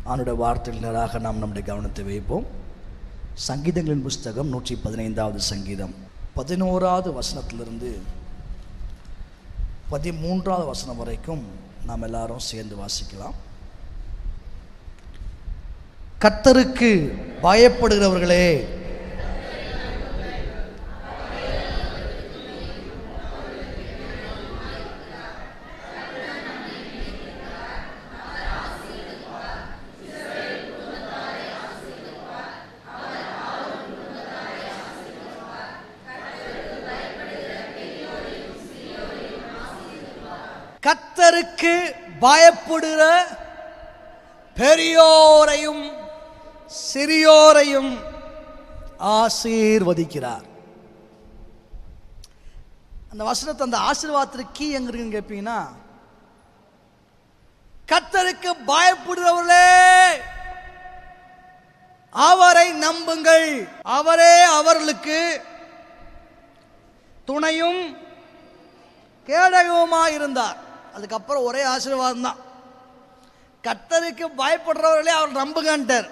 அவனுடைய வார்த்தையினராக நாம் நம்முடைய கவனத்தை வைப்போம். சங்கீதங்களின் புஸ்தகம் 115வது சங்கீதம் 11வது வசனத்திலிருந்து 13வது வசனம் வரைக்கும் நாம் எல்லாரும் சேர்ந்து வாசிக்கலாம். கர்த்தருக்கு பயப்படுகிறவர்களே, கர்த்தருக்கு பயப்படுகிற பெரியோரையும் சிறியோரையும் ஆசீர்வதிக்கிறார். அந்த வசனத்தை, அந்த ஆசீர்வாதத்திற்கு கீ எங்க இருக்குன்னு கேட்பீங்கன்னா, கர்த்தருக்கு பயப்படுகிறவர்களே அவரை நம்புங்கள், அவரே அவர்களுக்கு துணையும் கேடகமுமாய் இருந்தார். அதுக்கப்புறம் ஒரே ஆசீர்வாதம் தான். கர்த்தருக்கு பயப்படுறவர்களே அவர் நம்புங்கன்றார்.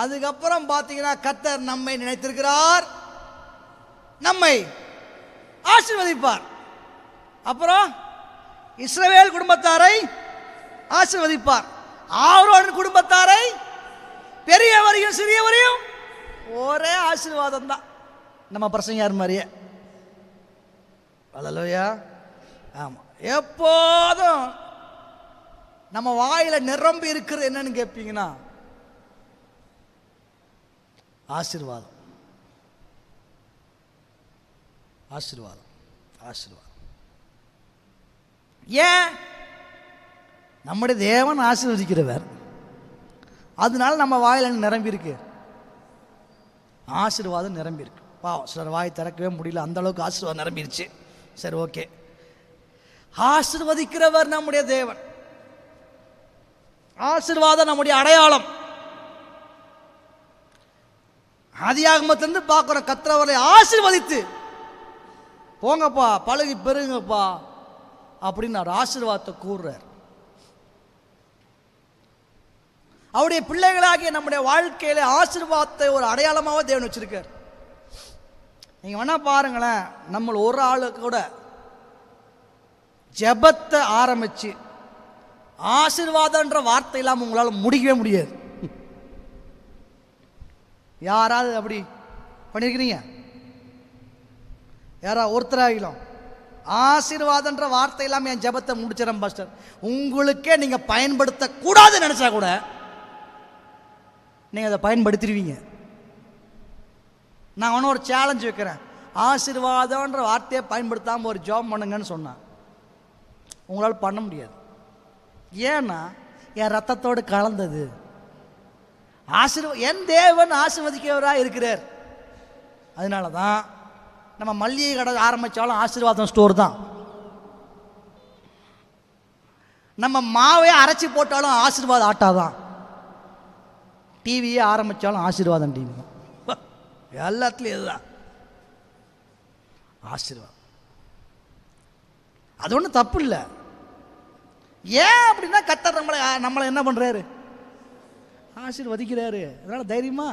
அதுக்கப்புறம் பார்த்தீங்கன்னா, கர்த்தர் நம்மை நினைத்திருக்கிறார், நம்மை ஆசீர்வதிப்பார். அப்புறம் இஸ்ரவேல் குடும்பத்தாரை ஆசீர்வதிப்பார், ஆரோன் குடும்பத்தாரை, பெரியவரையும் சிறியவரையும். ஒரே ஆசீர்வாதம் தான். நம்ம பிரசங்கர் மாதிரியே. அல்லேலூயா. ஆமாம், எப்போதும் நம்ம வாயில நிரம்பி இருக்கிறது என்னன்னு கேட்பீங்கன்னா, ஆசீர்வாதம், ஆசீர்வாதம், ஆசீர்வாதம். ஏன்? நம்முடைய தேவன் ஆசீர்வதிக்கிறவர். அதனால நம்ம வாயில நிரம்பி இருக்கு, ஆசீர்வாதம் நிரம்பி இருக்கு. பாவம், சிலர் வாய் திறக்கவே முடியல, அந்த அளவுக்கு ஆசீர்வாதம் நிரம்பிருச்சு. சரி, ஓகே. ஆசீர்வதிக்கிறவர் நம்முடைய தேவன். ஆசீர்வாதம் நம்முடைய அடையாளம். ஆதியாகமத்திலிருந்து பார்க்கிறோம், கர்த்தர் ஆசீர்வதித்து போங்கப்பா, பழகி பெருங்கப்பா அப்படின்னு அவர் ஆசீர்வாதத்தை கூறுறார். அவருடைய பிள்ளைகளாகிய நம்முடைய வாழ்க்கையில ஆசீர்வாதத்தை ஒரு அடையாளமாக தேவன் வச்சிருக்கார். நீங்க வேணா பாருங்களேன், நம்ம ஒரு ஆளு கூட ஜெபத்தை ஆரம்பிச்சு ஆசீர்வாதம்ன்ற வார்த்தை இல்லாமல் உங்களால் முடிக்கவே முடியாது. யாராவது அப்படி பண்ணியிருக்கிறீங்க? யாராவது ஒருத்தராகிலும் ஆசீர்வாதம்ன்ற வார்த்தை இல்லாமல் என் ஜெபத்தை முடிச்சிடறேன் பாஸ்டர், உங்களுக்கே நீங்கள் பயன்படுத்த கூடாதுன்னு நினச்சா கூட நீங்கள் அதை பயன்படுத்திடுவீங்க. நான் ஒன்றும் ஒரு சேலஞ்ச் வைக்கிறேன், ஆசீர்வாதம்ன்ற வார்த்தையை பயன்படுத்தாமல் ஒரு ஜாப் பண்ணுங்கன்னு சொன்னான். உங்களால் பண்ண முடியாது. ஏன்னா என் ரத்தத்தோடு கலந்தது. என் தேவன் ஆசீர்வதிக்கிறவராக இருக்கிறார். அதனால தான் நம்ம மல்லிகை கடை ஆரம்பித்தாலும் ஆசீர்வாதம் ஸ்டோர் தான். நம்ம மாவே அரைச்சி போட்டாலும் ஆசீர்வாதம் ஆட்டா தான். டிவியே ஆரம்பித்தாலும் ஆசீர்வாதம் டிவி தான். எல்லாத்துலேயும் இதுதான் ஆசீர்வாதம். அது ஒன்றும் தப்பு இல்லை. ஏன் அப்படின்னா, கர்த்தர் நம்மளை என்ன பண்ணுறாரு? ஆசீர்வதிக்கிறாரு. அதனால் தைரியமா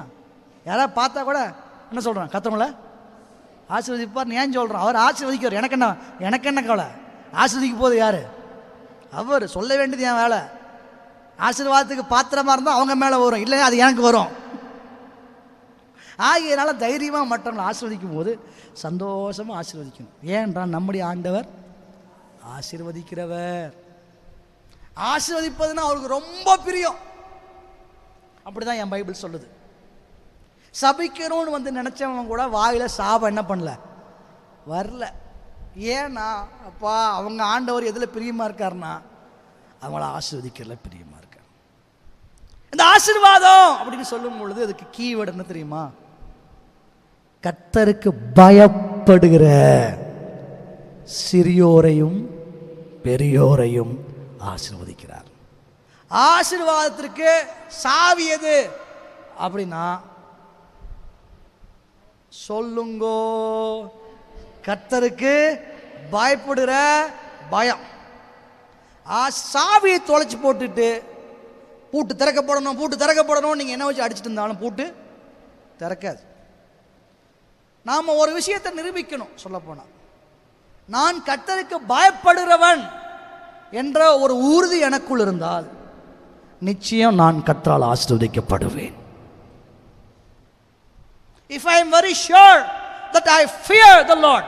யாராவது பார்த்தா கூட என்ன சொல்கிறான்? கர்த்தவங்கள ஆசீர்வதிப்பார். ஏன் சொல்கிறான்? அவர் ஆசீர்வதிக்கிறார். எனக்கு என்ன கவலை? ஆசீர்வதிக்க போது யார்? அவர். சொல்ல வேண்டியது என் வேலை. ஆசீர்வாதத்துக்கு பாத்திரமாக இருந்தால் அவங்க மேலே வரும், இல்லை அது எனக்கு வரும். ஆகியனால தைரியமாக மற்றவங்களை ஆசீர்வதிக்கும் போது சந்தோஷமாக ஆசீர்வதிக்கணும். ஏன்றால் நம்முடைய ஆண்டவர் ஆசீர்வதிக்கிறவர். ஆசீர்வதிப்பதுன்னா அவருக்கு ரொம்ப பிரியம். அப்படிதான் என் பைபிள் சொல்லுது. சபிக்கணும்னு நினைச்சவன் கூட வாயில சாபம் என்ன பண்ணல, வரல. ஏன்னா அப்பா அவங்க ஆண்டவர் எதுல பிரியமா இருக்காருன்னா அவங்கள ஆசீர்வதிக்கிறதுல பிரியமா இருக்கார். இந்த ஆசீர்வாதம் அப்படின்னு சொல்லும் பொழுது அதுக்கு கீவேர்டு என்ன தெரியுமா? கர்த்தருக்கு பயப்படுகிற சிறியோரையும் பெரியோரையும் ஆசீர்வதிக்கிறார். ஆசீர்வாதத்திற்கு சாவி எது அப்படின்னா, சொல்லுங்கோ, கர்த்தருக்கு பயப்படுகிற பயம். சாவியை தொலைச்சு போட்டுட்டு பூட்டு திறக்கப்படணும், பூட்டு திறக்கப்படணும். நீங்கள் என்ன வச்சு அடிச்சுட்டு இருந்தாலும் பூட்டு திறக்காது. நாம் ஒரு விஷயத்தை நிரூபிக்கணும். சொல்லப்போனால் நான் கர்த்தருக்கு பயப்படுகிறவன் என்ற ஒரு உறுதி எனக்குள் இருந்தால் நிச்சயம் நான் கர்த்தரால் ஆசீர்வதிக்கப்படுவேன். If I am very sure that I fear the Lord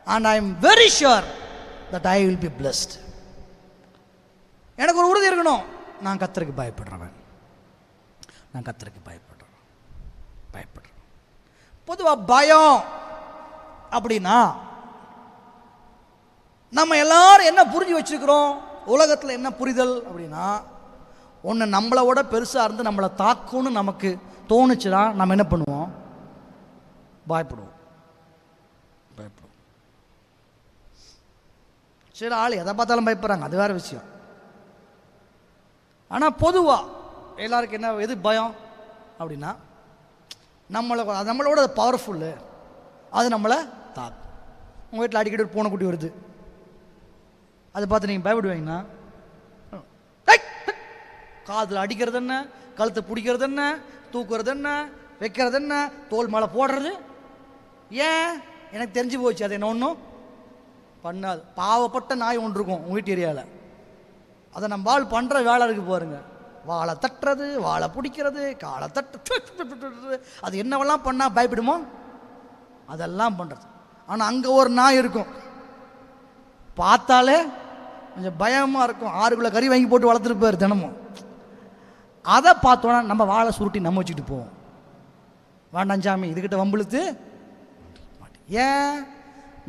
and I am very sure that I will be blessed. எனக்கு ஒரு உறுதி இருக்கணும், நான் கர்த்தருக்கு பயப்படுறவன், நான் கர்த்தருக்கு பயப்படுறேன். பொதுவாக பயம் அப்படின்னா நம்ம எல்லாரும் என்ன புரிஞ்சு வச்சிருக்கிறோம், உலகத்தில் என்ன புரிதல் அப்படின்னா, ஒன்று நம்மளை விட பெருசாக இருந்து நம்மளை தாக்கும்னு நமக்கு தோணுச்சுன்னா நம்ம என்ன பண்ணுவோம், பயப்படுவோம். சில ஆள் எதை பார்த்தாலும் பயப்படுறாங்க, அது வேற விஷயம். ஆனால் பொதுவாக எல்லாருக்கும் என்ன, எது பயம் அப்படின்னா, நம்மளோட பவர்ஃபுல்லு, அது நம்மளை தாக்கும். உங்கள் வீட்டில் அடிக்கடி ஒரு பூனை குட்டி வருது, அதை பார்த்து நீங்கள் பயப்படுவீங்கன்னா, காதில் அடிக்கிறது என்ன, கழுத்தை பிடிக்கிறது என்ன, தூக்குறது என்ன, வைக்கிறது என்ன, தோல் மேலே போடுறது. ஏன்? எனக்கு தெரிஞ்சு போச்சு அது என்ன ஒன்றும் பண்ணாது. பாவப்பட்ட நாய் ஒன்று இருக்கும் உங்கள் வீட்டு ஏரியாவில், அதை நம்ம வாழ் பண்ணுற வேலை இருக்கு பாருங்க. வாழை தட்டுறது, வாழை பிடிக்கிறது, காலை தட்டு, அது என்னவெல்லாம் பண்ணால் பயப்படுமோ அதெல்லாம் பண்ணுறது. ஆனால் அங்கே ஒரு நாய் இருக்கும், பார்த்தாலே கொஞ்சம் பயமாக இருக்கும். 6 கிலோ கறி வாங்கி போட்டு வளர்த்துருப்பார் தினமும். அதை பார்த்தோன்னா நம்ம வாழை சுருட்டி நம்ம வச்சுக்கிட்டு போவோம். வேண்டாம் சாமி, இதுக்கிட்ட வம்பிழுத்து. ஏன்?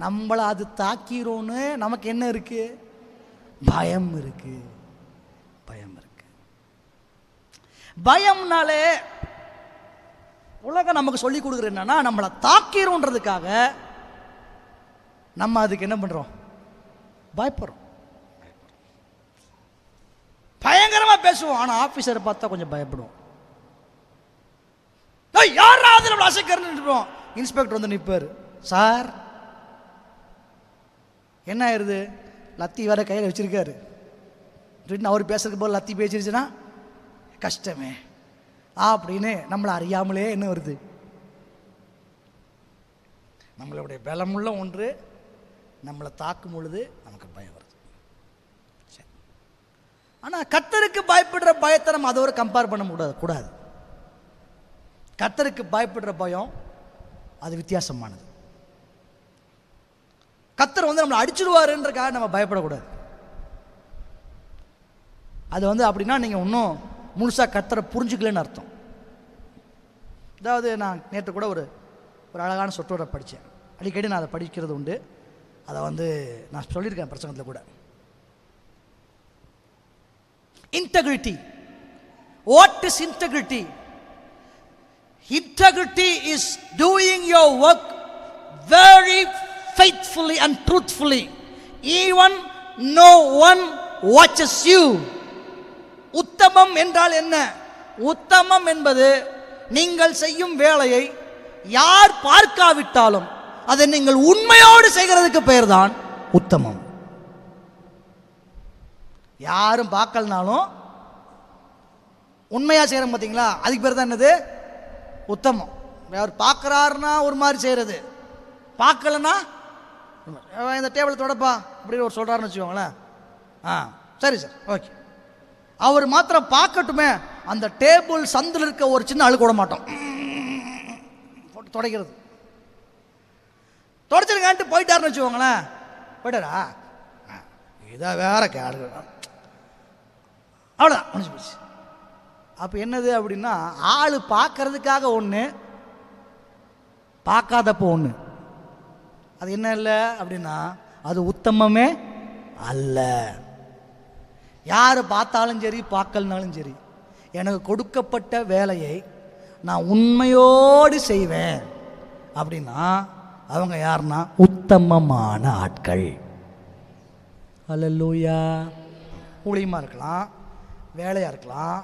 நம்மளை அது தாக்கிரோன்னு நமக்கு என்ன இருக்கு, பயம் இருக்கு. பயம் இருக்கு. பயம்னாலே உலகம் நமக்கு சொல்லி கொடுக்குறது என்னன்னா, நம்மளை தாக்கிரோன்றதுக்காக நம்ம அதுக்கு என்ன பண்றோம், பயப்படுறோம். பயங்கரமா பேசுவோம், ஆனா ஆபீசரை பார்த்தா கொஞ்சம் பயப்படுவோம். யாராவது நம்ம அசைக்கிறோம். இன்ஸ்பெக்டர் வந்து நிற்பார், சார் என்ன ஆயிருது, லத்தி வேற கையில் வச்சிருக்காரு, அவர் பேசுறதுக்கு போல லத்தி பேசிருச்சுன்னா கஷ்டமே அப்படின்னு நம்மளை அறியாமலே என்ன வருது, நம்மளுடைய பலமுள்ள ஒன்று நம்மளை தாக்கும் பொழுது நமக்கு பயம் வருது. ஆனால் கர்த்தருக்கு பயப்படுற பயத்தை நம்ம அதோட கம்பேர் பண்ண கூடாது. கர்த்தருக்கு பயப்படுற பயம் அது வித்தியாசமானது. கர்த்தர் வந்து நம்மளை அடிச்சிடுவாருன்றக்காக நம்ம பயப்படக்கூடாது. அது வந்து அப்படின்னா நீங்கள் இன்னும் முழுசாக கர்த்தரை புரிஞ்சுக்கலன்னு அர்த்தம். அதாவது நான் நேற்று கூட ஒரு அழகான சொற்றொடரை படித்தேன். அடிக்கடி நான் அதை படிக்கிறது உண்டு. அதை வந்து நான் சொல்லியிருக்கேன் பிரசங்கத்தில் கூட. Integrity. What is integrity? Integrity is doing your work very faithfully and truthfully, even no one watches you. உத்தமம் என்றால் என்ன? உத்தமம் என்பது நீங்கள் செய்யும் வேலையை யார் பார்க்காவிட்டாலும் அதை நீங்கள் உண்மையோடு செய்கிறதுக்கு பெயர் தான் உத்தமம். யாரும் பார்க்கலனாலும் உண்மையா செய்யறோம் பார்த்தீங்களா, அதுக்கு பேர் தான் என்னது, உத்தமம். அவர் பார்க்குறாருன்னா ஒரு மாதிரி செய்கிறது, பார்க்கலன்னா இந்த டேபிள் தொடப்பா அப்படின்னு ஒரு சொல்கிறாருன்னு வச்சுக்கோங்களேன். சரி சார், ஓகே. அவர் மாத்திரம் பார்க்கட்டுமே, அந்த டேபிள் சந்தில் இருக்க ஒரு சின்ன அழுக்கு விட மாட்டோம், போட்டு துடைக்கிறது. தொடச்சிருக்கான்ட்டு போயிட்டாருன்னு வச்சுக்கோங்களேன். போயிட்டாரா, இதை வேற கேடு, அவ்வளோதான் முடிஞ்சு போச்சு. அப்போ என்னது அப்படின்னா, ஆள் பார்க்கறதுக்காக ஒன்று, பார்க்காதப்போ ஒன்று. அது என்ன இல்லை அப்படின்னா, அது உத்தமமே அல்ல. யார் பார்த்தாலும் சரி பார்க்கலனாலும் சரி, எனக்கு கொடுக்கப்பட்ட வேலையை நான் உண்மையோடு செய்வேன் அப்படின்னா அவங்க யாருன்னா உத்தமமான ஆட்கள். அல்லேலூயா. ஊழியமாக இருக்கலாம், வேலையாக இருக்கலாம்,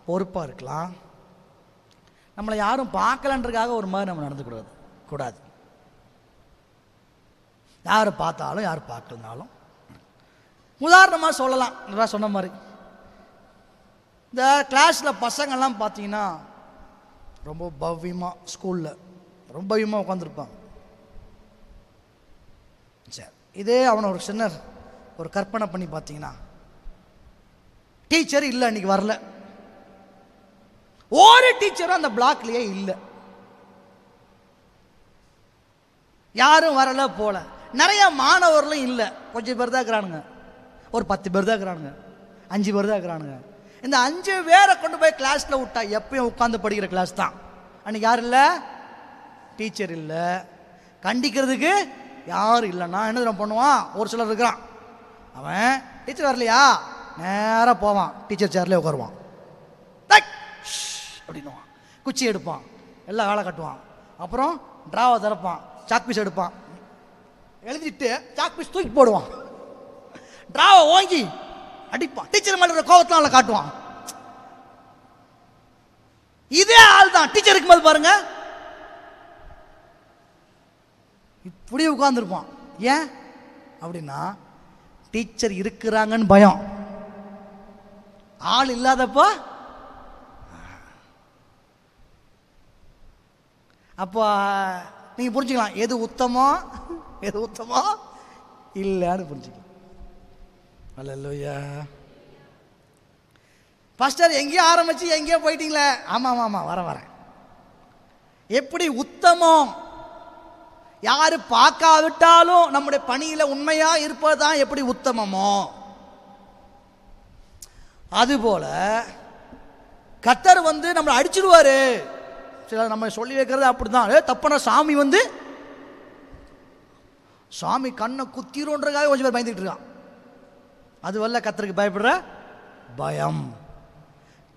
பொறுப்பாக இருக்கலாம். நம்மளை யாரும் பார்க்கலன்றதுக்காக ஒரு மாதிரி நம்ம நடந்துக்கூடாது கூடாது. யார் பார்த்தாலும் யார் பார்க்கலனாலும், உதாரணமாக சொல்லலாம், சொன்ன மாதிரி இந்த கிளாஸில் பசங்கள்லாம் பார்த்தீங்கன்னா ரொம்ப பவ்யமாக ஸ்கூலில் ரொம்ப பவ்யமாக உட்காந்துருப்பாங்க. சரி, இதே அவனை ஒரு சின்ன ஒரு கற்பனை பண்ணி பார்த்தீங்கன்னா, டீச்சர் இல்லை, அன்றைக்கி வரல, ஒரு டீச்சரும் அந்த பிளாக்லேயே இல்லை, யாரும் வரல போல, நிறைய மாணவர்களும் இல்லை, கொஞ்சம் பேர் தான் இருக்கிறானுங்க, ஒரு 10 பேர் தான் இருக்கிறானுங்க, 5 பேர் தான் இருக்கிறானுங்க. இந்த 5 பேரை கொண்டு போய் கிளாஸில் விட்டா எப்பயும் உட்காந்து படிக்கிற கிளாஸ் தான். அன்றைக்கி யார் இல்லை? டீச்சர் இல்லை, கண்டிக்கிறதுக்கு யாரும் இல்லைன்னா என்ன தெரியும் பண்ணுவான்? ஒரு சிலர் இருக்கிறான், அவன் டீச்சர் வரலையா நேராக போவான், டீச்சர் சேர்லேயே உட்காருவான், அப்படின்னுவான், குச்சி எடுப்பான், எல்லாம் வேலை கட்டுவான், அப்புறம் ட்ராவை திறப்பான், சாக்பீஸ் எடுப்பான், எழுதிட்டு சாக்பீஸ் தூக்கி போடுவான், ட்ராவை ஓங்கி அடிப்பான், டீச்சர் மேல கோவத்தில் அவளை காட்டுவான். இதே ஆள் தான் டீச்சருக்கு மேல் பாருங்க இப்படி உட்கார்ந்துருப்பான். ஏன் அப்படின்னா டீச்சர் இருக்கிறாங்கன்னு பயம், ஆள் இல்லாதப்போ. அப்போ நீங்க புரிஞ்சுக்கலாம் எது உத்தமோ எது உத்தமோ இல்லைன்னு புரிஞ்சுக்கலாம். அல்லேலூயா. பாஸ்டர் எங்கேயோ ஆரம்பிச்சு எங்கேயோ போயிட்டீங்களே. ஆமாம் ஆமாம் வரேன். எப்படி உத்தமம், யாரு பார்க்காவிட்டாலும் நம்முடைய பணியில உண்மையா இருப்பதுதான் எப்படி உத்தமமோ, அதுபோல கர்த்தர் நம்மளை அடிச்சிடுவாரு. சில நம்ம சொல்லி வைக்கிறது அப்படிதான். தப்பான சாமி சாமி கண்ணை குத்திரோன்றதுக்காக கொஞ்சம் பேர் பயந்துட்டு இருக்கான். அதுவல்ல கர்த்தருக்கு பயப்படுற பயம்.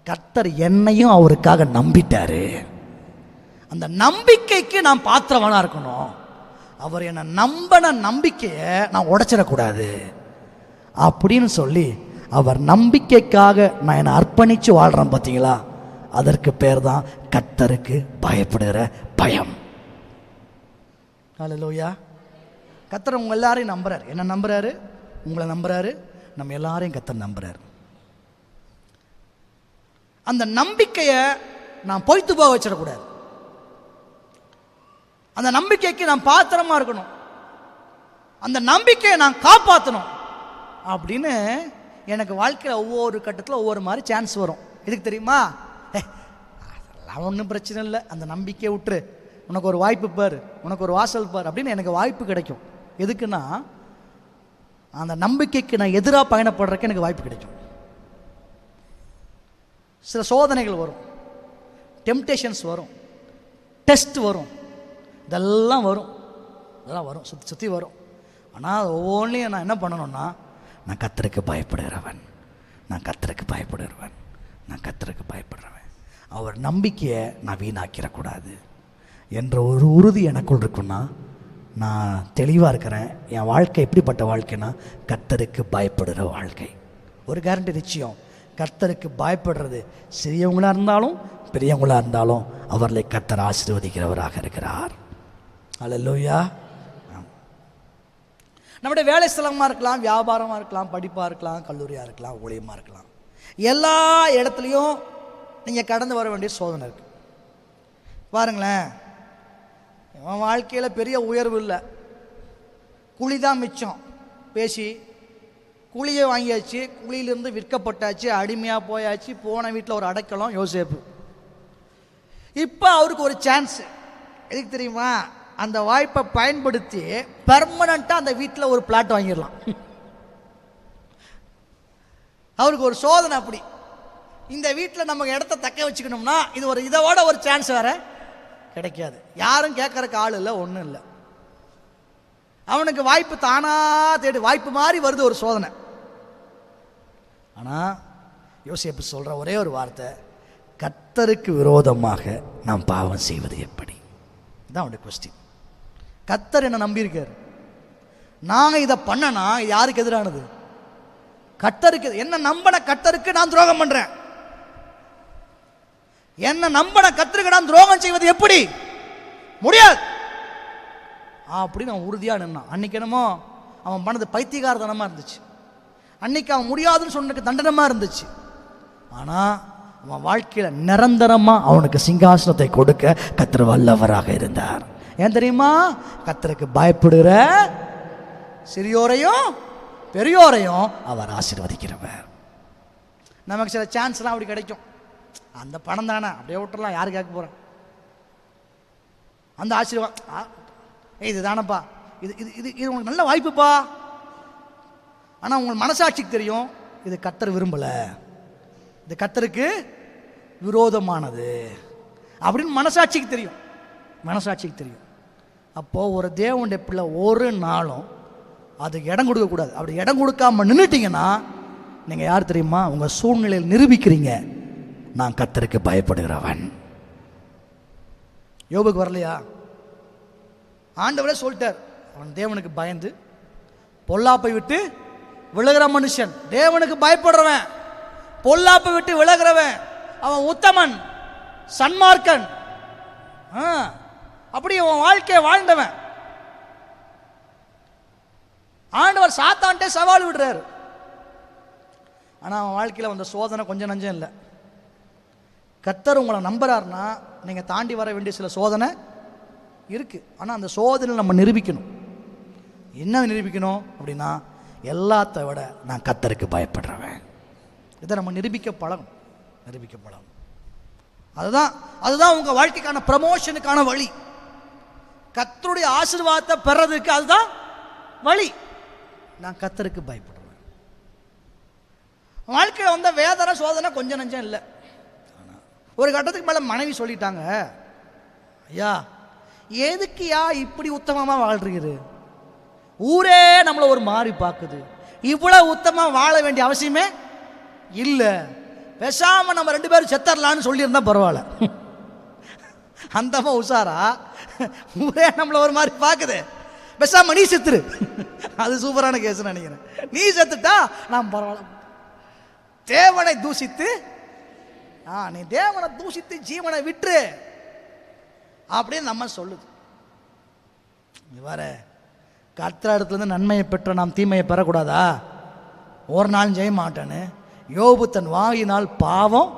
கர்த்தர் என்னையும் அவருக்காக நம்பிட்டாரு. அந்த நம்பிக்கைக்கு நான் பாத்திரவனா இருக்கணும். அவர் என்னை நம்பின நம்பிக்கையை நான் உடைச்சிடக்கூடாது அப்படின்னு சொல்லி அவர் நம்பிக்கைக்காக நான் என்னை அர்ப்பணித்து வாழ்கிறேன். பார்த்தீங்களா, அதற்கு பேர் தான் கர்த்தருக்கு பயப்படுகிற பயம். அல்லேலூயா. கர்த்தர் உங்க எல்லாரையும் நம்புறாரு. என்ன நம்புறாரு? உங்களை நம்புறாரு. நம்ம எல்லாரையும் கர்த்தர் நம்புறாரு. அந்த நம்பிக்கையை நான் பொய்த்து போக வச்சிடக்கூடாது. அந்த நம்பிக்கைக்கு நான் பாத்திரமா இருக்கணும். அந்த நம்பிக்கையை நான் காப்பாற்றணும் அப்படின்னு எனக்கு வாழ்க்கையில் ஒவ்வொரு கட்டத்தில் ஒவ்வொரு மாதிரி சான்ஸ் வரும். எதுக்கு தெரியுமா? அதெல்லாம் ஒன்றும் பிரச்சனை இல்லை, அந்த நம்பிக்கையை விட்டுரு, உனக்கு ஒரு வாய்ப்பு பாரு, உனக்கு ஒரு வாசல் பாரு அப்படின்னு எனக்கு வாய்ப்பு கிடைக்கும். எதுக்குன்னா அந்த நம்பிக்கைக்கு நான் எதிராக பயணப்படுறதுக்கு எனக்கு வாய்ப்பு கிடைக்கும். சில சோதனைகள் வரும், டெம்டேஷன்ஸ் வரும், டெஸ்ட் வரும், இதெல்லாம் வரும், இதெல்லாம் வரும், சுற்றி சுற்றி வரும். ஆனால் ஒவ்வொன்றையும் நான் என்ன பண்ணணும்னா, நான் கர்த்தருக்கு பயப்படுகிறவன், நான் கர்த்தருக்கு பயப்படுகிறவன், நான் கர்த்தருக்கு பயப்படுறவன், அவர் நம்பிக்கையை நான் வீணாக்கிடக்கூடாது என்ற ஒரு உறுதி எனக்குள் இருக்குன்னா நான் தெளிவாக இருக்கிறேன். என் வாழ்க்கை எப்படிப்பட்ட வாழ்க்கைன்னா கர்த்தருக்கு பயப்படுகிற வாழ்க்கை. ஒரு கேரண்டி நிச்சயம், கர்த்தருக்கு பயப்படுறது சிறியவங்களாக இருந்தாலும் பெரியவங்களாக இருந்தாலும் அவர்களை கர்த்தர் ஆசீர்வதிக்கிறவராக இருக்கிறார். அல்லேலூயா. நம்முடைய வேலை ஸ்தலமாக இருக்கலாம், வியாபாரமாக இருக்கலாம், படிப்பாக இருக்கலாம், கல்லூரியாக இருக்கலாம், ஊழியமாக இருக்கலாம், எல்லா இடத்துலையும் நீங்கள் கடந்து வர வேண்டிய சோதனை இருக்குது. பாருங்களேன், அவன் வாழ்க்கையில் பெரிய உயர்வு இல்லை, குழி தான் மிச்சம். பேசி குழியை வாங்கியாச்சு, குழியிலிருந்து விற்கப்பட்டாச்சு, அடிமையாக போயாச்சு, போன வீட்டில் ஒரு அடைக்கலம் யோசேப்பு. இப்போ அவருக்கு ஒரு சான்ஸ். எதுக்கு தெரியுமா? அந்த வாய்ப்பை பயன்படுத்தி பெர்மனண்ட்டாக அந்த வீட்டில் ஒரு பிளாட் வாங்கிடலாம். அவருக்கு ஒரு சோதனை அப்படி. இந்த வீட்டில் நம்ம இடத்த தக்க வச்சுக்கணும்னா இது ஒரு இதோட ஒரு சான்ஸ் வேற கிடைக்காது. யாரும் கேட்கறக்கு ஆள் இல்லை, ஒன்றும் இல்லை. அவனுக்கு வாய்ப்பு தானா தேடி வாய்ப்பு மாதிரி வருது, ஒரு சோதனை. ஆனால் யோசேப்பு சொல்கிற ஒரே ஒரு வார்த்தை, கர்த்தருக்கு விரோதமாக நாம் பாவம் செய்வது எப்படி? இதுதான் அவனுடைய கொஸ்டின். கர்த்தர் என்ன நம்பியிருக்காரு, நாங்கள் இதை பண்ணனா இது யாருக்கு எதிரானது? கர்த்தருக்கு. என்ன நம்பின கர்த்தருக்கு நான் துரோகம் பண்றேன், என்ன நம்பின கர்த்தருக்கு நான் துரோகம் செய்வது எப்படி? முடியாது அப்படின்னு அவன் உறுதியாக நின்னான். அன்னைக்கு என்னமோ அவன் பண்ணது பைத்தியகாரத்தனமாக இருந்துச்சு. அன்னைக்கு அவன் முடியாதுன்னு சொன்னதுக்கு தண்டனமாக இருந்துச்சு. ஆனால் அவன் வாழ்க்கையில் நிரந்தரமாக அவனுக்கு சிங்காசனத்தை கொடுக்க கர்த்தர் வல்லவராக இருந்தார். ஏன் தெரியுமா? கர்த்தருக்கு பயப்படுகிற சிறியோரையும் பெரியோரையும் அவர் ஆசீர்வதிக்கிறவர். நமக்கு சில சான்ஸ்லாம் அப்படி கிடைக்கும். அந்த பணம் தானே அப்படியே விட்டுறலாம், யாரு கேட்க போகிறேன்? அந்த ஆசீர்வாதம் இது தானப்பா, இது இது இது இது உங்களுக்கு நல்ல வாய்ப்புப்பா. ஆனால் உங்களுக்கு மனசாட்சிக்கு தெரியும் இது கர்த்தர் விரும்பலை, இது கர்த்தருக்கு விரோதமானது அப்படின்னு மனசாட்சிக்கு தெரியும். மனசாட்சிக்கு தெரியும். அப்போது ஒரு தேவனுடைய பிள்ளை ஒரு நாளும் அதுக்கு இடம் கொடுக்கக்கூடாது. அப்படி இடம் கொடுக்காம நின்றுட்டீங்கன்னா நீங்கள் யார் தெரியுமா? உங்கள் சூழ்நிலையில் நிரூபிக்கிறீங்க, நான் கர்த்தருக்கு பயப்படுகிறவன். யோபுக்கு வரலையா? ஆண்டவரே சொல்லிட்டார், அவன் தேவனுக்கு பயந்து பொல்லாப்பை விட்டு விலகிற மனுஷன். தேவனுக்கு பயப்படுறவன், பொல்லாப்பை விட்டு விலகிறவன், அவன் உத்தமன், சன்மார்க்கன். அப்படி அவன் வாழ்க்கையை வாழ்ந்தவன். ஆண்டவர் சாத்தான்ட்டே சவால் விடுறாரு. ஆனால் அவன் வாழ்க்கையில் வந்த சோதனை கொஞ்சம் நஞ்சம் இல்லை. கர்த்தர் உங்களை நம்புறாருன்னா நீங்கள் தாண்டி வர வேண்டிய சில சோதனை இருக்குது. ஆனால் அந்த சோதனையில் நம்ம நிரூபிக்கணும். என்ன நிரூபிக்கணும் அப்படின்னா, எல்லாத்த விட நான் கர்த்தருக்கு பயப்படுறவன். இதை நம்ம நிரூபிக்க பழகும். அதுதான் உங்கள் வாழ்க்கைக்கான ப்ரமோஷனுக்கான வழி. கர்த்தருடைய ஆசீர்வாதத்தை பெறதுக்கு அதுதான் வழி. நான் கர்த்தருக்கு பயப்படுறேன். வாழ்க்கையில் வந்த வேதனை சோதனை கொஞ்சம் நஞ்சம் இல்லை. ஒரு கட்டத்துக்கு மேலே மனைவி சொல்லிட்டாங்க, ஐயா எதுக்குயா இப்படி உத்தமமாக வாழ்றீரு? ஊரே நம்மளை ஒரு மாறி பார்க்குது. இவ்வளோ உத்தமமாக வாழ வேண்டிய அவசியமே இல்லை. பேசாமல் நம்ம 2 பேரும் செத்தரலான்னு சொல்லியிருந்தா பரவாயில்ல. அந்தமா உஷாரா, ஊரே நம்மளை ஒரு மாதிரி பார்க்குது, பேசாம நீ செத்துரு. அது சூப்பரான கேஸ் நினைக்கிறேன். நீ செத்துட்டா நான் பரவாயில்ல. தேவனை தூஷித்து நீ தேவனை தூஷித்து ஜீவனை விட்டுரு அப்படின்னு நம்ம சொல்லுது. வர கர்த்தர் இடத்துலேருந்து நன்மையை பெற்ற நாம் தீமையை பெறக்கூடாதா? ஒரு நாள் ஜெய மாட்டேன்னு யோபு தன் வாயினால் பாவம்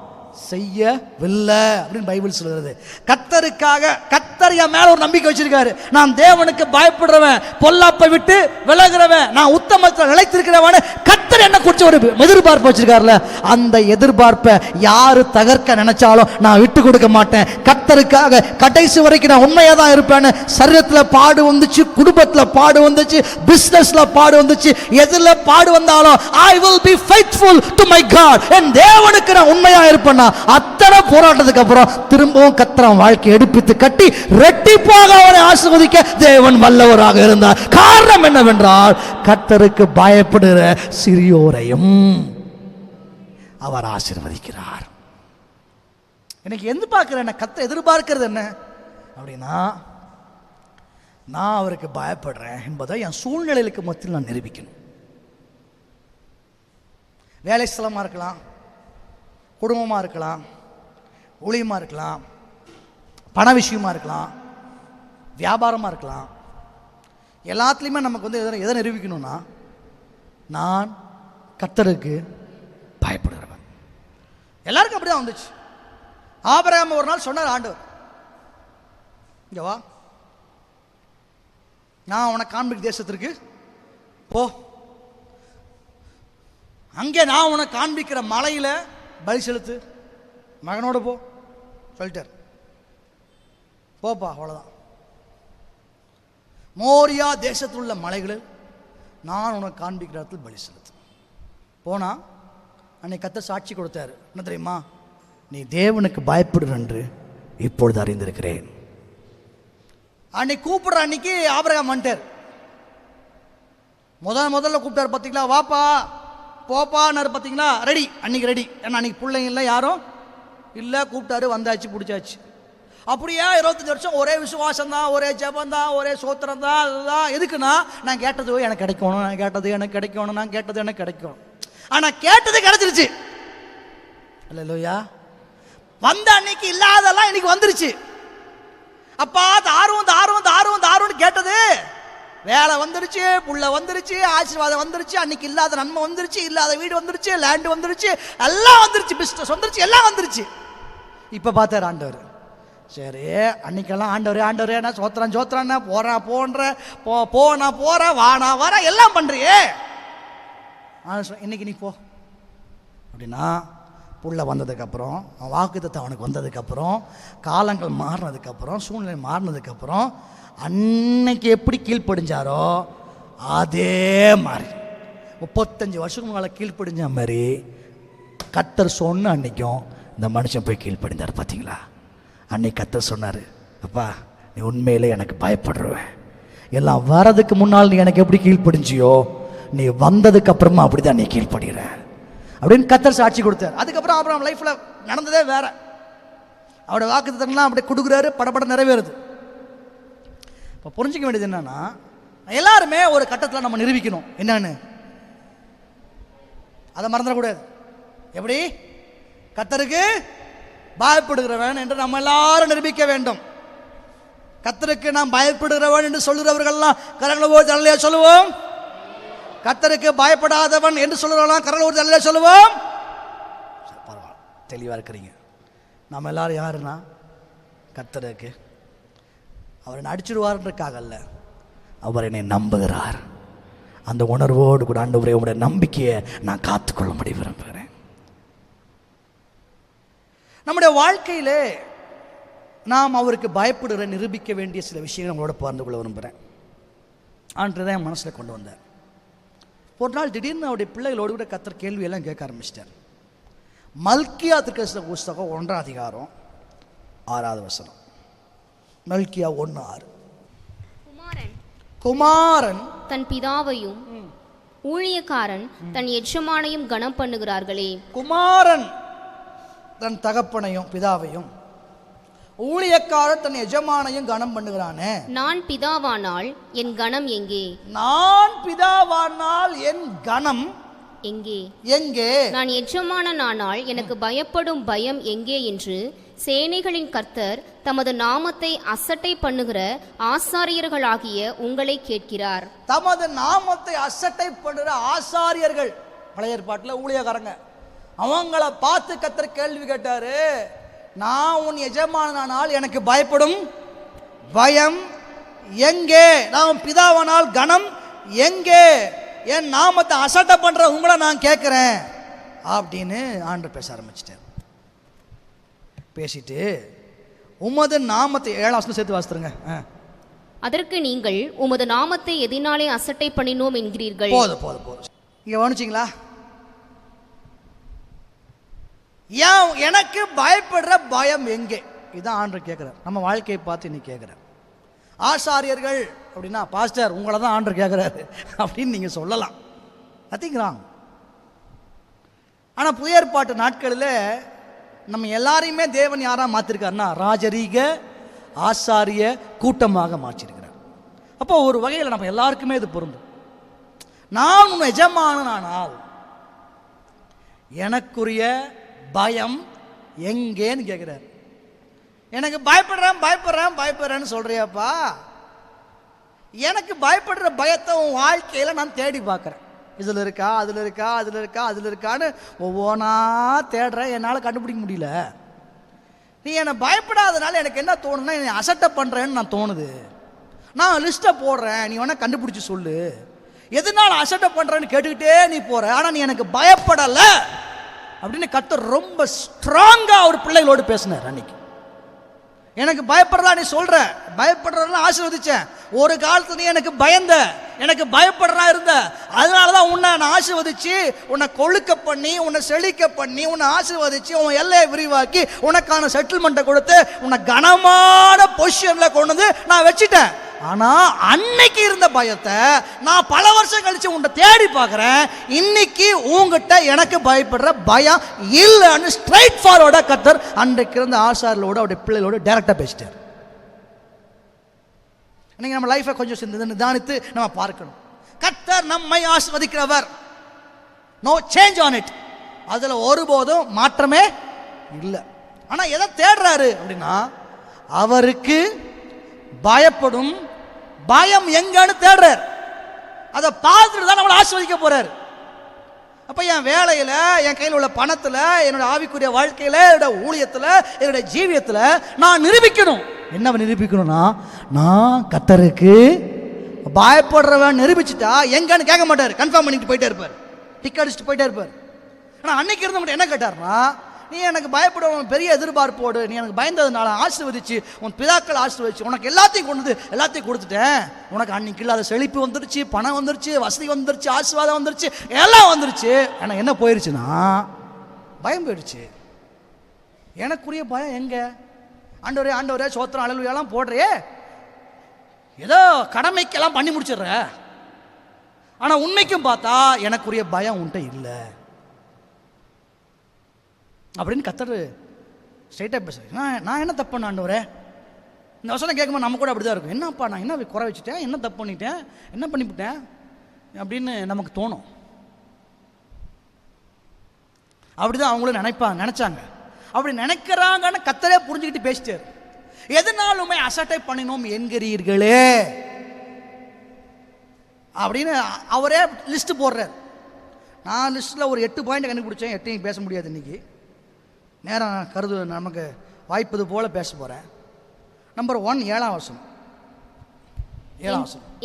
செய்யவில்லை அப்படின்னு பைபிள் சொல்கிறது. கர்த்தருக்காக கர்த்தர் என் மேல ஒரு நம்பிக்கை வச்சிருக்காரு. நான் தேவனுக்கு பயப்படுறவன், பொல்லாப்பை விட்டு விலகிறவன், நான் உத்தமத்தில் நிலைத்திருக்கிறவன். கர்த்தர் என்ன குறித்து ஒரு எதிர்பார்ப்பு வச்சிருக்காருல, அந்த எதிர்பார்ப்பை யாரு தகர்க்க நினைச்சாலும் நான் விட்டு கொடுக்க மாட்டேன். கர்த்தருக்காக கடைசி வரைக்கும் நான் உண்மையா தான் இருப்பேன்னு. சரீரத்தில் பாடு வந்துச்சு, குடும்பத்தில் பாடு வந்துச்சு, பிசினஸ்ல பாடு வந்துச்சு, எதுல பாடு வந்தாலும் I will be faithful to my God. என் தேவனுக்கு நான் உண்மையா இருப்பேன். அத்தனை போராட்டத்துக்கு அப்புறம் திரும்பவும் கர்த்தர் வாழ்க்கை எடுப்பித்து கட்டி இரட்டிப்பாக அவனை ஆசீர்வதிக்க தேவன் வல்லவராக இருந்தார். காரணம் என்னவென்றால், கர்த்தருக்கு பயப்படுகிற சிறியோரையும் அவர் ஆசீர்வதிக்கிறார். எனக்கு எந்த பார்க்கிறேன், கர்த்தர் எதிர்பார்க்கிறது என்ன அப்படின்னா, நான் அவருக்கு பயப்படுறேன் என்பதை என் சூழ்நிலைகளுக்கு மத்தியில் நான் நிரூபிக்கணும். வேலை ஸ்தலமாக இருக்கலாம், குடும்பமாக இருக்கலாம், ஊழியமாக இருக்கலாம், பண விஷயமா இருக்கலாம், வியாபாரமாக இருக்கலாம். எல்லாத்துலேயுமே நமக்கு எதை நிரூபிக்கணும்னா, நான் கர்த்தருக்கு பயப்படுகிறவன். எல்லாருக்கும் அப்படி தான் வந்துச்சு. ஆபிரகாம் ஒரு நாள் சொன்னார் ஆண்டவர், இங்கே வா, நான் உனக்கு காண்பிக்கிற தேசத்திற்கு போ, அங்கே நான் உனக்கு காண்பிக்கிற மலையில் பலி செலுத்து, மகனோடு போ சொல்லிட்டார். போப்பா, அவ்வளோதான். மோரியா தேசத்தில் உள்ள மலைகளில் நான் உனக்கு காண்பிக்கிற இடத்தில் பலி செலுத்து. போனா அன்னைக்கு கர்த்தர் சாட்சி கொடுத்தாரு. என்ன தெரியுமா? நீ தேவனுக்கு பயப்படுற என்று இப்பொழுது அறிந்திருக்கிறேன். அன்னைக்கு கூப்பிடுற அன்னைக்கு ஆபிரகாம் வந்துட்டார். முதல்ல கூப்பிட்டார் பார்த்தீங்களா, வாப்பா போப்பான்னு பார்த்தீங்களா, ரெடி, அன்னைக்கு ரெடி. ஏன்னா அன்னைக்கு பிள்ளைங்க இல்லை, யாரும் இல்லை, கூப்பிட்டாரு, வந்தாச்சு, பிடிச்சாச்சு. அப்படியே 25 வருஷம் ஒரே விசுவாசம் தான், ஒரே ஜபம் தான், ஒரே சோத்திரம் தான். அதுதான் எதுக்குன்னா, நான் கேட்டது எனக்கு கிடைக்கணும், நான் கேட்டது எனக்கு கிடைக்கணும், நான் கேட்டது எனக்கு கிடைக்கும். ஆனால் கேட்டது கிடைச்சிருச்சு. அல்லேலூயா. வந்த அன்னைக்கு இல்லாதெல்லாம் இன்னைக்கு வந்துருச்சு. அப்பா தாரும் தாரும் தாரும் தாரும்னு கேட்டது வேலை வந்துருச்சு, புள்ள வந்துருச்சு, ஆசீர்வாதம் வந்துருச்சு, அன்னைக்கு இல்லாத நன்மை வந்துருச்சு, இல்லாத வீடு வந்துருச்சு, லேண்டு வந்துருச்சு, எல்லாம் வந்துருச்சு, பிஸ்னஸ் வந்துருச்சு, எல்லாம் வந்துருச்சு. இப்போ பார்த்தார் ஆண்டவர். சரி, அன்னைக்கெல்லாம் ஆண்டவரே நான் சோத்திரன்னா போற வானா வர எல்லாம் பண்றியே, இன்னைக்கு நீ போ அப்படின்னா, புள்ள வந்ததுக்கப்புறம், வாக்குத்தத்தம் அவனுக்கு வந்ததுக்கப்புறம், காலங்கள் மாறினதுக்கப்புறம், சூழ்நிலை மாறினதுக்கப்புறம், அன்னைக்கு எப்படி கீழ்ப்படிஞ்சாரோ அதே மாதிரி 35 வருஷத்துக்கு முன்னால் கீழ்ப்படிஞ்ச மாதிரி கர்த்தர் சொன்ன அன்னைக்கும் இந்த மனுஷன் போய் கீழ்ப்படிந்தார். பார்த்தீங்களா? அன்னைக்கு கர்த்தர் சொன்னார், அப்பா நீ உண்மையிலே எனக்கு பயப்படுருவேன், எல்லாம் வரதுக்கு முன்னால் நீ எனக்கு எப்படி கீழ்ப்படிஞ்சியோ நீ வந்ததுக்கு அப்புறமா அப்படிதான் நீ கீழ்ப்படுகிற அப்படின்னு கர்த்தர் சாட்சி கொடுத்தார். அதுக்கப்புறம் அப்புறம் லைஃப்பில் நடந்ததே வேற. அவரோட வாக்குத்தத்தங்கள்லாம் அப்படியே கொடுக்குறாரு, படப்பட நிறைவேறுது. இப்போ புரிஞ்சிக்க வேண்டியது என்னன்னா, எல்லாருமே ஒரு கட்டத்தில் நம்ம நிரூபிக்கணும் என்னன்னு, அதை மறந்துடக்கூடாது. எப்படி? கர்த்தருக்கு பயப்படுகிறவன் என்று நம்ம எல்லாரும் நிரூபிக்க வேண்டும். கர்த்தருக்கு நாம் பயப்படுகிறவன் என்று சொல்லுறவர்கள்லாம் கரங்களோ ஜல்லையா சொல்லுவோம். கர்த்தருக்கு பயப்படாதவன் என்று சொல்லுறவங்களாம் கரங்களோ ஜல்லையா சொல்லுவோம். பரவாயில்ல, தெளிவாக இருக்கிறீங்க. நம்ம எல்லாரும் யாருன்னா, கர்த்தருக்கு அவர் என்னை அடிச்சிடுவார்ன்றக்காக அல்ல, அவர் என்னை நம்புகிறார். அந்த உணர்வோடு கூட ஆண்டவரே உங்களுடைய நம்பிக்கையை நான் காத்துக்கொள்ளும்படி விரும்புகிறேன். நம்முடைய வாழ்க்கையிலே நாம் அவருக்கு பயப்படுகிற நிரூபிக்க வேண்டிய சில விஷயங்கள் நம்மளோட பகிர்ந்து கொள்ள விரும்புகிறேன். ஆண்டதான் என் மனசில் கொண்டு வந்தார். ஒரு நாள் திடீர்னு அவருடைய பிள்ளைகளோடு கூட கர்த்தர் கேள்வியெல்லாம் கேட்க ஆரம்பிச்சிட்டார். மல்கியா தீர்க்கதரிசன புஸ்தகம் 1ஆம் அதிகாரம் 6வது வசனம். மல்கியா 1:6. குமாரன் தன் பிதாவையும் ஊழியக்காரன் தன் எஜமானையும் கனம் பண்ணுகிறார்களே. குமாரன் தன் தகப்பனையும் பிதாவையும், ஊழியக்காரன் தன் எஜமானையும் கனம் பண்ணுகிறானே. நான் பிதாவானால் என் கனம் எங்கே? நான் பிதாவானால் என் கனம் எங்கே? எங்கே? நான் எஜமானனானால் எனக்கு பயப்படும் பயம் எங்கே என்று சேனைகளின் கர்த்தர் தமது நாமத்தை அசட்டை பண்ணுகிற ஆசாரியர்களாகிய உங்களை கேட்கிறார். தமது நாமத்தை அசட்டை பண்ணுகிற ஆசாரியர்கள், பழைய ஏற்பாட்டில் ஊழியக்காரங்க, அவங்கள பார்த்து கர்த்தர் கேள்வி கேட்டாரு. நான் உன் எஜமானனால் எனக்கு பயப்படும் பயம் எங்கே? நான் பிதாவானால் கனம் எங்கே? என் நாமத்தை அசட்டை பண்ற உங்களை நான் கேட்கிறேன் அப்படின்னு ஆண்டவர் பேச ஆரம்பிச்சிட்டார். பேசிட்டு உமது நாமத்தை 7ஆம் வசனம் சேர்த்து வாசித்துருங்க. அதற்கு நீங்கள் உமது நாமத்தை எதினாலே அசட்டை பண்ணினோம் என்கிறீர்கள். போதும். இங்க கவனிச்சிங்களா? ஏன் எனக்கு பயப்படுற பயம் எங்கே? இதான் ஆண்டவர் கேட்கிறார். நம்ம வாழ்க்கையை பார்த்து இன்னைக்கு கேட்கிறார். ஆசாரியர்கள் அப்படின்னா, பாஸ்டர் உங்களை தான் ஆண்டவர் கேட்கிறாரு அப்படின்னு நீங்க சொல்லலாம். Nothing wrong. ஆனால் புதிய ஏற்பாட்டு நாட்களில் நம்ம எல்லாரையுமே தேவன் யாரா மாற்றிருக்காருன்னா, ராஜரீக ஆசாரிய கூட்டமாக மாற்றிருக்கிறார். அப்போ ஒரு வகையில் நம்ம எல்லாருக்குமே இது பொருந்தும். நான் உன் எஜமானனானால் எனக்குரிய பயம் எங்கேன்னு கேட்கிறார். எனக்கு பயப்படுறேன்னு சொல்றியாப்பா, எனக்கு பயப்படுற பயத்தை உன் வாழ்க்கையில் நான் தேடி பார்க்குறேன். இதில் இருக்கா, அதில் இருக்கான்னு ஒவ்வொன்றா தேடுறேன், என்னால் கண்டுபிடிக்க முடியல. நீ என்னை பயப்படாதனால எனக்கு என்ன தோணுன்னா, என்னை அசட்டை பண்ணுறேன்னு நான் தோணுது. நான் லிஸ்ட்டை போடுறேன், நீ வேணா கண்டுபிடிச்சி சொல்லு. எதனால அசட்டை பண்ணுறேன்னு கேட்டுக்கிட்டே நீ போகிற, ஆனால் நீ எனக்கு பயப்படலை அப்படின்னு கர்த்தர் ரொம்ப ஸ்ட்ராங்காக ஒரு பிள்ளைகளோடு பேசினார் அன்னைக்கு. எனக்கு பயப்படுறதா நீ சொல்ற, பயப்படுறதெல்லாம் ஆசீர்வதிச்சேன். ஒரு காலத்துல நீ எனக்கு பயந்த, எனக்கு பயப்படுறா இருந்த, அதனாலதான் உன்னை நான் ஆசீர்வதிச்சு, உன்னை கொழுக்க பண்ணி, உன்னை செழிக்க பண்ணி, உன்னை ஆசீர்வதிச்சு, உன் எல்லையை விரிவாக்கி, உனக்கான செட்டில்மெண்ட்டை கொடுத்து, உன்னை கனமான பொசிஷன்ல கொண்டு வந்து நான் வச்சுட்டேன். ஆனா அன்னைக்கு இருந்த பயத்தை நான் பல வருஷம் கழிச்சு உன்னை தேடி பார்க்கிறேன். இன்னைக்கு உங்ககிட்ட எனக்கு பயப்படுற பயம் இல்லைன்னு ஸ்ட்ரைட் ஃபார்வர்டா கர்த்தர் அன்றைக்கு இருந்த ஆசாரியர்களோட அவருடைய பிள்ளைகளோட டைரக்டா பேசிட்டார். இன்னைக்கு நம்ம லைஃபை கொஞ்சம் நிதானித்து நம்ம பார்க்கணும். கர்த்தர் நம்மை ஆசீர்வதிக்கிறவர், நோ சேஞ்ச் ஆன் இட். அதுல ஒருபோதும் மாற்றமே இல்லை. ஆனா எதை தேடுறாரு அப்படின்னா, அவருக்கு பயப்படும் பயம் எங்கன்னு தேடுறார். அதை பார்த்துட்டு தான் நம்மளை ஆசீர்வதிக்க போறார். அப்ப என் வேலையில, என் கையில் உள்ள பணத்துல, என்னோட ஆவிக்குரிய வாழ்க்கையில, என்னோட ஊழியத்துல, என்னோட ஜீவியத்துல நான் நிரூபிக்கணும். என்ன நிரூபிக்கணும்னா, நான் கர்த்தருக்கு பயப்படுறவன் நிரூபிச்சுட்டா எங்கன்னு கேட்க மாட்டார், கன்ஃபார்ம் பண்ணிட்டு போயிட்டே இருப்பார், டிக் அடிச்சுட்டு போயிட்டே இருப்பார். ஆனால் அன்னைக்கு இருந்த மட்டும் என்ன கேட்டார்னா, நீ எனக்கு பயப்படுவன் பெரிய எதிர்பார்ப்போடு நீ எனக்கு பயந்ததுனால ஆசீர்வதிச்சு, உன் பிதாக்கள் ஆசீர்வதிச்சு, உனக்கு எல்லாத்தையும் கொண்டு எல்லாத்தையும் கொடுத்துட்டேன். உனக்கு அன்னைக்கு இல்லாத செழிப்பு வந்துருச்சு, பணம் வந்துருச்சு, வசதி வந்துருச்சு, ஆசீர்வாதம் வந்துருச்சு, எல்லாம் வந்துருச்சு. ஆனால் என்ன போயிருச்சுன்னா, பயம் போயிடுச்சு. எனக்குரிய பயம் எங்க? ஆண்டவரே ஆண்டவரே சோத்திரம் அல்லேலூயாலாம் போடுறே, ஏதோ கடமைக்கெல்லாம் பண்ணி முடிச்சிடுற. ஆனால் உண்மைக்கும் பார்த்தா எனக்குரிய பயம் உன்ட்ட இல்லை அப்படின்னு கர்த்தர் ஸ்ட்ரைட்டாக பேசுகிறேன். நான் என்ன தப்பு பண்ண ஆண்டவரே? இந்த வசனம் கேட்கும்போது நம்ம கூட அப்படி தான் இருக்கும். என்னப்பா நான் என்ன குறை வச்சுட்டேன், என்ன தப்பு பண்ணிட்டேன், என்ன பண்ணிவிட்டேன் அப்படின்னு நமக்கு தோணும். அப்படி தான் அவங்களும் நினைச்சாங்க. அப்படி நினைக்கிறாங்கன்னு கர்த்தரே புரிஞ்சுக்கிட்டு பேசிட்டார். எதனாலுமே அசட்டை பண்ணினோம் என்கிறீர்களே அப்படின்னு அவரே லிஸ்ட்டு போடுறார். நான் லிஸ்ட்டில் ஒரு 8 பாயிண்ட் கண்டுபிடிச்சேன். 8 பேச முடியாது இன்னைக்கு, நேரம் நமக்கு வாய்ப்பது போல பேச போகிறேன். நம்பர் 1, 7ஆம் வசனம்.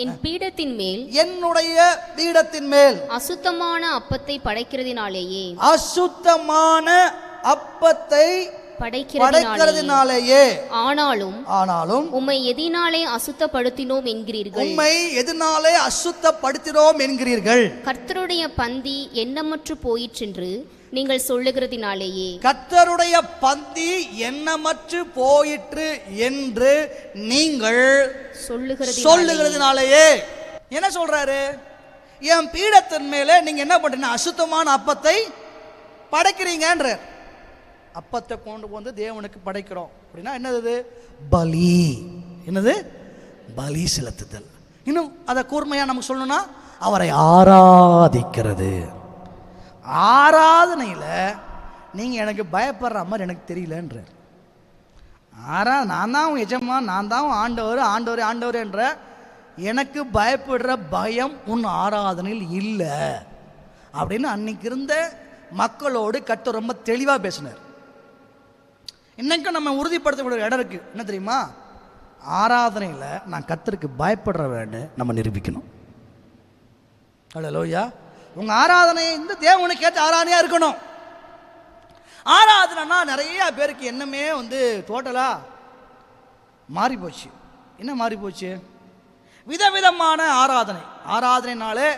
என் பீடத்தின் மேல், என்னுடைய பீடத்தின் மேல் அசுத்தமான அப்பத்தை படைக்கிறதினாலேயே, அசுத்தமான அப்பத்தை படைக்கிறதினாலேயே, ஆனாலும் உம்மை எதினாலே அசுத்தப்படுத்தினோம் என்கிறீர்கள். உம்மை எதினாலே அசுத்தப்படுத்தினோம் என்கிறீர்கள். கர்த்தருடைய பந்தி எண்ணமற்று போயிற்றென்று நீங்கள் சொல்லுகிறதினாலேயே, கர்த்தருடைய பந்தி எண்ணமற்று போயிற்று என்று நீங்கள் சொல்லுகிறதினாலேயே. என்ன சொல்றாரு? என் பீடத்தின் மேலே நீங்க என்ன பண்றீங்க? அசுத்தமான அப்பத்தை படைக்கிறீங்கன்ற. அப்பத்தை கொண்டு வந்து தேவனுக்கு படைக்கிறோம் அப்படின்னா என்னது? பலி. என்னது? பலி செலுத்துதல். இன்னும் அதை கூர்மையா நமக்கு சொல்லணும்னா, அவரை ஆராதிக்கிறது. ஆராதனையில் நீங்க எனக்கு பயப்படுற மாதிரி எனக்கு தெரியலன்றார். நான் தான் உன் எஜமான், நான் தான் ஆண்டவர், ஆண்டவர் ஆண்டவர் என்ற எனக்கு பயப்படுற பயம் உன் ஆராதனையில் இல்லை அப்படின்னு அன்னைக்கு இருந்த மக்களோடு கர்த்தர் ரொம்ப தெளிவாக பேசினார். இன்னைக்கும் நம்ம உறுதிப்படுத்தக்கூடிய இடம் இருக்கு. என்ன தெரியுமா? ஆராதனையில் நான் கர்த்தருக்கு பயப்படுறவேன்னு நம்ம நிரூபிக்கணும். அல்லேலூயா. உங்க ஆராதனை இந்த தேவனுக்கு ஏற்ற ஆராதனையா இருக்கணும். ஆராதனைனா நிறைய பேருக்கு என்னமே டோட்டலா மாறி போச்சு. என்ன மாறி போச்சு? விதவிதமான ஆராதனைனாலே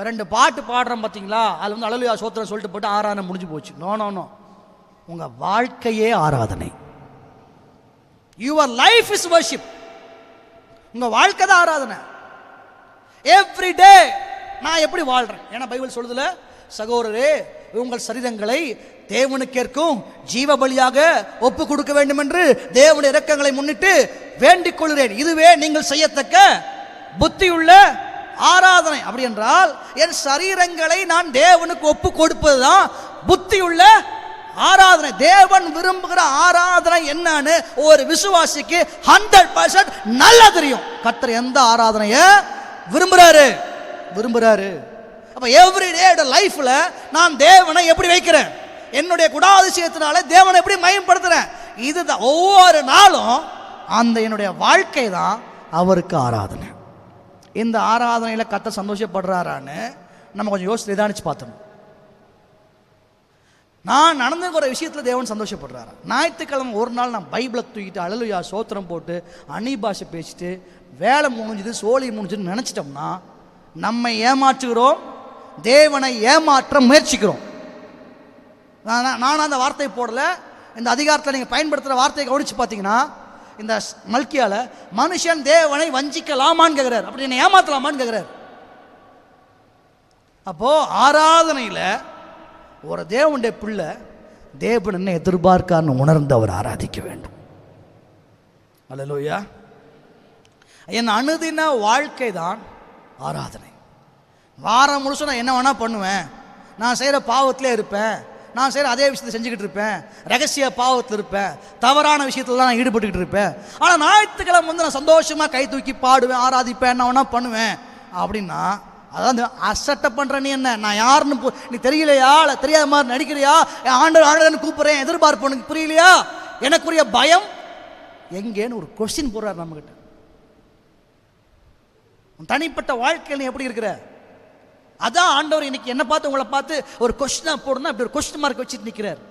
2 பாட்டு பாடுறோம் பார்த்தீங்களா, அதில் அல்லேலூயா சோத்திரம் சொல்லிட்டு போட்டு ஆராதனை முடிஞ்சு போச்சு. நோ, உங்க வாழ்க்கையே ஆராதனை. Your life is worship. உங்க வாழ்க்கை தான் ஆராதனை. எவ்ரி டே நான் எப்படி வாழ்றேன்? ஏன்னா பைபிள் சொல்லுதுல, சகோதரரே உங்கள் சரீரங்களை தேவனுக்கேற்கும் ஜீவ பலியாக ஒப்பு கொடுக்க வேண்டும் என்று தேவனுடைய இரக்கங்களை முன்னிட்டு வேண்டிக் கொள்கிறேன், இதுவே நீங்கள் செய்யத்தக்க புத்தியுள்ள ஆராதனை. அப்படி என்றால் என் சரீரங்களை நான் தேவனுக்கு ஒப்பு கொடுப்பதுதான் புத்தியுள்ள ஆராதனை. தேவன் விரும்புகிற ஆராதனை என்னன்னு ஒரு விசுவாசிக்கு 100% நல்லா தெரியும். கர்த்தர் எந்த ஆராதனையை விரும்புறாரு. அப்ப எவ்ரிடே லைஃப்ல நான் தேவனை எப்படி வைக்கிறேன், என்னுடைய குணாதிசயத்தினால தேவனை எப்படி மகிமைப்படுத்துறேன், இதுதான் ஒவ்வொரு நாளும் அந்த என்னுடைய வாழ்க்கை தான் அவருக்கு ஆராதனை. இந்த ஆராதனையில கர்த்தர் சந்தோஷப்படுறாரான்னு நம்ம கொஞ்சம் யோசித்து நிதானிச்சு பார்த்தோம். நான் நடந்துக்கிற விஷயத்தில் தேவன் சந்தோஷப்படுறாரா? ஞாயிற்றுக்கிழமை ஒரு நாள் நான் பைபிளை தூக்கிட்டு அல்லேலூயா சோத்திரம் போட்டு அந்நிய பாஷை பேசிட்டு வேலை முடிஞ்சுது, சோழி முடிஞ்சுன்னு நினச்சிட்டோம்னா நம்மை ஏமாற்றுகிறோம், தேவனை ஏமாற்ற முயற்சிக்கிறோம். நான் அந்த வார்த்தையை போடல. இந்த அதிகாரத்தில் நீங்கள் பயன்படுத்துகிற வார்த்தையை கவனித்து பார்த்தீங்கன்னா, இந்த மல்கியால மனுஷன் தேவனை வஞ்சிக்கலாமான்னு கேட்குறாரு, அப்படி என்னை ஏமாற்றலாமான்னு கேட்குறாரு. அப்போ ஆராதனையில் ஒரு தேவனுடைய பிள்ளை தேவன் என்ன எதிர்பார்க்கான்னு உணர்ந்து அவர் ஆராதிக்க வேண்டும். அல்லேலூயா. என் அனுதின வாழ்க்கை தான் ஆராதனை. வாரம் முழுசும் நான் என்ன வேணா பண்ணுவேன், நான் செய்கிற பாவத்திலே இருப்பேன், நான் செய்கிற அதே விஷயத்தை செஞ்சுக்கிட்டு இருப்பேன், ரகசிய பாவத்தில் இருப்பேன், தவறான விஷயத்துல தான் நான் ஈடுபட்டுக்கிட்டு இருப்பேன். ஆனால் ஞாயிற்றுக்கிழமை வந்து நான் சந்தோஷமாக கை தூக்கி பாடுவேன், ஆராதிப்பேன், என்ன வேணா பண்ணுவேன் அப்படின்னா, அதாவது அசட்டை பண்ணுற நீ என்ன, நான் யாருன்னு நீ தெரியலையா, இல்லை தெரியாத மாதிரி நடிக்கிறியா, ஆண்டவர் ஆண்டவர்னு கூப்பிட்றேன், எதிர்பார்ப்பு உனக்கு புரியலையா, எனக்குரிய பயம் எங்கேன்னு ஒரு கொஸ்டின் போடுறாரு நம்மகிட்ட. தனிப்பட்ட வாழ்க்கையில் நீ எப்படி இருக்கிற? அதான் ஆண்டவர் இன்னைக்கு என்ன பார்த்து உங்களை பார்த்து ஒரு கொஸ்டினா போடணும், அப்படி ஒரு கொஸ்டின் மார்க் வச்சுட்டு நிற்கிறார்.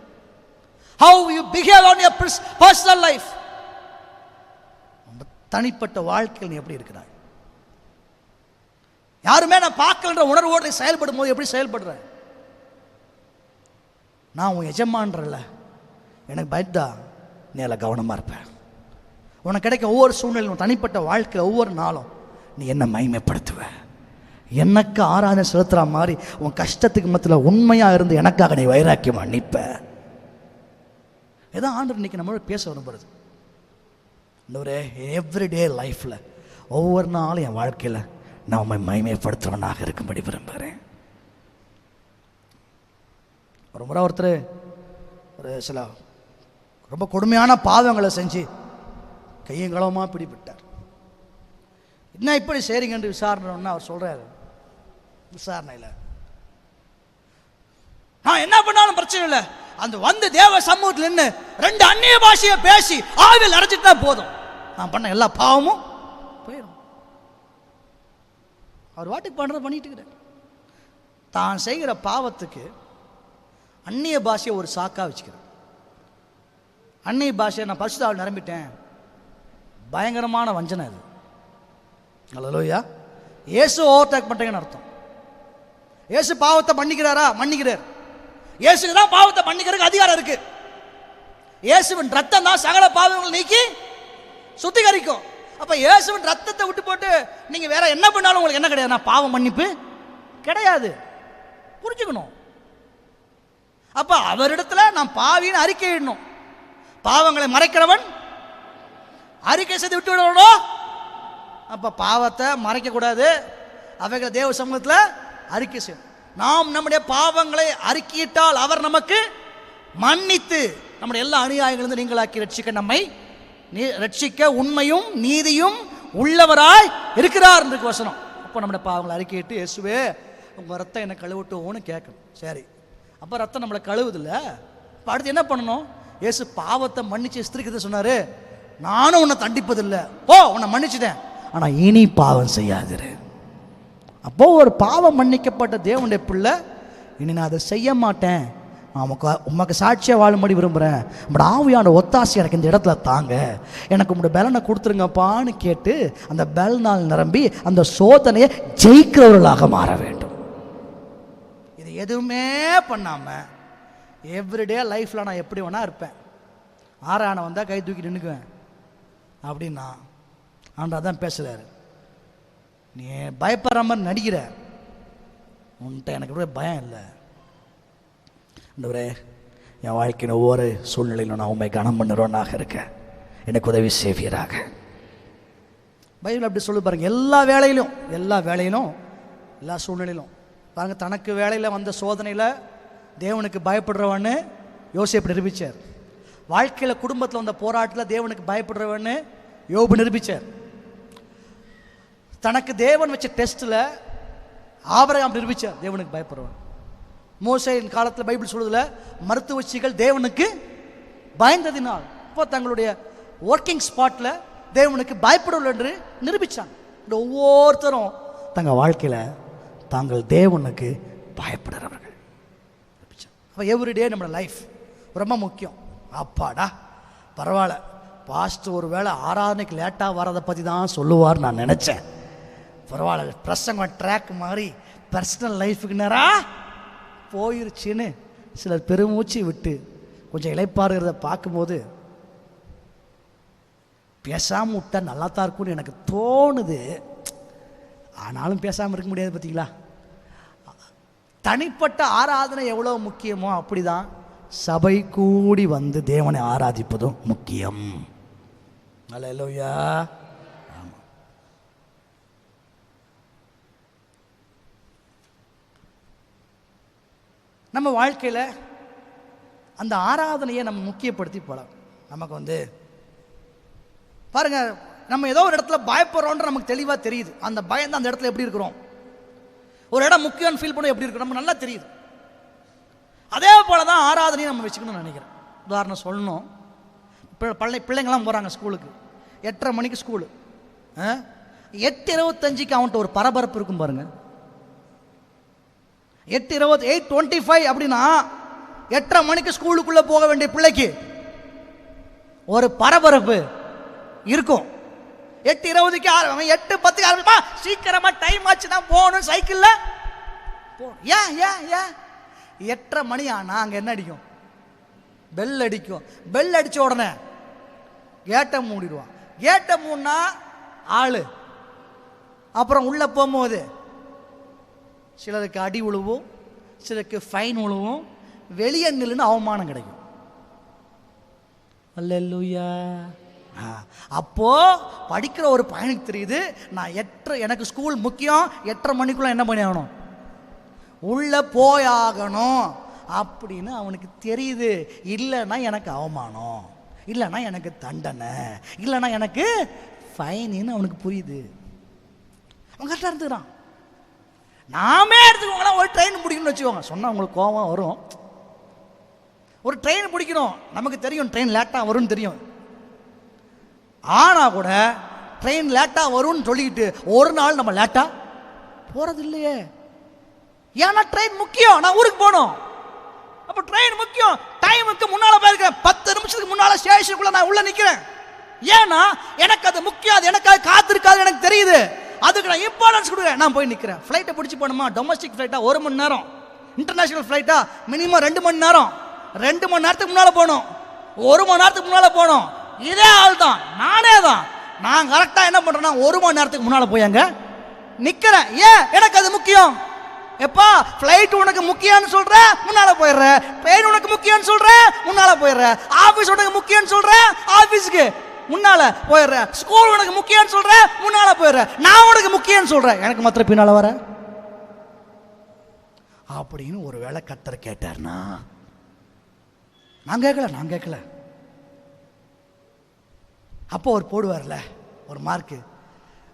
How you behave on your personal life. தனிப்பட்ட வாழ்க்கையில் நீ எப்படி இருக்கிறாய்? யாருமே நான் பார்க்கலன்ற உணர்வோடு செயல்படும் போது எப்படி செயல்படுற? நான் உன் எஜமான்றல, எனக்கு பயந்தா நீ அதில் கவனமாக இருப்பேன். உனக்கு கிடைக்க ஒவ்வொரு சூழ்நிலையும் தனிப்பட்ட வாழ்க்கையில் ஒவ்வொரு நாளும் நீ என்ன மகிமைப்படுத்துவ, எனக்கு ஆராதனை செலுத்துற மாதிரி உன் கஷ்டத்துக்கு மத்தியில் உண்மையாக இருந்து எனக்காக நீ வைராக்கியமா நிற்ப. இதான் ஆண்டவர் இன்னைக்கு நம்மளோட பேச விரும்புறது. ஒரு எவ்ரிடே லைஃப்பில் ஒவ்வொரு நாளும் என் வாழ்க்கையில் நான் உண்மை மகிமைப்படுத்துறவனாக இருக்கும்படி விரும்புகிறேன். ஒரு முறை ஒருத்தர் ஒரு சில ரொம்ப கொடுமையான பாவங்களை செஞ்சு கையும் களவுமாக பிடிபட்டார். என்ன இப்படி சரிங்கன்று விசாரணைன்னு அவர் சொல்றாரு. விசாரணையில் நான் என்ன பண்ணாலும் பிரச்சனை இல்லை, அந்த வந்து தேவ சமூகத்தில் நின்று 2 அந்நிய பாஷையை பேசி ஆவில் அடைச்சிட்டா போதும், நான் பண்ண எல்லா பாவமும் போயிடும். அவர் வாட்டுக்கு பண்ணுறத பண்ணிட்டு இருக்கிறார். தான் செய்கிற பாவத்துக்கு அந்நிய பாஷையை ஒரு சாக்கா வச்சுக்கிறேன். அந்நிய பாஷையை நான் பரிசுத்தாவில் நிரம்பிட்டேன், பயங்கரமான வஞ்சனை அது. அல்லேலூயா. இயேசு ஓவர்டேக் பண்ணுறீங்கன்னு அர்த்தம். இயேசு பாவத்தை மன்னிக்கிறாரா? மன்னிக்கிறார். இயேசுக்கு தான் பாவத்தை மன்னிக்கிறதுக்கு அதிகாரம் இருக்கு. இயேசுவின் ரத்தம் தான் சகல பாவங்களை நீக்கி சுத்திகரிக்கும். அப்ப இயேசுவின் ரத்தத்தை விட்டு போட்டு நீங்க வேற என்ன பண்ணாலும் உங்களுக்கு என்ன கிடையாது, நான் பாவம் மன்னிப்பு கிடையாது. புரிஞ்சுக்கணும். அப்ப அவரிடத்துல நான் பாவின்னு அறிக்கையிடணும். பாவங்களை மறைக்கிறவன் அறிக்கை செய்து விட்டு விடணும். அப்ப பாவத்தை மறைக்க கூடாது, அவைகளை தேவ சமூகத்தில் அறிக்கை செய்யணும். நாம் நம்முடைய பாவங்களை அறிக்கையிட்டால் அவர் நமக்கு மன்னித்து நம்முடைய எல்லா அநியாயங்களிலிருந்து நீங்களாக்கி ரட்சிக்க, நம்மை ரட்சிக்க உண்மையும் நீதியும் உள்ளவராய் இருக்கிறார் என்று வசனம். அப்போ நம்முடைய பாவங்களை அறிக்கையிட்டு இயேசுவே உங்கள் ரத்தம் என்னை கழுவட்டும்னு கேட்கணும். சரி, அப்போ ரத்தம் நம்மளை கழுவுதில்ல. இப்போ அடுத்து என்ன பண்ணணும்? இயேசு பாவத்தை மன்னிச்சு ஸ்திரீக்கிட்ட சொன்னார், நானும் உன்னை தண்டிப்பதில்லை, ஓ உன்னை மன்னிச்சுட்டேன், ஆனால் இனி பாவம் செய்யாதிரு. அப்போ ஒரு பாவம் மன்னிக்கப்பட்ட தேவனுடைய பிள்ளை இனி நான் அதை செய்ய மாட்டேன், உமக்கு சாட்சியாக வாழும்படி விரும்புகிறேன், உங்களோட ஆவியான ஒத்தாசை எனக்கு இந்த இடத்துல தாங்க, எனக்கு உங்களோட பலனை கொடுத்துருங்கப்பான்னு கேட்டு அந்த பலனால் நிரம்பி அந்த சோதனையை ஜெயிக்கிறவர்களாக மாற வேண்டும். இது எதுவுமே பண்ணாமல் எவ்ரிடே லைஃப்பில் நான் எப்படி வேணா இருப்பேன், ஆறான வந்தால் கை தூக்கி நின்றுக்குவேன் அப்படின்னா ஆண்டா தான் பேசுகிறாரு. நீ பயப்படுற மாதிரி நடிக்கிற, உன்கிட்ட எனக்கு கூட பயம் இல்லை. ஆண்டவரே, என் வாழ்க்கையின் ஒவ்வொரு சூழ்நிலையிலும் நான் உண்மை கனம் பண்ணுறவனாக இருக்கேன், எனக்கு உதவி செய்வீராக. பைபிள் அப்படி சொல்லி பாருங்க. எல்லா வேலையிலும் எல்லா சூழ்நிலையிலும் பாருங்க. தனக்கு வேலையில் வந்த சோதனையில் தேவனுக்கு பயப்படுறவன்னு யோசேப்பு நிரூபித்தார். வாழ்க்கையில் குடும்பத்தில் வந்த போராட்டத்தில் தேவனுக்கு பயப்படுறவன்னு யோபு நிரூபித்தார். தனக்கு தேவன் வச்ச டெஸ்ட்டில் ஆபிரகாம் நிரூபித்தார் தேவனுக்கு பயப்படுறவன். மோசேயின் காலத்தில் பைபிள் சொல்றதுல மருத்துவச்சிகள் தேவனுக்கு பயந்ததினால் இப்போ தங்களுடைய ஒர்க்கிங் ஸ்பாட்டில் தேவனுக்கு பயப்படவில்லை என்று நிரூபித்தாங்க. இந்த ஒவ்வொருத்தரும் தங்கள் வாழ்க்கையில் தாங்கள் தேவனுக்கு பயப்படுறவர்கள். அப்போ எவ்ரிடே நம்மளோட லைஃப் ரொம்ப முக்கியம். அப்பாடா பரவாயில்ல, பாஸ்ட் ஒரு வேளை ஆராதனைக்கு லேட்டாக வரதை பற்றி தான் சொல்லுவார் நான் நினச்சேன். பரவாயில்ல, பிரசங்க ட்ராக் மாதிரி பர்சனல் லைஃபுக்கு நேராக போயிருச்சுன்னு சிலர் பெருமூச்சு விட்டு கொஞ்சம் இளைப்பாறுகிறத பார்க்கும்போது பேசாமல் விட்டா நல்லா தான் இருக்கும்னு எனக்கு தோணுது. ஆனாலும் பேசாமல் இருக்க முடியாது. பார்த்தீங்களா, தனிப்பட்ட ஆராதனை எவ்வளோ முக்கியமோ அப்படிதான் சபை கூடி வந்து தேவனை ஆராதிப்பதும் முக்கியம். அல்லேலூயா. ஆமாம். நம்ம வாழ்க்கையில் அந்த ஆராதனையை நம்ம முக்கியப்படுத்தி போகலாம். நமக்கு பாருங்க, நம்ம ஏதோ ஒரு இடத்துல பயப்படுறோன்ற நமக்கு தெளிவாக தெரியுது. அந்த பயம் தான் அந்த இடத்துல எப்படி இருக்கிறோம், ஒரு இடம் முக்கியம்னு ஃபீல் பண்ண எப்படி இருக்கும் நமக்கு நல்லா தெரியுது. அதே போல தான் ஆராதனையை நம்ம வச்சுக்கணும்னு நினைக்கிறேன். உதாரணம் சொல்லணும், பிள்ளைங்களாம் போகிறாங்க ஸ்கூலுக்கு, 8:30 மணிக்கு ஸ்கூலு, 8:25 அவன்கிட்ட ஒரு பரபரப்பு இருக்கும் பாருங்க. 8:20 8:25 அப்படின்னா 8:30 மணிக்கு ஸ்கூலுக்குள்ளே போக வேண்டிய பிள்ளைக்கு ஒரு பரபரப்பு இருக்கும். 8:20 அவன் 8:10 ஆரம்பிப்பா, சீக்கிரமா டைம் ஆச்சு தான் போகணும் சைக்கிள்ல போ. ஏன் ஏன் ஏன் 8:30 மணி ஆனா அங்க என்ன அடிக்கும், பெல் அடிக்கும். பெல் அடிச்ச உடனே கேட்டை மூடிடுவான். கேட்டை மூடினா ஆளு, அப்புறம் உள்ள போகும்போது சிலருக்கு அடி விழுவும், சிலருக்கு ஃபைன் விழுவும், வெளியே நில்லுன்னு அவமானம் கிடைக்கும். அல்லேலூயா. அப்போ படிக்கிற ஒரு பையனுக்கு தெரியுது, நான் எனக்கு ஸ்கூல் முக்கியம், 8:30 மணிக்குள்ள என்ன பண்ணி ஆகணும், உள்ள போயாகணும் அப்படின்னு அவனுக்கு தெரியுது. இல்லைன்னா எனக்கு அவமானம், இல்லைன்னா எனக்கு தண்டனை, இல்லைன்னா எனக்கு ஃபைன்னு அவனுக்கு புரியுது. அவன் கரெக்டாக இருந்துக்கிறான். நாமே எடுத்துக்கோங்களேன், ஒரு ட்ரெயின் பிடிக்கணும்னு வச்சுக்கோங்க, சொன்னால் உங்களுக்கு கோபம் வரும். ஒரு ட்ரெயின் பிடிக்கணும், நமக்கு தெரியும் ட்ரெயின் லேட்டாக வரும்னு தெரியும். ஆனால் கூட ட்ரெயின் லேட்டாக வரும்னு சொல்லிக்கிட்டு ஒரு நாள் நம்ம லேட்டாக போகிறது இல்லையே. ஏன்னா ட்ரெயின் முக்கியம், நான் ஊருக்கு போகணும். அப்போ ட்ரெயின் முக்கியம், டைமுக்கு முன்னால் போயிருக்கேன், 10 நிமிஷத்துக்கு முன்னால் ஸ்டேஷனுக்குள்ளே நான் உள்ளே நிற்கிறேன். ஏன்னா எனக்கு அது முக்கியம், அது எனக்காக காத்திருக்காது எனக்கு தெரியுது, அதுக்கு நான் இம்பார்ட்டன்ஸ் கொடுக்குறேன். நான் போய் நிற்கிறேன். ஃப்ளைட்டை பிடிச்சி போகணுமா, டொமஸ்டிக் ஃப்ளைட்டா 1 மணி நேரம், இன்டர்நேஷனல் ஃப்ளைட்டா மினிமம் 2 மணி நேரம், 2 மணி நேரத்துக்கு முன்னால் போகணும், 1 மணி நேரத்துக்கு முன்னால் போகணும். இதே ஆள் தான், நானே தான். நான் கரெக்டாக என்ன பண்ணுறேன்னா 1 மணி நேரத்துக்கு முன்னால் போய் அங்கே நிற்கிறேன். ஏன், எனக்கு அது முக்கியம். எப்பா ஃப்ளைட் உனக்கு முக்கியம்னு சொல்ற, முன்னால போயிடுற. ட்ரெயின் உனக்கு முக்கியம்னு சொல்ற, முன்னால போயிடுற. ஆஃபீஸ் உனக்கு முக்கியம்னு சொல்ற, ஆஃபீஸுக்கு முன்னால போயிடுற. ஸ்கூல் உனக்கு முக்கியம்னு சொல்ற, முன்னால போயிடுற. நான் உனக்கு முக்கியம்னு சொல்றேன், எனக்கு மாத்திரம் பின்னால வர அப்படின்னு ஒரு வேளை கர்த்தர் கேட்டார்னா, நான் கேட்கல. அப்போ அவர் போடுவார்ல ஒரு மார்க்கு,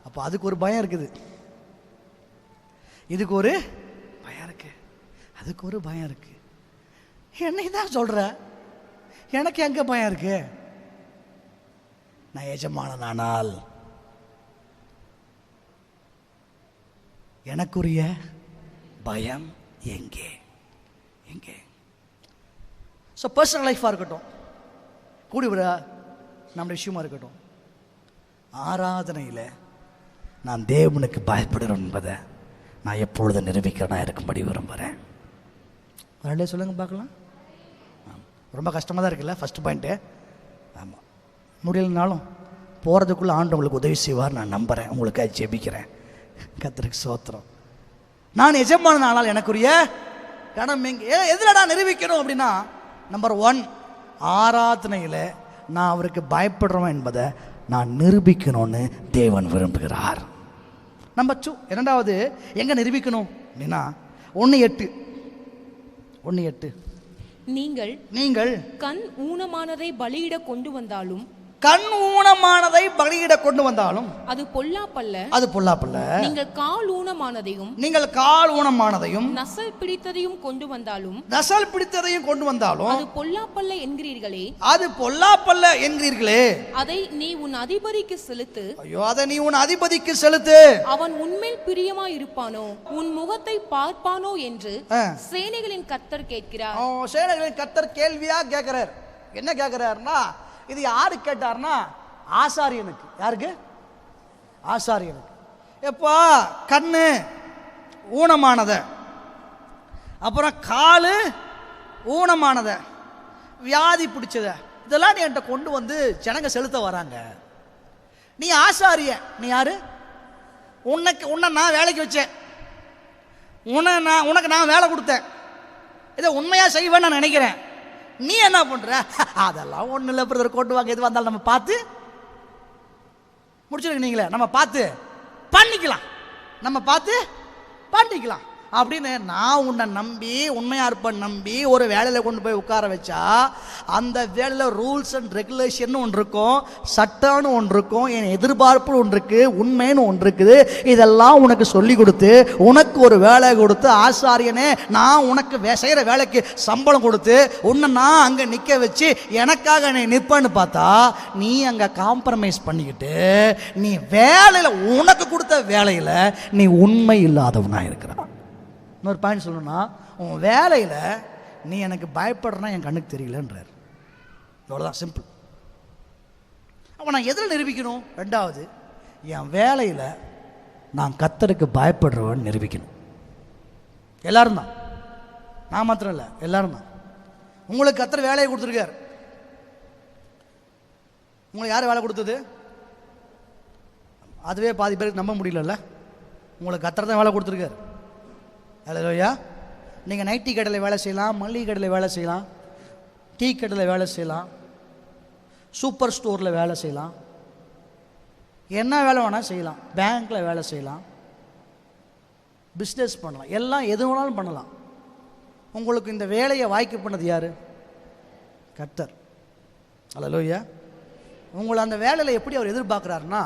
அப்போ அதுக்கு ஒரு பயம் இருக்குது, இதுக்கு ஒரு பயம் இருக்கு, அதுக்கு ஒரு பயம் இருக்கு. என்னை தான் சொல்ற, எனக்கு எங்க பயம் இருக்கு? நான் எஜமானனானால் எனக்குரிய பயம் எங்கே? ஸோ பர்சனல் லைஃபாக இருக்கட்டும், கூடி விட நம்முடைய விஷயமா இருக்கட்டும், ஆராதனையில் நான் தேவனுக்கு பயப்படுறேன் என்பதை நான் எப்பொழுது நிரூபிக்கிறேன்னா இருக்கும்படி விரும்புகிறேன். வரலே சொல்லுங்க பார்க்கலாம். ரொம்ப கஷ்டமாக தான் இருக்குல்ல ஃபஸ்ட் பாயிண்ட்டு. ஆமாம், முடியலனாலும் போகிறதுக்குள்ளே ஆண்டவங்களுக்கு உதவி செய்வார் நான் நம்புகிறேன், உங்களுக்காக ஜெபிக்கிறேன். கர்த்தருக்கு ஸ்தோத்திரம். நான் எஜமான ஆனால் எனக்குரிய கணம் எதில் நான் நிரூபிக்கணும் அப்படின்னா, நம்பர் 1 ஆராதனையில் நான் அவருக்கு பயப்படுறவன் என்பதை நான் நிரூபிக்கணும்னு தேவன் விரும்புகிறார். நம்பர் 2 இரண்டாவது எங்கே நிரூபிக்கணும் அப்படின்னா 1:8 நீங்கள் கண் ஊனமானதை பலியிட கொண்டு வந்தாலும் அது பொல்லாப்பல்ல. நீங்கள் கால் ஊனமானதையும் நசல் பிடித்ததையும் கொண்டு வந்தாலும் அது பொல்லாப்பல்ல என்கிறீர்களே, அதை நீ உன் அதிபதிக்கு செலுத்து. அவன் உன்மேல் பிரியமா இருப்பானோ, உன் முகத்தை பார்ப்பானோ என்று சேனைகளின் கர்த்தர் கேட்கிறார். சேனைகளின் கர்த்தர் கேள்வியா கேட்கிறார். என்ன கேட்கிறார்னா, இது யாரு கேட்டார்னா ஆசாரியனுக்கு. யாருக்கு? ஆசாரியனுக்கு. எப்பா கண்ணு ஊனமானத, அப்புறம் காலு ஊனமானத, வியாதி பிடிச்சத, இதெல்லாம் நீ என்கிட்ட கொண்டு வந்து ஜனங்க செலுத்த வராங்க. நீ ஆசாரிய, நீ யாரு? உன்னை நான் வேலைக்கு வச்சேன், உனக்கு நான் வேலை கொடுத்தேன், இதை உண்மையா செய்வேன்னு நான் நினைக்கிறேன். நீ என்ன பண்ற? அதெல்லாம் ஒண்ணு இல்லை பிரதர், கொண்டு வாங்க, எது வந்தாலும் நம்ம பார்த்து முடிச்சிருக்கீங்களே, நம்ம பார்த்து பண்ணிக்கலாம். அப்படின்னு நான் உன்னை நம்பி உண்மையாக இருப்பேன் நம்பி ஒரு வேலையில் கொண்டு போய் உட்கார வச்சா அந்த வேலையில் ரூல்ஸ் அண்ட் ரெகுலேஷன் ஒன்று இருக்கும், சட்டம்னு ஒன்று இருக்கும், என் எதிர்பார்ப்பு ஒன்று இருக்குது, உண்மைன்னு ஒன்று இருக்குது. இதெல்லாம் உனக்கு சொல்லி கொடுத்து உனக்கு ஒரு வேலை கொடுத்து ஆசாரியனே நான் உனக்கு செய்கிற வேலைக்கு சம்பளம் கொடுத்து உன்னை நான் அங்கே நிற்க வச்சு எனக்காக நீ நிற்பேன்னு பார்த்தா நீ அங்கே காம்ப்ரமைஸ் பண்ணிக்கிட்டு நீ வேலையில் உனக்கு கொடுத்த வேலையில் நீ உண்மை இல்லாதவனாக இருக்கிறான். இன்னொரு பாயிண்ட் சொல்லணும்னா உன் வேலையில் நீ எனக்கு பயப்படுறனா என் கண்ணுக்கு தெரியலன்றார். இவ்வளோதான், சிம்பிள். அப்போ நான் எதில் நிரூபிக்கணும்? ரெண்டாவது, என் வேலையில் நான் கர்த்தருக்கு பயப்படுறவன் நிரூபிக்கணும். எல்லாரும் தான், நான் மாத்திரம் இல்லை, எல்லாரும் தான். உங்களுக்கு கர்த்தர் வேலையை கொடுத்துருக்கார். உங்களுக்கு யார் வேலை கொடுத்தது? அதுவே பாதி பேருக்கு நம்ப முடியலல்ல. உங்களுக்கு கர்த்தர் தான் வேலை கொடுத்துருக்காரு. அல்லேலூயா. நீங்கள் நைட்டி கடையில் வேலை செய்யலாம், மளிகை கடையில் வேலை செய்யலாம், டீ கடையில் வேலை செய்யலாம், சூப்பர் ஸ்டோரில் வேலை செய்யலாம், என்ன வேலை வேணால் செய்யலாம், பேங்க்கில் வேலை செய்யலாம், பிஸ்னஸ் பண்ணலாம், எல்லாம் எது வேணாலும் பண்ணலாம். உங்களுக்கு இந்த வேலையை வாய்க்கு பண்ணது யார்? கர்த்தர். அல்லேலூயா. உங்களை அந்த வேலையில் எப்படி அவர் எதிர்பார்க்குறாருன்னா,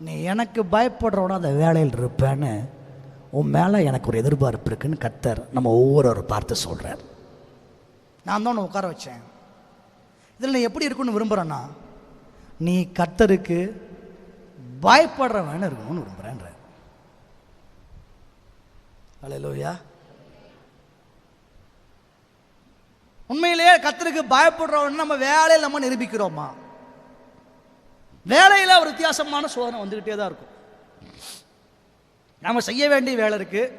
நீ எனக்கு பயப்படுறவனா அந்த வேலையில் இருப்பேன்னு உன் மேலே எனக்கு ஒரு எதிர்பார்ப்பு இருக்குன்னு கர்த்தர் நம்ம ஒவ்வொரு பார்த்து சொல்கிறார். நான் தான் உன்னை உட்கார வச்சேன். இதில் நீ எப்படி இருக்குன்னு விரும்புகிறேன்னா, நீ கர்த்தருக்கு பயப்படுறவன் இருக்கணும்னு விரும்புகிறேன்ற. அல்லேலூயா. உண்மையிலேயே கர்த்தருக்கு பயப்படுறவன் நம்ம வேலையில் நம்ம நிரூபிக்கிறோமா? வேலையில் ஒரு வித்தியாசமான சோதனை வந்துக்கிட்டே தான் இருக்கும். நம்ம செய்ய வேண்டிய வேலை இருக்குது,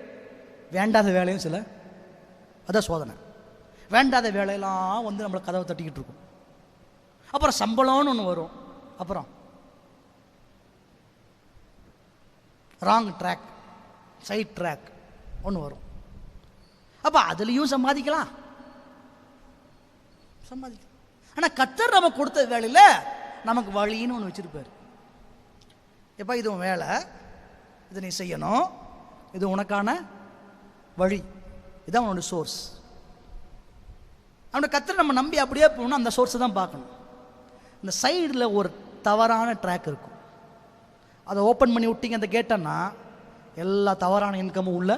வேண்டாத வேலையும் சில, அதான் சோதனை. வேண்டாத வேலையெல்லாம் வந்து நம்மளை கதவை தட்டிக்கிட்டு இருக்கும். அப்புறம் சம்பளம்னு ஒன்று வரும், அப்புறம் ராங் ட்ராக், சைட் ட்ராக் ஒன்று வரும். அப்போ அதுலேயும் சம்பாதிக்கலாம். ஆனால் கர்த்தர் நமக்கு கொடுத்த வேலையில் நமக்கு வழின்னு ஒன்று வச்சுருப்பார். எப்போ இது உன் வேலை, இது நீ செய்யணும், இது உனக்கான வழி, இதுதான் உன்னோட சோர்ஸ். அவனோட கர்த்தர் நம்ம நம்பி அப்படியே போகணும், அந்த சோர்ஸை தான் பார்க்கணும். இந்த சைடில் ஒரு தவறான ட்ராக் இருக்கும், அதை ஓப்பன் பண்ணி விட்டீங்க அந்த கேட்டன்னா எல்லா தவறான இன்கமும் உள்ள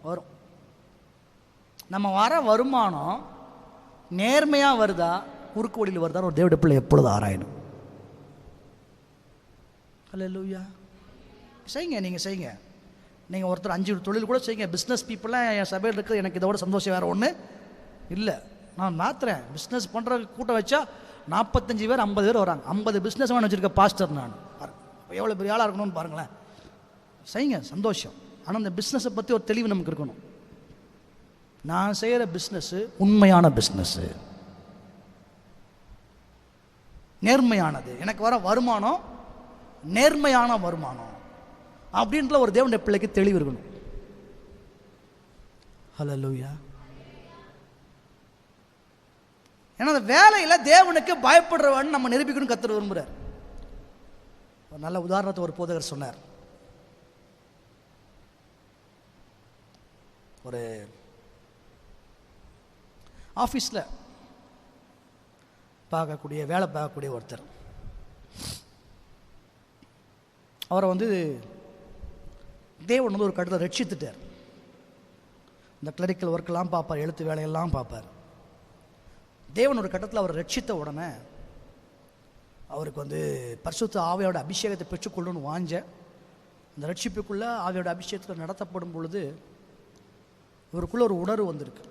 வரும். நம்ம வர வருமானம் நேர்மையாக வருதா குறுக்கு வழியில் வருதா ஒரு தேவனுடைய பிள்ளை எப்பொழுது ஆராயணும். அல்லேலூயா. செய்யுங்க, நீங்கள் செய்யுங்க. நீங்கள் ஒருத்தர் 5 தொழில் கூட செய்யுங்க. பிஸ்னஸ் பீப்புளாக என் சபையில் இருக்குது, எனக்கு இதோட சந்தோஷம் வேறு ஒன்று இல்லை. நான் மாத்துறேன், பிஸ்னஸ் பண்ணுற கூட்டம் வச்சா 45 பேர் 50 பேர் வராங்க. 50 பிஸ்னஸ் மேன் வச்சுருக்க பாஸ்டர் நான். எவ்வளோ பெரிய ஆளாக இருக்கணும்னு பாருங்களேன். செய்யுங்க, சந்தோஷம். ஆனால் இந்த பிஸ்னஸை பற்றி ஒரு தெளிவு நமக்கு இருக்கணும். நான் செய்கிற பிஸ்னஸ்ஸு உண்மையான பிஸ்னஸ்ஸு, நேர்மையானது, எனக்கு வர வருமானம் நேர்மையான வருமானம் அப்படின்ற ஒரு தேவனுடைய பிள்ளைக்கு தெளிவு இருக்கணும். ஹல்லேலூயா. ஏன்னா அந்த வேலையில் தேவனுக்கு பயப்படுறவன் நம்ம நிரூபிக்கணும் கர்த்தர் விரும்புகிறார். ஒரு நல்ல உதாரணத்தை ஒரு போதகர் சொன்னார். ஒரு ஆஃபீஸில் வேலை பார்க்கக்கூடிய ஒருத்தர், அவரை வந்து தேவன் வந்து ஒரு கட்டத்தில் ரட்சித்துட்டார். இந்த கிளரிக்கல் ஒர்க்கெல்லாம் பார்ப்பார், எழுத்து வேலையெல்லாம் பார்ப்பார். தேவன் ஒரு கட்டத்தில் அவர் ரட்சித்த உடனே அவருக்கு வந்து பரிசுத்த ஆவியோட அபிஷேகத்தை பெற்றுக்கொள்ளணும்னு வாஞ்ச. அந்த ரட்சிப்புக்குள்ளே ஆவியோட அபிஷேகத்தில் நடத்தப்படும் பொழுது இவருக்குள்ள ஒரு உணர்வு வந்திருக்கு.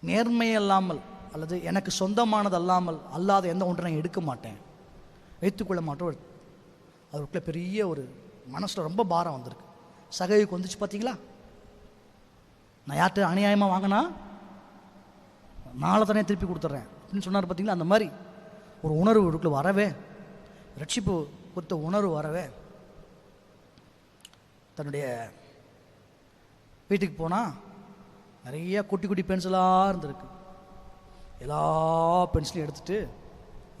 நேர்மையல்லாமல் அல்லது எனக்கு சொந்தமானது அல்லாத எந்த ஒன்றை நான் எடுக்க மாட்டேன், வைத்துக்கொள்ள மாட்டோம். அவருக்குள்ள பெரிய ஒரு மனசில் ரொம்ப பாரம் வந்திருக்கு. சகைக்கு வந்துச்சு பார்த்தீங்களா? நான் யார்கிட்ட அநியாயமாக வாங்கினா நாளை தானே திருப்பி கொடுத்துட்றேன் அப்படின்னு சொன்னார் பார்த்தீங்களா? அந்த மாதிரி ஒரு உணர்வு இவருக்குள்ள வரவே, ரட்சிப்பு கொடுத்த உணர்வு வரவே, தன்னுடைய வீட்டுக்கு போனால் நிறைய குட்டி குட்டி பென்சிலாக இருந்திருக்கு. எல்லா பென்சிலையும் எடுத்துகிட்டு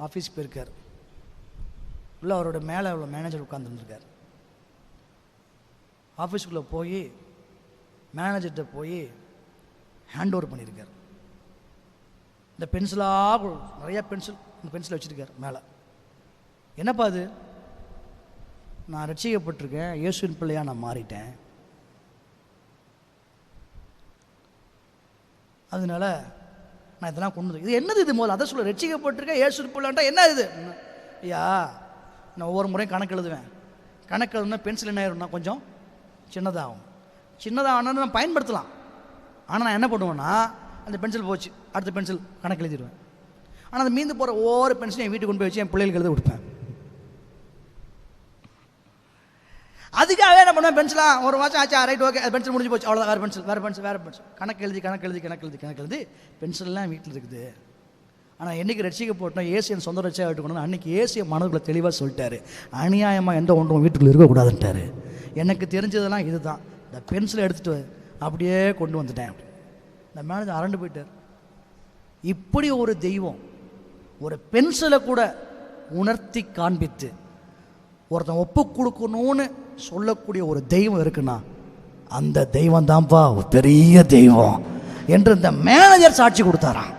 ஆஃபீஸ்க்கு போயிருக்கார். உள்ள அவரோட மேலே அவ்வளோ மேனேஜர் உட்காந்துருந்துருக்கார். ஆஃபீஸுக்குள்ளே போய் மேனேஜர்கிட்ட போய் ஹேண்ட் ஓவர் பண்ணியிருக்கார். இந்த பென்சிலாக நிறையா இந்த பென்சிலை வச்சுருக்கார் மேலே. என்னப்பா அது? நான் ரட்சிக்கப்பட்டிருக்கேன், இயேசுவின் பிள்ளையாக நான் மாறிட்டேன், அதனால நான் இதெல்லாம் கொண்டு இது என்னது இது முதல்ல அதை சொல்ல. ரட்சிக்கப்பட்டிருக்கேன், இயேசுவின் பிள்ளைன்ட்டா என்ன இது? ஐயா, நான் ஒவ்வொரு முறையும் கணக்கு எழுதுவேன். கணக்கு எழுதுனா பென்சில் என்ன ஆயிரும்னா கொஞ்சம் சின்னதாகும். சின்னதாகனா நான் பயன்படுத்தலாம். ஆனால் நான் என்ன பண்ணுவேன்னா, அந்த பென்சில் போச்சு, அடுத்த பென்சில் கணக்கு எழுதிடுவேன். ஆனால் அந்த மீந்து போகிற ஒவ்வொரு பென்சிலையும் என் வீட்டுக்கு கொண்டு போய் வச்சு என் பிள்ளைகளுக்கு எழுத கொடுப்பேன். அதுக்காகவே என்ன பண்ணுவேன், பென்சிலாக ஒரு மாதம் ஆச்சா, ரைட் ஓகே, பென்சில் முடிஞ்சு போச்சு, அவ்வளோதான், வேறு பென்சில் வேறு பென்சில் வேறு பென்சில் கணக்கு எழுதி பென்சில்லாம் வீட்டில் இருக்குது. ஆனால் என்றைக்கு ரட்சிக்க போட்டோம், ஏசி என் சொந்த ரட்சியாக எடுக்கணும், அன்றைக்கி ஏசியை மனதுக்குள்ள தெளிவாக சொல்லிட்டாரு. அநியாயமாக எந்த ஒன்றும் வீட்டுக்குள்ளே இருக்கக்கூடாதுன்ட்டாரு. எனக்கு தெரிஞ்சதெல்லாம் இதுதான். இந்த பென்சிலை எடுத்துகிட்டு அப்படியே கொண்டு வந்துட்டேன். இந்த மேனேஜர் அரண்டு போயிட்டார். இப்படி ஒரு தெய்வம் ஒரு பென்சிலை கூட உணர்த்தி காண்பித்து ஒருத்தன் ஒப்பு கொடுக்கணும்னு சொல்லக்கூடிய ஒரு தெய்வம் இருக்குன்னா அந்த தெய்வம் தான்ப்பா ஒரு பெரிய தெய்வம் என்று இந்த மேனேஜர் சாட்சி கொடுத்தாராம்.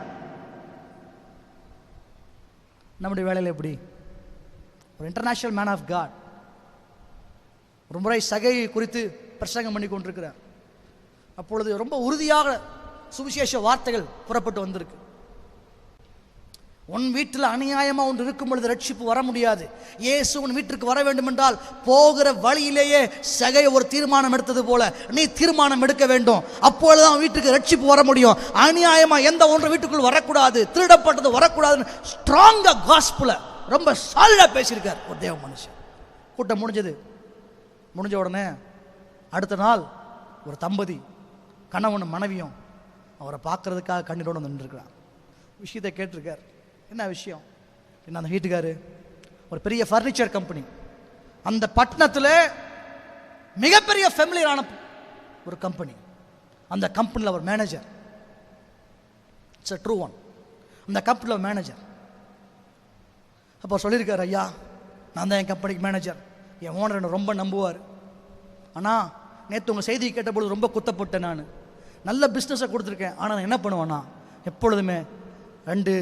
நம்முடைய வேலையில் எப்படி ஒரு இன்டர்நேஷனல் மேன் ஆஃப் காட் ஒரு முறை சகையை குறித்து பிரசங்கம் பண்ணி கொண்டிருக்கிறார். அப்பொழுது ரொம்ப உறுதியாக சுவிசேஷ வார்த்தைகள் புறப்பட்டு வந்திருக்கு. உன் வீட்டில் அநியாயமாக ஒன்று இருக்கும் பொழுது ரட்சிப்பு வர முடியாது. இயேசு உன் வீட்டிற்கு வர வேண்டும் என்றால் போகிற வழியிலேயே சகை ஒரு தீர்மானம் எடுத்தது போல நீ தீர்மானம் எடுக்க வேண்டும். அப்பொழுதுதான் வீட்டுக்கு ரட்சிப்பு வர முடியும். அநியாயமாக எந்த ஒன்று வீட்டுக்குள் வரக்கூடாது, திருடப்பட்டது வரக்கூடாதுன்னு ஸ்ட்ராங்கா காஸ்புல ரொம்ப சாலிடா பேசியிருக்கார் ஒரு தேவ மனுஷன். கூட்டம் முடிஞ்ச உடனே அடுத்த நாள் ஒரு தம்பதி கணவனும் மனைவியும் அவரை பார்க்கறதுக்காக கண்ணீரோடு வந்து நின்றுருக்கிறார். விஷயத்தை கேட்டிருக்கார். என்ன விஷயம்? என்ன, அந்த வீட்டுக்காரு ஒரு பெரிய ஃபர்னிச்சர் கம்பெனி, அந்த பட்டணத்தில் மிகப்பெரிய ஃபெமிலியரான ஒரு கம்பெனி, அந்த கம்பெனியில் ஒரு manager. It's a true one. அந்த கம்பெனியில் மேனேஜர். அப்போ சொல்லியிருக்காரு, ஐயா நான் தான் என் கம்பெனிக்கு மேனேஜர், என் ஓனர் என்னை ரொம்ப நம்புவார். ஆனால் நேற்று உங்கள் செய்தியை கேட்டபொழுது ரொம்ப குத்தப்பட்டேன். நான் நல்ல பிஸ்னஸை கொடுத்துருக்கேன். ஆனால் நான் என்ன பண்ணுவேன்னா எப்பொழுதுமே 2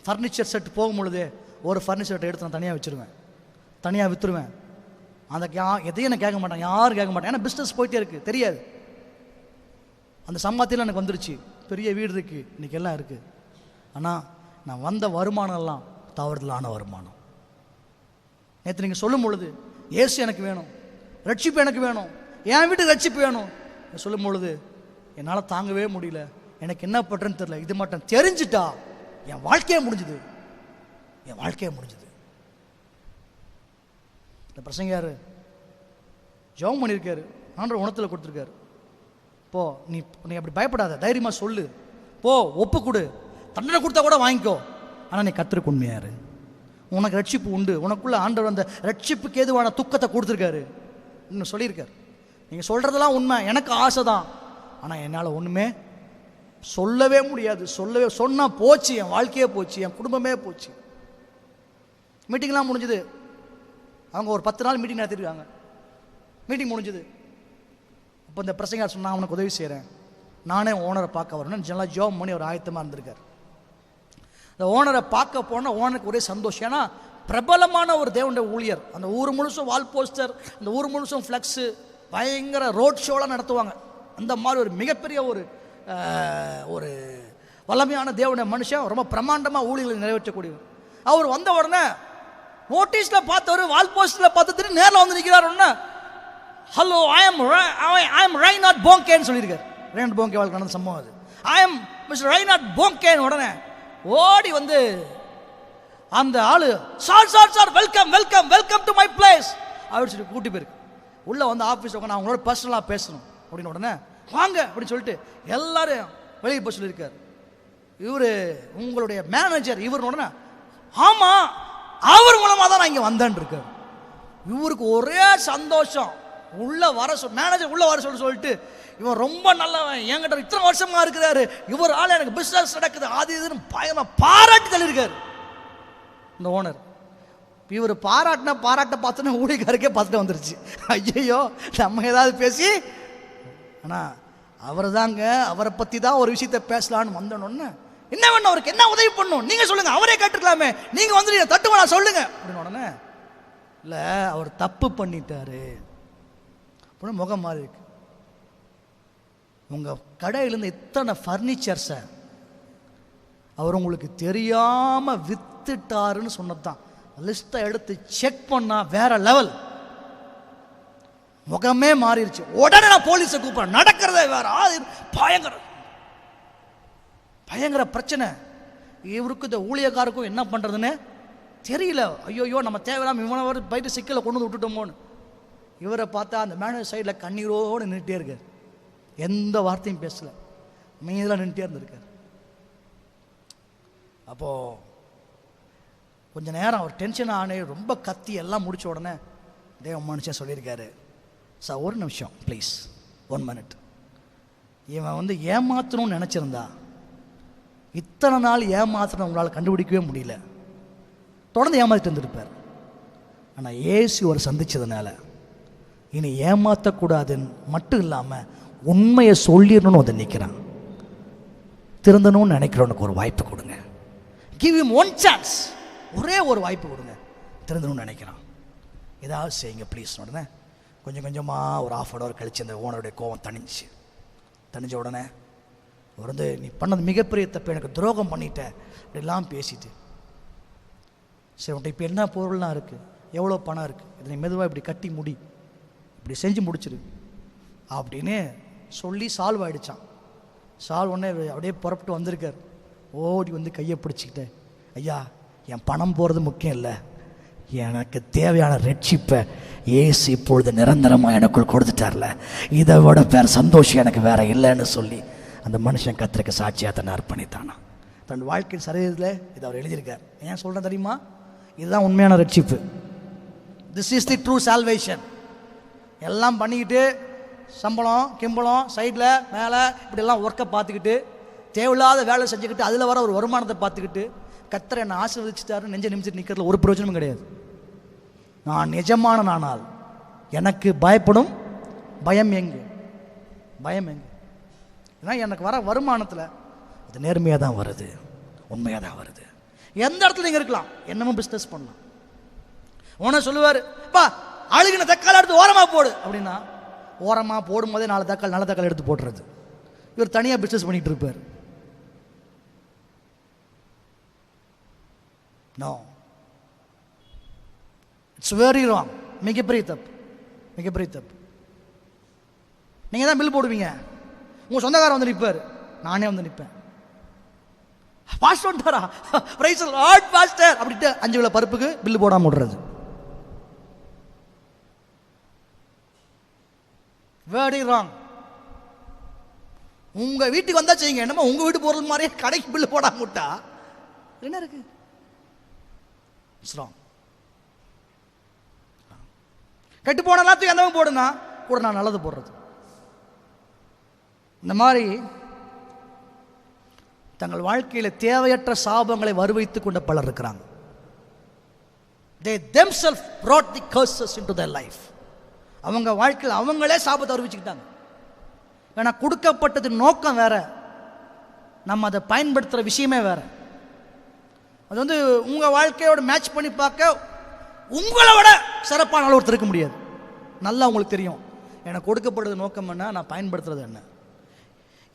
ஃபர்னிச்சர் செட் போகும்பொழுதே ஒரு ஃபர்னிச்சர் செட்டை எடுத்து நான் தனியாக வச்சுருவேன், தனியாக விற்றுருவேன். அந்த எதையும் நான் கேட்க மாட்டேன், யாரும் கேட்க மாட்டேன். ஏன்னா பிஸ்னஸ் போயிட்டே இருக்குது, தெரியாது. அந்த சம்பாத்தியில் எனக்கு வந்துருச்சு, பெரிய வீடு இருக்குது, இன்றைக்கி எல்லாம் இருக்குது. ஆனால் நான் வந்த வருமானம் எல்லாம் தவறுதலான வருமானம். நேற்று நீங்கள் சொல்லும் பொழுது இயேசு எனக்கு வேணும், ரட்சிப்பு எனக்கு வேணும், என் வீட்டுக்கு ரட்சிப்பு வேணும் சொல்லும் பொழுது என்னால் தாங்கவே முடியல. எனக்கு என்ன பண்ணுறேன்னு தெரியல. இது மட்டும் தெரிஞ்சுட்டா என் வாழ்க்கையே முடிஞ்சுது. இந்த பிரசங்கர் ஜெபம் பண்ணியிருக்காரு, ஆண்டவர் உணத்தில் கொடுத்துருக்காரு. போ, நீ அப்படி பயப்படாத, தைரியமாக சொல்லு, போ, ஒப்பு கொடு, தண்டனை கொடுத்தா கூட வாங்கிக்கோ, ஆனால் நீ கர்த்தருக்கு உண்மையாரு, உனக்கு ரட்சிப்பு உண்டு. உனக்குள்ள ஆண்டவர் அந்த ரட்சிப்புக்கு ஏதுவான துக்கத்தை கொடுத்துருக்காரு இன்னும் சொல்லியிருக்காரு. நீங்கள் சொல்கிறதெல்லாம் உண்மை, எனக்கு ஆசை தான், ஆனால் என்னால் ஒன்றுமே சொல்லவே முடியாது. சொன்னால் போச்சு, என் வாழ்க்கையே போச்சு, என் குடும்பமே போச்சு. மீட்டிங்லாம் முடிஞ்சுது. அவங்க ஒரு 10 நாள் மீட்டிங் நடத்திருக்காங்க. மீட்டிங் முடிஞ்சுது. அப்போ இந்த பிரசங்கர் சொன்னால் அவனுக்கு உதவி செய்கிறேன், நானே ஓனரை பார்க்க வரேன்னு நல்லா ஜோம் பண்ணி ஒரு ஆயத்தமாக இருந்திருக்கார். இந்த ஓனரை பார்க்க போனால் ஓனருக்கு ஒரே சந்தோஷம். ஏன்னா பிரபலமான ஒரு தேவனுடைய ஊழியர். அந்த ஊர் முழுசும் வால் போஸ்டர், அந்த ஊர் முழுசும் ஃப்ளக்ஸு, பயங்கர ரோட் ஷோலாம் நடத்துவாங்க. அந்த மாதிரி ஒரு மிகப்பெரிய ஒரு வல்லமையான தேவனுடைய மனுஷன், ரொம்ப பிரமாண்டமாக ஊழியர்களை நிறைவேற்றக்கூடியவர். அவர் வந்த உடனே நோட்டீஸில் பார்த்தவர் வால் போஸ்டரில் பார்த்துட்டு நேரில் வந்து நிற்கிறார். உடனே ஹலோ, ஐ எம் ரைனாட் போங்கேன்னு சொல்லியிருக்கார். ரைனாட் போங்கே வாழ்க்கை நடந்த சம்பவம் அது. ஐ எம் மிஸ்டர் ரைனாட் போங்கேன். உடனே ஓடி வந்து அந்த ஆளு sir welcome to my place அப்படின்னு சொல்லி கூட்டி போயிருக்கு. உள்ளே வந்து ஆஃபீஸ் உட்காந்து அவங்களோட பர்சனலாக பேசணும் அப்படின்னு உடனே வாங்க அப்படின்னு சொல்லிட்டு எல்லாரும் வெளியே போய் சொல்லியிருக்காரு. இவர் உங்களுடைய மேனேஜர் இவர். உடனே ஆமாம், அவர் மூலமாக தான் நான் இங்கே வந்தேன் இருக்கார். இவருக்கு ஒரே சந்தோஷம். மேனேஜர் உள்ள வர சொல்லிட்டு இவன் ரொம்ப நல்லவன், என்கிட்ட இத்தனை வருஷமா இருக்கிறாரு, இவர் ஆள் எனக்கு பிஸ்னஸ் நடக்குது அது இதுன்னு பயமா பாராட்டி தள்ளியிருக்காரு இந்த ஓனர். இவர் பாராட்ட பார்த்தோன்னா ஊழியக்காருக்கே பார்த்துட்டு வந்துருச்சு. ஐயோ நம்ம ஏதாவது பேசி, ஆனால் அவர் தாங்க, அவரை பற்றி தான் ஒரு விஷயத்த பேசலான்னு வந்தோன்னு, என்ன வேணும் அவருக்கு, என்ன உதவி பண்ணணும் நீங்கள் சொல்லுங்கள், அவரே கேட்டுக்கலாமே, நீங்கள் வந்து தட்டுவா சொல்லுங்க அப்படின்னு உடனே, இல்லை அவர் தப்பு பண்ணிட்டாரு அப்படின்னு முகம் மாறி இருக்கு. உங்கள் கடையிலேருந்து இத்தனை ஃபர்னிச்சர்ஸை அவர் உங்களுக்கு தெரியாமல் வித்துட்டாருன்னு சொன்னதுதான். லிஸ்ட்டை எடுத்து செக் பண்ணா வேற லெவல், முகமே மாறிடுச்சு. உடனே நான் போலீஸை கூப்பிடுறேன், நடக்கிறதே வேற, பயங்கர பிரச்சனை. இவருக்கு இந்த ஊழியக்காருக்கும் என்ன பண்ணுறதுன்னு தெரியல. ஐயோ நம்ம தேவையில்லாம இவனை போயிட்டு சிக்கலை கொண்டு வந்து விட்டுட்டோமோன்னு. இவரை பார்த்தா அந்த மேனேஜர் சைடில் கண்ணீரோடு நின்றுட்டே இருக்கார், எந்த வார்த்தையும் பேசலை, மீதெல்லாம் நின்றுட்டே இருந்திருக்கார். அப்போது கொஞ்ச நேரம் அவர் டென்ஷன் ஆனே ரொம்ப கத்தி எல்லாம் முடிச்ச உடனே தேவ மனுஷன் சொல்லியிருக்காரு, சார் ஒரு நிமிஷம் ப்ளீஸ், 1 minute. இவன் வந்து ஏமாற்றணும்னு நினச்சிருந்தா இத்தனை நாள் ஏமாற்றணும் உங்களால் கண்டுபிடிக்கவே முடியல, தொடர்ந்து ஏமாற்றிட்டு இருந்திருப்பார். ஆனால் ஏசு ஒரு சந்திச்சதுனால இனி ஏமாற்றக்கூடாதுன்னு மட்டும் இல்லாமல் உண்மையை சொல்லிடணும்னு வந்து நிற்கிறான். திருந்தணும்னு நினைக்கிறவனுக்கு ஒரு வாய்ப்பு கொடுங்க, கிவ் ஹிம் 1 chance, ஒரே ஒரு வாய்ப்பு கொடுங்க. திருந்தணும்னு நினைக்கிறான், ஏதாவது செய்யுங்க ப்ளீஸ். உடனே கொஞ்சம் கொஞ்சமாக ஒரு 1/2 hour கழிச்சு அந்த ஓனருடைய கோவம் தணிஞ்ச உடனே அவர் வந்து, நீ பண்ணது மிகப்பெரிய தப்பு, எனக்கு துரோகம் பண்ணிட்ட அப்படிலாம் பேசிட்டு, சரி உன்ட்ட இப்போ என்ன பொருள்லாம் இருக்குது, எவ்வளோ பணம் இருக்குது, இதை நீ மெதுவாக இப்படி கட்டி முடி, இப்படி செஞ்சு முடிச்சிரு அப்படின்னு சொல்லி சால்வ் ஆகிடுச்சான். சால்வ் உடனே அப்படியே புறப்பட்டு வந்திருக்கார். ஓடி வந்து கையை பிடிச்சிக்கிட்டேன், ஐயா என் பணம் போகிறது முக்கியம் இல்லை, எனக்கு தேவையான ரட்சிப்பை ஏசு இப்பொழுது நிரந்தரமாக எனக்குள் கொடுத்துட்டார்ல, இதை விட வேறு சந்தோஷம் எனக்கு வேற இல்லைன்னு சொல்லி அந்த மனுஷன் கர்த்தருக்கு சாட்சியாக தன்னை அர்ப்பணித்தானா. தன் வாழ்க்கையின் சரியில் இதை அவர் எழுதியிருக்கார். ஏன் சொல்கிறேன் தெரியுமா, இதுதான் உண்மையான ரட்சிப்பு. This is the true salvation. எல்லாம் பண்ணிக்கிட்டு சம்பளம் கிம்பளம் சைடில் மேலே இப்படிலாம் ஒர்க்கை பார்த்துக்கிட்டு தேவையில்லாத வேலை செஞ்சுக்கிட்டு அதில் வர ஒரு வருமானத்தை பார்த்துக்கிட்டு கர்த்தர் என்னை ஆசீர்வதிச்சிட்டாருன்னு நெஞ்ச நிமிஷம் நிற்கிறதுல ஒரு பிரயோஜனமும் கிடையாது. நான் நிஜமான நானால் எனக்கு பயப்படும் பயம் எங்கே, ஏன்னா எனக்கு வர வருமானத்தில் அது நேர்மையாக தான் வருது, உண்மையாக தான் வருது. எந்த இடத்துல நீங்கள் இருக்கலாம், என்னமோ பிஸ்னஸ் பண்ணலாம். உன சொல்லுவார், பா அழுகின தக்காளி எடுத்து ஓரமாக போடு அப்படின்னா, ஓரமாக போடும் போதே 4 தக்காளி நல்ல தக்காளி எடுத்து போட்டுறது. இவர் தனியாக பிஸ்னஸ் பண்ணிகிட்டு இருப்பார். No, it's very wrong. மிகப்பெரிய தப்பு. நீங்கள் தான் பில் போடுவீங்க, உங்கள் சொந்தக்காரன் வந்து நிற்பார், நானே வந்து நிற்பேன், பாஸ்டர் வந்துட்டாரா, பிரைஸ் தி லார்ட் பாஸ்டர் அப்படின்ட்டு 5 கிலோ பருப்புக்கு பில் போடாமல் விடுறது. Very wrong. உங்கள் வீட்டுக்கு வந்தால் செய்யுங்க, என்னமோ உங்கள் வீட்டு பொருள் மாதிரியே கடைக்கு பில் போடாமல் விட்டா என்ன இருக்கு, கெட்டு போன எல்லாத்தையும் எந்த போடுனா கூட நான் நல்லது போடுறது. இந்த மாதிரி தங்கள் வாழ்க்கையில் தேவையற்ற சாபங்களை வருவித்துக் கொண்ட பலர் இருக்கிறாங்க. They themselves brought the curses into their life. அவங்க வாழ்க்கையில் அவங்களே சாபத்தை அறிவிச்சுக்கிட்டாங்க. ஏன்னா கொடுக்கப்பட்டது நோக்கம் வேற, நம்ம அதை பயன்படுத்துகிற விஷயமே வேற. அது வந்து உங்கள் வாழ்க்கையோட மேட்ச் பண்ணி பார்க்க உங்களை விட சிறப்பான அளவு ஒருத்தர் இருக்க முடியாது. நல்லா உங்களுக்கு தெரியும், எனக்கு கொடுக்கப்படுறது நோக்கம் என்ன, நான் பயன்படுத்துறது என்ன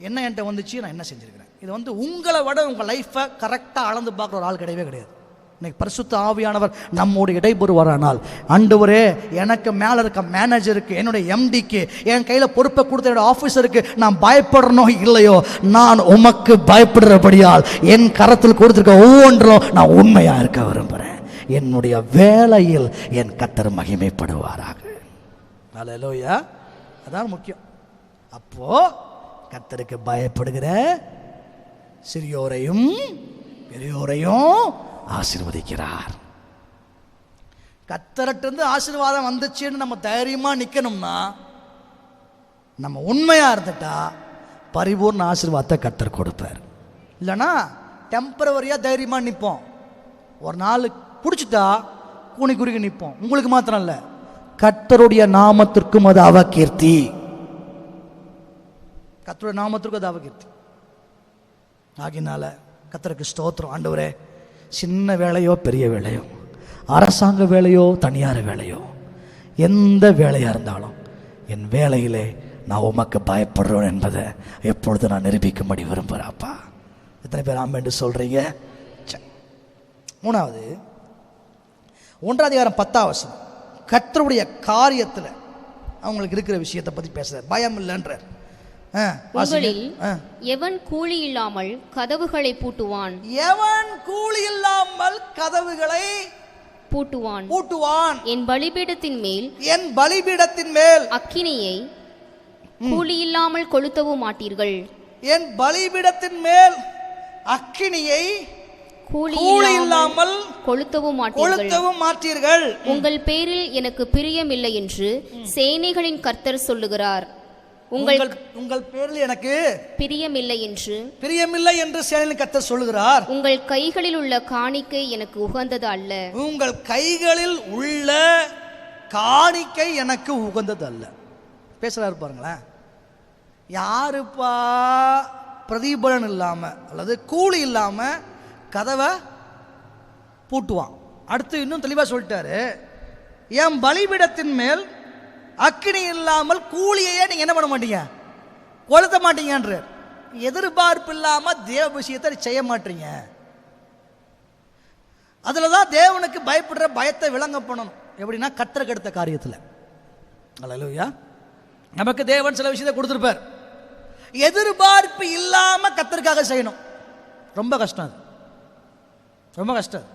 என்கிட்ட வந்துச்சு, நான் என்ன செஞ்சுருக்கிறேன். இது வந்து உங்களை விட உங்கள் லைஃப்பை கரெக்டாக அளந்து பார்க்குற ஒரு ஆள் கிடையவே கிடையாது. இன்னைக்கு பரிசுத்த ஆவியானவர் நம்மோடு இடைபெறுவாரானால், ஆண்டவரே எனக்கு மேலே இருக்க மேனேஜருக்கு, என்னுடைய எம்டிக்கு, என் கையில் பொறுப்பை கொடுத்த என்னுடைய ஆஃபீஸருக்கு நான் பயப்படுறனோ இல்லையோ, நான் உமக்கு பயப்படுறபடியால் என் கரத்தில் கொடுத்துருக்க ஒவ்வொன்றும் நான் உண்மையாக இருக்க விரும்புகிறேன். என்னுடைய வேலையில் என் கர்த்தர் மகிமைப்படுவாராக. அல்லேலூயா. அதான் முக்கியம். அப்போ கர்த்தருக்கு பயப்படுகிற சிறியோரையும் பெரியோரையும் ஆசீர்வதிக்கிறார். கர்த்தர்கிட்ட ஆசீர்வாதம் வந்துச்சுன்னு நம்ம தைரியமா நிக்கணும்னா, நம்ம உண்மையா இருந்துட்டா பரிபூர்ண ஆசீர்வாதத்தை கர்த்தர் கொடுப்பார். இல்லைன்னா டெம்பரவரியா தைரியமா நிற்போம். ஒரு நாள் பிடிச்சிட்டா கூனி குறுகி நிற்போம். உங்களுக்கு மாத்திரம் இல்லை, கர்த்தருடைய நாமத்திற்கும் அது அவகீர்த்தி. கர்த்தருடைய நாமத்திற்கும் அது அவகீர்த்தி. ஆகினால கர்த்தருக்கு ஸ்தோத்திரம். ஆண்டவரே, சின்ன வேலையோ பெரிய வேலையோ, அரசாங்க வேலையோ தனியார் வேலையோ, எந்த வேலையாக இருந்தாலும் என் வேலையிலே நான் உமக்கு பயப்படுறேன் என்பதை எப்பொழுது நான் நிரூபிக்கும்படி விரும்புகிறேன்ப்பா. எத்தனை பேர் ஆமென் என்று சொல்கிறீங்க? மூணாவது, 1:10 கர்த்தருடைய காரியத்தில் அவங்களுக்கு இருக்கிற விஷயத்தை பற்றி பேசுகிறார். பயம் இல்லைன்றார். உங்களில் எவன் கூலி இல்லாமல் கதவுகளை பூட்டுவான்? எவன் கூலி இல்லாமல் கதவுகளை பூட்டுவான்? என் பலிபீடத்தின் மேல் அக்கினியை கூலி இல்லாமல் கொளுத்தவும் மாட்டீர்கள். என் பலிபீடத்தின் மேல் அக்கினியை கூலி இல்லாமல் கொளுத்தவும் மாட்டீர்கள். உங்கள் பேரில் எனக்கு பிரியமில்லை என்று சேனைகளின் கர்த்தர் சொல்லுகிறார். உங்கள் பேரில் எனக்கு பிரியமில்லை என்று சேனைகளின் கர்த்தர் சொல்லுகிறார். உங்கள் கைகளில் உள்ள காணிக்கை எனக்கு உகந்தது அல்ல. உங்கள் கைகளில் உள்ள காணிக்கை எனக்கு உகந்தது அல்ல. பேசுறாரு பாருங்களேன். யாருப்பா பிரதிபலன் இல்லாம அல்லது கூலி இல்லாம கதவை பூட்டுவான்? அடுத்து இன்னும் தெளிவா சொல்லிட்டாரு, என் பலிபீடத்தின் மேல் அக்கினி இல்லாமல் கூலியையே நீங்க என்ன பண்ண மாட்டீங்க, கொளுத்த மாட்டீங்கன்ற. எதிர்பார்ப்பு இல்லாம தேவ விஷயத்தை செய்ய மாட்டீங்க. அதுலதான் தேவனுக்கு பயப்படுற பயத்தை விளங்க பண்ணணும். எப்படின்னா கர்த்தருக்கு அடுத்த காரியத்தில். அல்லேலூயா. நமக்கு தேவன் சில விஷயத்தை கொடுத்துருப்பார். எதிர்பார்ப்பு இல்லாம கர்த்தருக்காக செய்யணும். ரொம்ப கஷ்டம் அது, ரொம்ப கஷ்டம்.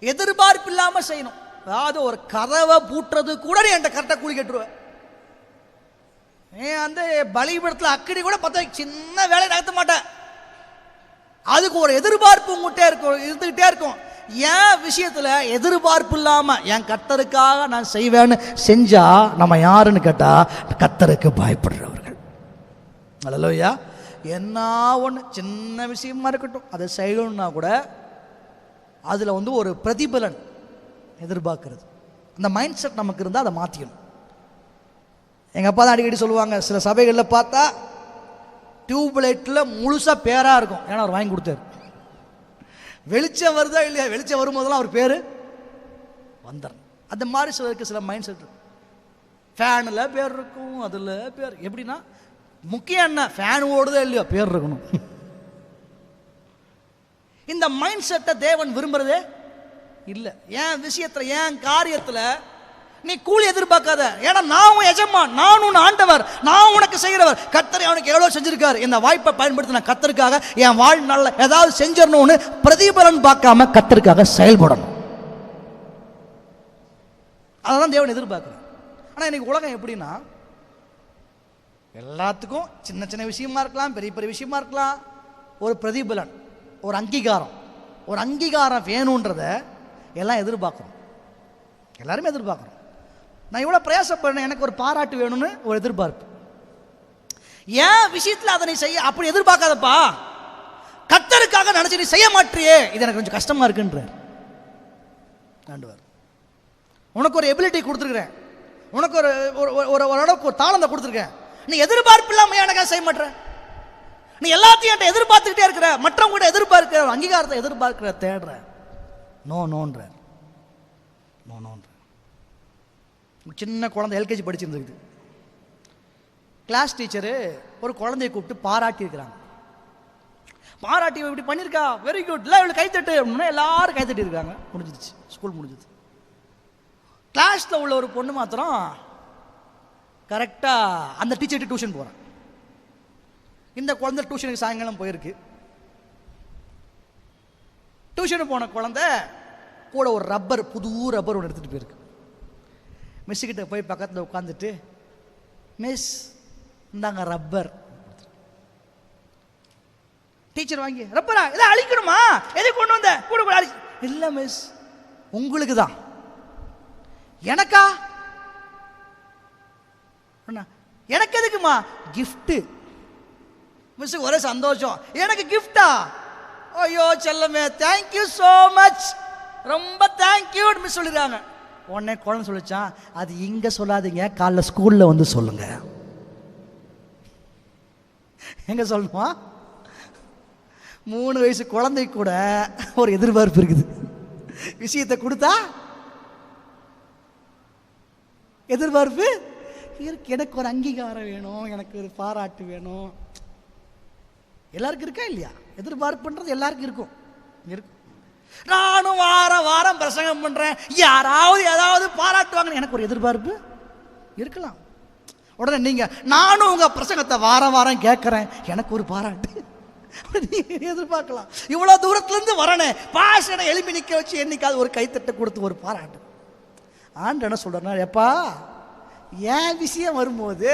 எதிர்பார்ப்பு இல்லாம செய்யணும். அதாவது ஒரு கதவை பூட்டுறது கூட நீ என்கிட்ட கரெக்டாக கூலி கேட்டுருவேன். அந்த பலிபீடத்தில் அக்கினி கூட பார்த்தா சின்ன வேலையை நடத்த மாட்டேன். அதுக்கு ஒரு எதிர்பார்ப்பு உங்ககிட்ட இருக்கும், இருந்துகிட்டே இருக்கும். என் விஷயத்துல எதிர்பார்ப்பு இல்லாம என் கர்த்தருக்காக நான் செய்வேன்னு செஞ்சா நம்ம யாருன்னு கேட்டா கர்த்தருக்கு பயப்படுறவர்கள். அல்லேலூயா. என்ன ஒன்று சின்ன விஷயமா இருக்கட்டும், அதை செய்யணும்னா கூட அதுல ஒரு பிரதிபலன் எதிர்பார்க்கிறது. அந்த மைண்ட் செட் நமக்கு இருந்தால் அதை மாற்றிக்கணும். எங்கள் அப்பா தான் அடிக்கடி சொல்லுவாங்க, சில சபைகளில் பார்த்தா டியூப்லைட்டில் முழுசாக பேராக இருக்கும். ஏன்னா அவர் வாங்கி கொடுத்தாரு. வெளிச்சம் வருதா இல்லையா, வெளிச்சம் வரும்போதெல்லாம் அவர் பேர் வந்துடும். அந்த மாதிரி சிலருக்கு சில மைண்ட் செட் இருக்கும். ஃபேனில் பேர் இருக்கும், அதில் பேர். எப்படின்னா முக்கியம் என்ன, ஃபேன் ஓடுதா இல்லையா பேர் இருக்கணும். இந்த மைண்ட் செட்டை தேவன் விரும்புறதே இல்லை. என் விஷயத்துல என் காரியத்துல நீ கூலி எதிர்பார்க்காத. ஏன்னா நான் உன் எஜமான், நான் உன் ஆண்டவர், நான் உனக்கு செய்கிறவர். கர்த்தர் அவனுக்கு எவ்வளவு செஞ்சிருக்காரு. இந்த வாய்ப்பை பயன்படுத்தி நான் கர்த்தருக்காக என் வாழ்நாளில் ஏதாவது செஞ்சிடணும்னு பிரதிபலன் பார்க்காம கர்த்தருக்காக செயல்படணும். அதான் தேவன் எதிர்பார்க்கிறார். ஆனா இன்னைக்கு உலகம் எப்படின்னா, எல்லாத்துக்கும் சின்ன சின்ன விஷயமா இருக்கலாம், பெரிய பெரிய விஷயமா இருக்கலாம், ஒரு பிரதிபலன், ஒரு அங்கீகாரம் வேணுன்றத எல்லாம் எதிர்பார்க்குறோம். எல்லாருமே எதிர்பார்க்குறோம். நான் இவ்வளோ பிரயாசப்படுறேன், எனக்கு ஒரு பாராட்டு வேணும்னு ஒரு எதிர்பார்ப்பு. ஏன் விஷயத்தில் அதை நீ செய்ய அப்படி எதிர்பார்க்காதப்பா. கர்த்தருக்காக நினைச்சு நீ செய்ய மாட்டியே, இது எனக்கு கொஞ்சம் கஷ்டமா இருக்குன்றார் ஆண்டவர். உனக்கு ஒரு எபிலிட்டி கொடுத்துருக்கிறேன், உனக்கு ஒரு அளவுக்கு ஒரு தாளந்தை கொடுத்துருக்கேன். நீ எதிர்பார்ப்பு இல்லாம எனக்காக செய்ய மாட்டேற. நீ எல்லாத்தையும் என்கிட்ட எதிர்பார்த்துக்கிட்டே இருக்கிற, மற்றவங்க எதிர்பார்க்கிற, அங்கீகாரத்தை எதிர்பார்க்கிற, தேடுற. நோன்ற சின்ன குழந்தை எல்கேஜி படிச்சிருந்துருக்குது. கிளாஸ் டீச்சரு ஒரு குழந்தைய கூப்பிட்டு பாராட்டி இருக்கிறாங்க. பாராட்டி இப்படி பண்ணியிருக்கா, வெரி குட், இல்லை இவ்வளோ கைத்தட்டு அப்படின்னா எல்லாரும் கைத்தட்டி இருக்காங்க. முடிஞ்சிருச்சு, ஸ்கூல் முடிஞ்சிது. கிளாஸில் உள்ள ஒரு பொண்ணு மாத்திரம் கரெக்டாக அந்த டீச்சர்கிட்ட டியூஷன் போகிறான். இந்த குழந்தை டியூஷனுக்கு சாயங்காலம் போயிருக்கு. டியூஷனுக்கு போன குழந்தை கூட ஒரு ரப்பர், புது ரப்பர் ஒன்று எடுத்துகிட்டு போயிருக்கு. மிஸ்ஸுக்கிட்ட போய் பக்கத்தில் உட்காந்துட்டு, மிஸ் இந்தாங்க ரப்பர். டீச்சர் வாங்கி, ரப்பரா இதை அழிக்கணுமா, எதை கொண்டு வந்த கூட இல்லை மிஸ், உங்களுக்கு தான். எனக்கா? எனக்கு எதுக்குமா? கிஃப்ட். மிஸ்ஸுக்கு ஒரே சந்தோஷம், எனக்கு கிஃப்டா? ஐயோ செல்லமே, தேங்க்யூ சோ மச். ரொம்ப தேங்க்யூ மிஸ் சொல்லிடுறாங்க. உடனே குழந்தை சொல்லிச்சான், அது இங்க சொல்லாதீங்க, காலைல ஸ்கூல்ல வந்து சொல்லுங்க. எங்க சொல்லணுமா? 3 வயசு குழந்தை கூட ஒரு எதிர்பார்ப்பு இருக்குது. விஷயத்தை கொடுத்தா எதிர்பார்ப்பு இருக்கு. எனக்கு ஒரு அங்கீகாரம் வேணும், எனக்கு ஒரு பாராட்டு வேணும். எல்லாருக்கும் இருக்கா இல்லையா? எதிர்பார்ப்புன்றது எல்லாருக்கும் இருக்கும். நானும் வாரம் பிரசங்கம் பண்றேன், யாராவது ஏதாவது பாராட்டுவாங்க, எனக்கு ஒரு எதிர்பார்ப்பு இருக்கலாம். உடனே நீங்க நானும் உங்க பிரசங்கத்தை வாரம் கேட்கறேன், எனக்கு ஒரு பாராட்டு எதிர்பார்க்கலாம். இவ்வளவு தூரத்துல இருந்து வரனே பாஷனை எழுப்பி நிக்க வச்சு என்னைக்காவது ஒரு கைத்தட்டை கொடுத்து ஒரு பாராட்டு. ஆண்டு என்ன சொல்றா, எப்பா என் விஷயம் வரும்போது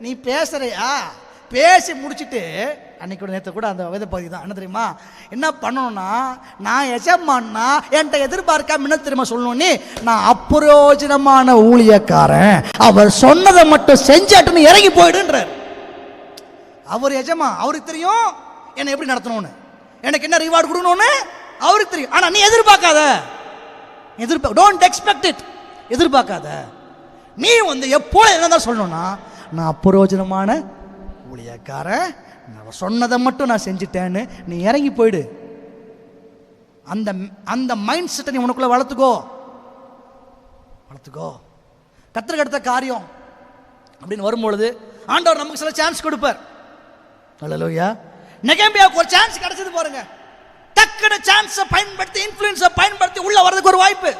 நீ பேசுறியா, பேசி முடிச்சுட்டு அன்னைக்கு நேற்று கூட அந்த வேத பகுதி தான் என்ன தெரியுமா, என்ன பண்ணணும்னா நான் எஜமான்னா என்கிட்ட எதிர்பார்க்காம என்ன தெரியுமா சொல்லணும்னு, நான் அப்புரோஜனமான ஊழியக்காரன், அவர் சொன்னதை மட்டும் செஞ்சாட்டுன்னு இறங்கி போயிடுன்றார். அவர் எஜமா, அவருக்கு தெரியும் என்னை எப்படி நடத்தணும்னு, எனக்கு என்ன ரிவார்டு கொடுக்கணும்னு அவருக்கு தெரியும். ஆனா நீ எதிர்பார்க்காத, டோன்ட் எக்ஸ்பெக்ட் இட், எதிர்பார்க்காத. நீ வந்து எப்போ என்னதான் சொல்லணும்னா, நான் அப்புரோஜனமான ஊழியக்காரன், நான் சொன்னதை மட்டும் நான் செஞ்சுட்டேன்னு நீ இறங்கி போயிடு. அந்த அந்த மைண்ட் செட்டை நீ உனக்குள்ள வளர்த்துக்கோ. கர்த்தருக்கு அடுத்த காரியம் அப்படின்னு வரும்பொழுது ஆண்டவர் நமக்கு சில சான்ஸ் கொடுப்பார். அல்லேலூயா. நெகேமியாவுக்கு ஒரு சான்ஸ் கிடைச்சது பாருங்க. டக்குனு சான்ஸை பயன்படுத்தி, இன்ஃப்ளூயன்ஸை பயன்படுத்தி உள்ள வரதுக்கு ஒரு வாய்ப்பு.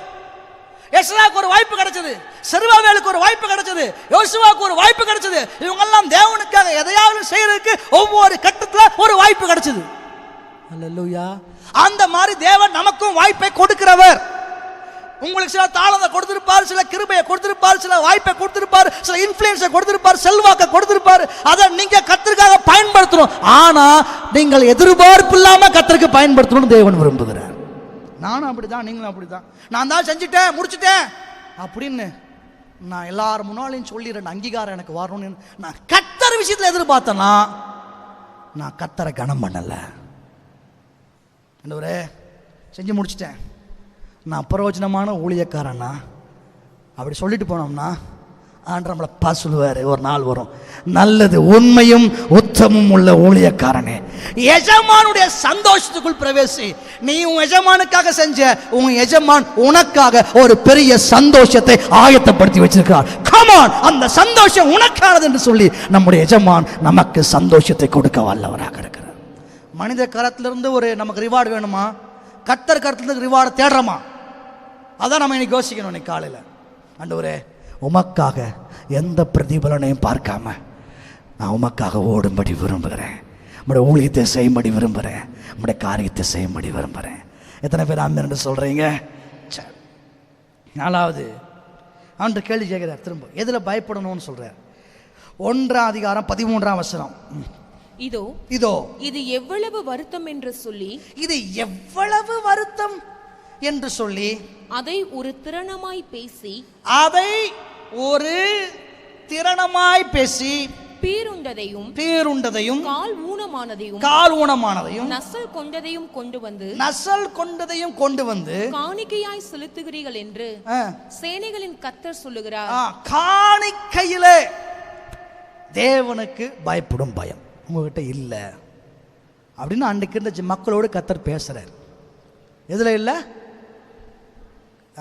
எஸ்ராக்கு ஒரு வாய்ப்பு கிடைச்சது, செருபாபேலுக்கு ஒரு வாய்ப்பு கிடைச்சது, யோசுவாவுக்கு ஒரு வாய்ப்பு கிடைச்சது. இவங்க எல்லாம் தேவனுக்காக எதையாவது செய்யறதுக்கு ஒவ்வொரு கட்டத்துல ஒரு வாய்ப்பு கிடைச்சது. அல்லேலூயா. அந்த மாதிரி தேவன் நமக்கும் வாய்ப்பை கொடுக்கிறவர். உங்களுக்கு சில தாளத்தை கொடுத்திருப்பார், சில கிருபையை கொடுத்திருப்பார், சில வாய்ப்பை கொடுத்திருப்பார், சில இன்ஃப்ளூயன்ஸை கொடுத்திருப்பார், செல்வாக்கை கொடுத்திருப்பார். அதை நீங்க கர்த்தருக்காக பயன்படுத்தணும். ஆனா நீங்கள் எதிர்பார்ப்பு இல்லாம கர்த்தருக்கு பயன்படுத்தணும்னு தேவன் விரும்புகிறார். நானும் அப்படிதான், நீங்களும் அப்படிதான். நான் தான் செஞ்சுட்டேன், முடிச்சுட்டேன் அப்படின்னு நான் எல்லாரும் முன்னாலையும் சொல்லிடுறேன், அங்கீகாரம் எனக்கு வரணும்னு நான் கர்த்தர் விஷயத்துல எதிர்பார்த்தேன்னா நான் கர்த்தரை கனம் பண்ணல. ஆண்டவரே செஞ்சு முடிச்சிட்டேன், நான் பிரயோஜனமான ஊழியக்காரன்னா அப்படி சொல்லிட்டு போனோம்னா ஆண்டவர் நம்மளை பார்த்து சொல்லுவார். ஒரு நாள் வரும், நல்லது உண்மையும் உத்தமும் உள்ள ஊழியக்காரனே, எஜமானுடைய சந்தோஷத்துக்குள் பிரவேசி. நீ உன் எஜமானுக்காக செஞ்ச, உன் எஜமான் உனக்காக ஒரு பெரிய சந்தோஷத்தை ஆயத்தப்படுத்தி வச்சிருக்கிறார். கமான், அந்த சந்தோஷம் உனக்கானது என்று சொல்லி நம்முடைய எஜமான் நமக்கு சந்தோஷத்தை கொடுக்க வல்லவராக இருக்கிறார். மனித கரத்திலிருந்து ஒரு நமக்கு ரிவார்டு வேணுமா, கர்த்தர் கரத்திலிருந்து ரிவார்டு தேடுறோமா? அதான் நம்ம இன்னைக்கு யோசிக்கணும். இன்னைக்கு காலையில் ஆண்டவரே உமக்காக எந்த பிரதிபலனையும் பார்க்காம நான் உமக்காக ஓடும்படி விரும்புகிறேன், நம்முடைய ஊழியத்தை செய்யும்படி விரும்புகிறேன், நம்முடைய காரியத்தை செய்யும்படி விரும்புகிறேன். எத்தனை பேர் ஆமென் என்று சொல்கிறீங்க? நாலாவது ஆண்டு கேள்வி கேட்கிறார், திரும்ப எதில் பயப்படணும்னு சொல்கிறார். 1:13 இதோ இதோ இது எவ்வளவு வருத்தம் என்று சொல்லி, இது எவ்வளவு வருத்தம் என்று சொல்லி, அதை ஒரு திறனமாய் பேசி, அதை ஒரு திறனமாய் பேசி, பீருண்டதையும் கால் ஊனமானதையும் நசல் கொண்டதையும் கொண்டு வந்து காணிக்கையாய் செலுத்துகிறீர்கள் என்று சேனைகளின் கர்த்தர் சொல்லுகிறார். காணிக்கையிலே தேவனுக்கு பயப்படும் பயம் உங்ககிட்ட இல்லை அப்படின்னு அன்றைக்கு இருந்த மக்களோடு கர்த்தர் பேசுறார். எதுல இல்லை?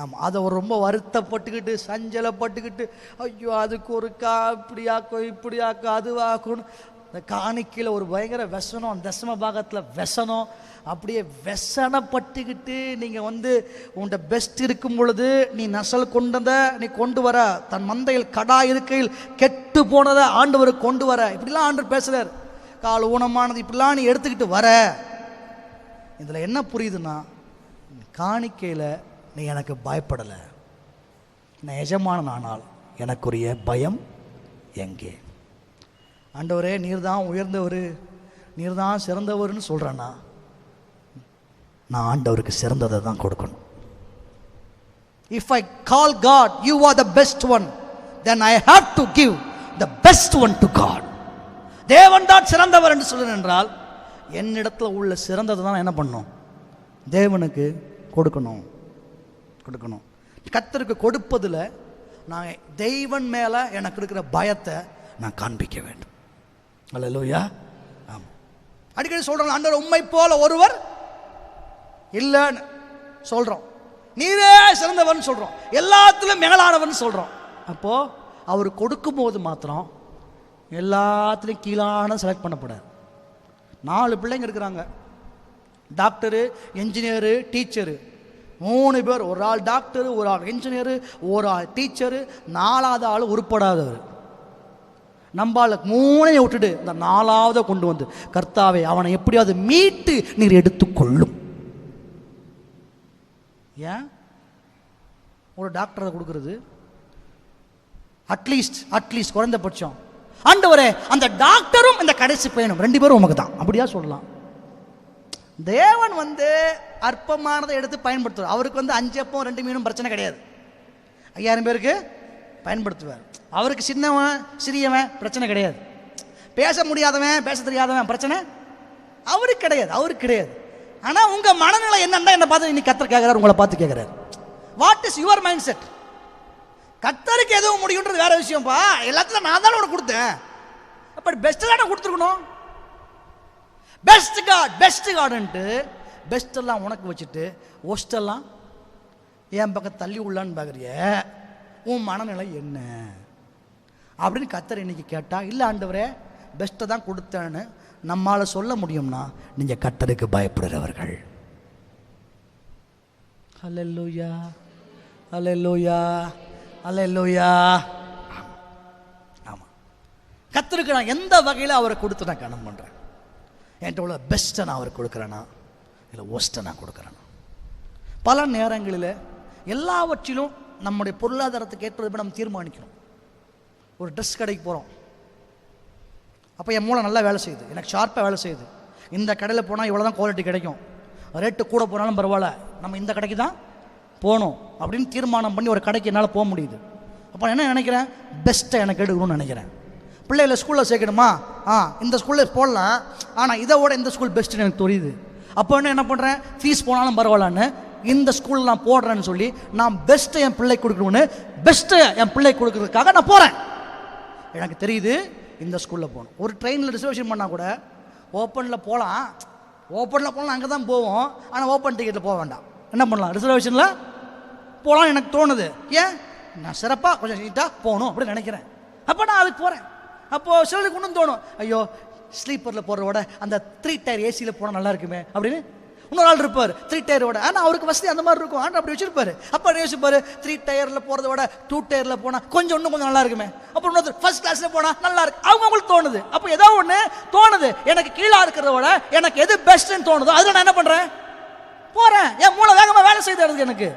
ஆமாம், அதை ஒரு ரொம்ப வருத்தப்பட்டுக்கிட்டு சஞ்சலப்பட்டுக்கிட்டு, ஐயோ அதுக்கு ஒரு இப்படியாக்கோ இப்படியாக்கோ அதுவாக்கணும். இந்த காணிக்கையில் ஒரு பயங்கர வெசனம், தசம பாகத்தில் வெசனம், அப்படியே வெசனப்பட்டுக்கிட்டு நீங்கள் உன்ட பெஸ்ட் இருக்கும் பொழுது நீ நசல் கொண்டதை நீ கொண்டு வர, தன் மந்தையில் கடா இருக்கையில் கெட்டு போனதை ஆண்டவருக்கு கொண்டு வர, இப்படிலாம் ஆண்டவர் பேசுகிறார். கால் ஊனமானது இப்படிலாம் நீ எடுத்துக்கிட்டு வர. இதில் என்ன புரியுதுன்னா, காணிக்கையில் நீ எனக்கு பயப்படலை, நான் எஜமானன் ஆனால் எனக்குரிய பயம் எங்கே? ஆண்டவரே நீர் தான் உயர்ந்தவர், நீர் தான் சிறந்தவர்னு சொல்கிறேன்னா நான் ஆண்டவருக்கு சிறந்ததை தான் கொடுக்கணும். If I call God, you are the best one, then I have to give the best one to God. தேவன் தான் சிறந்தவர் என்று சொல்கிறேன் என்றால் என்னிடத்தில் உள்ள சிறந்ததை தான் என்ன பண்ணணும்? தேவனுக்கு கொடுக்கணும். கொடுக்கணும். கர்த்தருக்கு கொடுப்பதில் நான் தெய்வன் மேலே எனக்கு இருக்கிற பயத்தை நான் காண்பிக்க வேண்டும். அல்லேலூயா. ஆமாம், அடிக்கடி சொல்கிறோம், ஆண்டவர் உம்மை போல ஒருவர் இல்லைன்னு சொல்கிறோம். நீரே சிறந்தவன் சொல்கிறோம், எல்லாத்திலும் மேலானவன் சொல்கிறோம். அப்போது அவர் கொடுக்கும்போது மாத்திரம் எல்லாத்துலேயும் கீழான செலக்ட் பண்ணப்படாது. 4 பிள்ளைங்க இருக்கிறாங்க, டாக்டரு, என்ஜினியரு, டீச்சரு, 3 பேர். ஒரு ஆள் டாக்டரு, ஒரு ஆள் என்ஜினியரு, ஒரு ஆள் டீச்சரு, 4வது ஆள் உருப்படாதவர். நம்பால் 3 விட்டுட்டு இந்த 4வது கொண்டு வந்து, கர்த்தாவே அவனை எப்படியாவது மீட்டு நீர் எடுத்துக்கொள்ளும். ஏன் ஒரு டாக்டரை கொடுக்கறது? அட்லீஸ்ட் குறைந்தபட்சம் ஆண்டவரே அந்த டாக்டரும் இந்த கடைசி பையனும் 2 பேரும் உமக்கு தான், அப்படியா சொல்லலாம். தேவன் அற்பமானதை எடுத்து பயன்படுத்துவார். அவருக்கு 5 அப்பம் 2 மீனும் பிரச்சனை கிடையாது. 5000 பேருக்கு பயன்படுத்துவார். அவருக்கு சின்னவன் சிறியவன் பிரச்சனை கிடையாது. பேச முடியாதவன் பேச தெரியாதவன் பிரச்சனை அவருக்கு கிடையாது. ஆனால் உங்கள் மனநிலை என்னன்னா என்ன பார்த்து இன்னைக்கு கர்த்தர் கேட்குறாரு, உங்களை பார்த்து கேட்குறாரு, what is your mind set? கர்த்தருக்கு எதுவும் முடியுன்றது வேற விஷயம்ப்பா. எல்லாத்துலையும் நான் தானே உனக்கு கொடுத்தேன், அப்படி பெஸ்ட் தானே கொடுத்துருக்கணும். பெஸ்ட் காடுன்ட்டு பெஸ்டெல்லாம் உனக்கு வச்சுட்டு ஒஸ்டெல்லாம் என் பக்கம் தள்ளி உள்ளான்னு பார்க்குறிய, உன் மனநிலை என்ன அப்படின்னு கர்த்தர் இன்னைக்கு கேட்டால், இல்லை ஆண்டவரே பெஸ்ட்டை தான் கொடுத்தேன்னு நம்மால் சொல்ல முடியும்னா நீங்கள் கர்த்தருக்கு பயப்படுறவர்கள். அல்லேலூயா, அல்லேலூயா, அல்லேலூயா. ஆமாம், கர்த்தருக்கு நான் எந்த வகையில் அவரை கொடுத்து நான் கனம் பண்ணுறேன்? என்கிட்ட உள்ள பெஸ்ட்டை நான் அவருக்கு கொடுக்குறேன்னா இல்லை ஒஸ்ட்டை நான் கொடுக்குறேன்னா? பல நேரங்களில் எல்லாவற்றிலும் நம்முடைய பொருளாதாரத்துக்கு ஏற்பது நம்ம தீர்மானிக்கணும். ஒரு ட்ரெஸ் கடைக்கு போகிறோம், அப்போ என் மூளை நல்லா வேலை செய்யுது, எனக்கு ஷார்ப்பாக வேலை செய்யுது. இந்த கடையில் போனால் இவ்வளோ தான் குவாலிட்டி கிடைக்கும், ரேட்டு கூட போனாலும் பரவாயில்ல, நம்ம இந்த கடைக்கு தான் போகணும் அப்படின்னு தீர்மானம் பண்ணி ஒரு கடைக்கு என்னால் போக முடியுது. அப்போ என்ன நினைக்கிறேன்? பெஸ்ட்டை எனக்கு எடுக்கணும்னு நினைக்கிறேன். பிள்ளைகளை ஸ்கூலில் சேர்க்கணுமா? இந்த ஸ்கூலில் போடலாம், ஆனால் இதை விட இந்த ஸ்கூல் பெஸ்ட்டுன்னு எனக்கு தெரியுது. அப்போ என்ன பண்ணுறேன்? ஃபீஸ் போனாலும் பரவாயில்லன்னு இந்த ஸ்கூலில் நான் போடுறேன்னு சொல்லி நான் பெஸ்ட்டை என் பிள்ளைக்கு கொடுக்கணும்னு பெஸ்ட்டை என் பிள்ளைக்கு கொடுக்கறதுக்காக நான் போகிறேன். எனக்கு தெரியுது இந்த ஸ்கூலில் போகணும். ஒரு ட்ரெயினில் ரிசர்வேஷன் பண்ணால் கூட ஓப்பனில் போகலாம் அங்கே தான் போவோம், ஆனால் ஓப்பன் டிக்கெட்டில் போக வேண்டாம். என்ன பண்ணலாம்? ரிசர்வேஷனில் போகலாம் எனக்கு தோணுது. ஏன்? நான் சிறப்பாக கொஞ்சம் நீட்டாக போகணும் அப்படின்னு நினைக்கிறேன். அப்போ நான் அதுக்கு போகிறேன். அப்போது சிலருக்கு ஒன்றும் தோணும், ஐயோ ஸ்லீப்பரில் போகிறதோட அந்த 3 டயர் ஏசியில் போனால் நல்லா இருக்குமே அப்படின்னு. இன்னொரு ஆள் இருப்பார் 3 டயரோட, ஆனால் அவருக்கு வசதி அந்த மாதிரி இருக்கும், ஆனால் அப்படி வச்சிருப்பாரு. அப்போ யோசிப்பார் 3 டயரில் போகிறத விட 2 டயரில் போனால் இன்னும் கொஞ்சம் நல்லா இருக்குமே. அப்புறம் இன்னொரு ஃபர்ஸ்ட் கிளாஸில் போனால் நல்லா இருக்கு, அவங்களுக்கு தோணுது. அப்போ ஏதோ ஒன்று தோணுது, எனக்கு கீழே இருக்கிறத விட எனக்கு எது பெஸ்ட்டுன்னு தோணுதோ அதில் நான் என்ன பண்ணுறேன்? போகிறேன். என் மூளை வேகமாக வேலை செய்து எனக்கு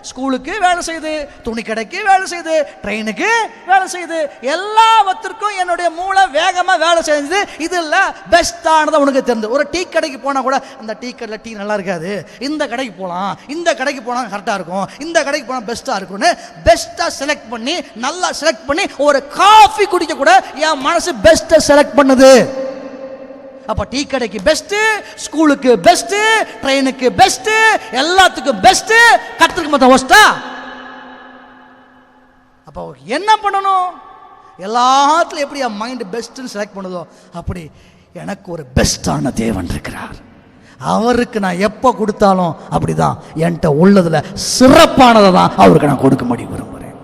ஸ்கூலுக்கு வேலை செய்யுது, துணி கடைக்கு வேலை செய்யுது, ட்ரெயினுக்கு வேலை செய்யுது, எல்லாவற்றிற்கும் என்னுடைய மூளை வேகமாக வேலை செய்யுது. இதில் பெஸ்ட்டானதை உனக்கு தெரிஞ்சு. ஒரு டீ கடைக்கு போனால் கூட அந்த டீ கடையில் டீ நல்லா இருக்காது, இந்த கடைக்கு போகலாம், இந்த கடைக்கு போனால் கரெக்டாக இருக்கும், இந்த கடைக்கு போனால் பெஸ்ட்டாக இருக்கும்னு பெஸ்ட்டாக செலக்ட் பண்ணி நல்லா செலக்ட் பண்ணி ஒரு காஃபி குடிக்க கூட என் மனசு பெஸ்ட்டை செலக்ட் பண்ணுது. அப்போ டீ கடைக்கு பெஸ்ட்டு, ஸ்கூலுக்கு பெஸ்ட்டு, ட்ரெயினுக்கு பெஸ்ட்டு, எல்லாத்துக்கும் பெஸ்ட்டு, கர்த்தருக்கு மொத்தம் ஒஸ்ட்டா? அப்போ என்ன பண்ணணும்? எல்லாத்துலையும் எப்படி என் மைண்டு பெஸ்ட்டுன்னு செலக்ட் பண்ணுதோ அப்படி எனக்கு ஒரு பெஸ்ட்டான தேவன் இருக்கிறார். அவருக்கு நான் எப்போ கொடுத்தாலும் அப்படிதான் என்கிட்ட உள்ளதில் சிறப்பானதை தான் அவருக்கு நான் கொடுக்க முடியும் விரும்புகிறேன்.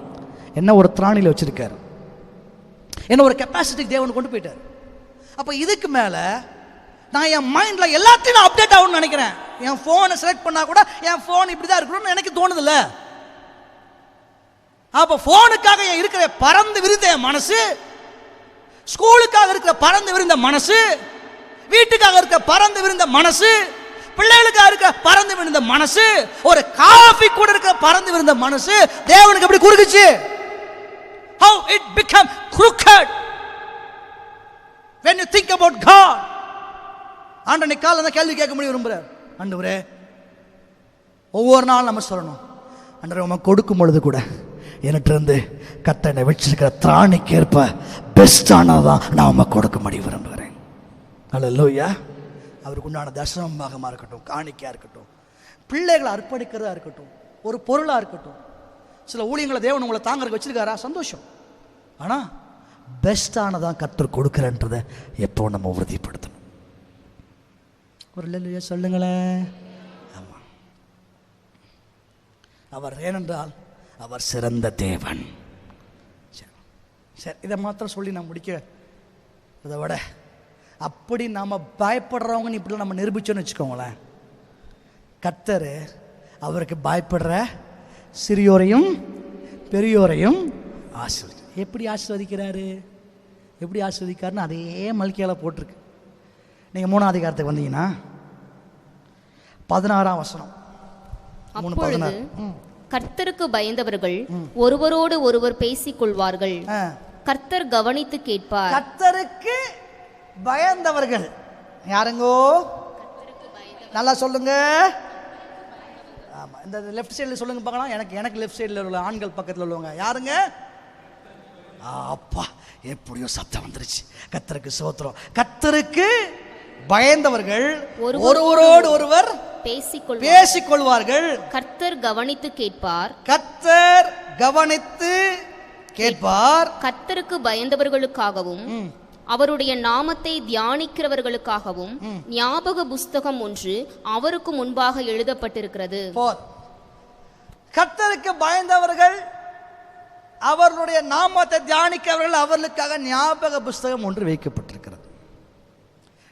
என்ன ஒரு திராணியில் வச்சிருக்காரு, என்ன ஒரு கெப்பாசிட்டிக்கு தேவன் கொண்டு போயிட்டார். அப்போ இதுக்கு மேலே நான் என் மைண்டில் எல்லாத்தையும் நான் அப்டேட் ஆகணும்னு நினைக்கிறேன். என் ஃபோனை செலக்ட் பண்ணால் கூட என் ஃபோன் இப்படி தான் இருக்கணும்னு எனக்கு தோணுதில்ல. அப்போ ஃபோனுக்காக இருக்கிற பறந்து விரிந்த என் மனசு, ஸ்கூலுக்காக இருக்கிற பறந்து விரிந்த மனசு, வீட்டுக்காக இருக்கிற பறந்து விரிந்த மனசு, பிள்ளைகளுக்காக இருக்கிற பறந்து விரிந்த மனசு, ஒரு காஃபி கூட இருக்கிற பறந்து விரிந்த மனசு தேவனுக்கு எப்படி குறுக்குச்சு? How it become crooked when you think about God. ஆண்டவனை கால அந்த கேள்வி கேட்க முடியும் விரும்புகிறார். ஆண்டவரே, ஒவ்வொரு நாள் நம்ம சொல்லணும், ஆண்டவரே நம்ம கொடுக்கும் பொழுது கூட என்கிட்ட கர்த்தனை வச்சிருக்கிற திராணிக்கு ஏற்ப பெஸ்டானதான் நான் நம்ம கொடுக்க முடியும் விரும்புகிறேன். அல்லேலூயா. அவருக்கு உண்டான தர்சனம் பாகமாக இருக்கட்டும், காணிக்கையாக இருக்கட்டும், பிள்ளைகளை அர்ப்பணிக்கிறதா இருக்கட்டும், ஒரு பொருளாக இருக்கட்டும். சில ஊழியங்களை தேவன் உங்களை தாங்கறதுக்கு வச்சிருக்காரா, சந்தோஷம். ஆனால் பெஸ்டானதான் கர்த்தர் கொடுக்குறன்றதை எப்போ நம்ம உறுதிப்படுத்தணும். ஒரு இல்லையா சொல்லுங்களேன். ஆமாம், அவர் ஏனென்றால் அவர் சிறந்த தேவன். சரி, இதை மாத்திரம் சொல்லி நான் முடிக்க, இதை விட அப்படி நாம் பயப்படுறவங்கன்னு இப்படி நம்ம நிரூபிச்சோன்னு வச்சுக்கோங்களேன். கர்த்தர் அவருக்கு பயப்படுற சிறியோரையும் பெரியோரையும் ஆசீர்வதி. எப்படி ஆசீர்வதிக்கிறாரு, எப்படி ஆசீர்வதிக்காருன்னு அதே மல்கியால போட்டிருக்கு. நீங்கள் 3ஆம் அதிகாரத்துக்கு வந்தீங்கன்னா 16ஆம் வசனம். அப்பொழுது கர்த்தருக்கு பயந்தவர்கள் ஒருவரோடு ஒருவர் பேசிக் கொள்வார்கள், கர்த்தர் கவனித்து கேட்பார். கர்த்தருக்கு பயந்தவர்கள் யாருங்கோ? நல்லா சொல்லுங்க. ஆமா, இந்த லெஃப்ட் சைடில் சொல்லுங்க பார்க்கலாம். எனக்கு லெஃப்ட் சைடில் உள்ள ஆண்கள் பக்கத்தில் உள்ளவங்க யாருங்க? அப்பா, எப்படியோ சத்தம் வந்துருச்சு. கர்த்தருக்கு ஸ்தோத்திரம். கர்த்தருக்கு பயந்தவர்கள் ஒருவரோடு ஒருவர் பேசிக்கொள்வார்கள், கர்த்தர் கவனித்து கேட்பார். கர்த்தர் கவனித்து கேட்பார். கர்த்தருக்கு பயந்தவர்களுக்காகவும் அவருடைய நாமத்தை தியானிக்கிறவர்களுக்காகவும் ஞாபக புஸ்தகம் ஒன்று அவருக்கு முன்பாக எழுதப்பட்டிருக்கிறது. கர்த்தருக்கு பயந்தவர்கள், அவர்களுடைய நாமத்தை தியானிக்கிறவர்கள், அவர்களுக்காக ஞாபக புஸ்தகம் ஒன்று வைக்கப்பட்டிருக்கிறது.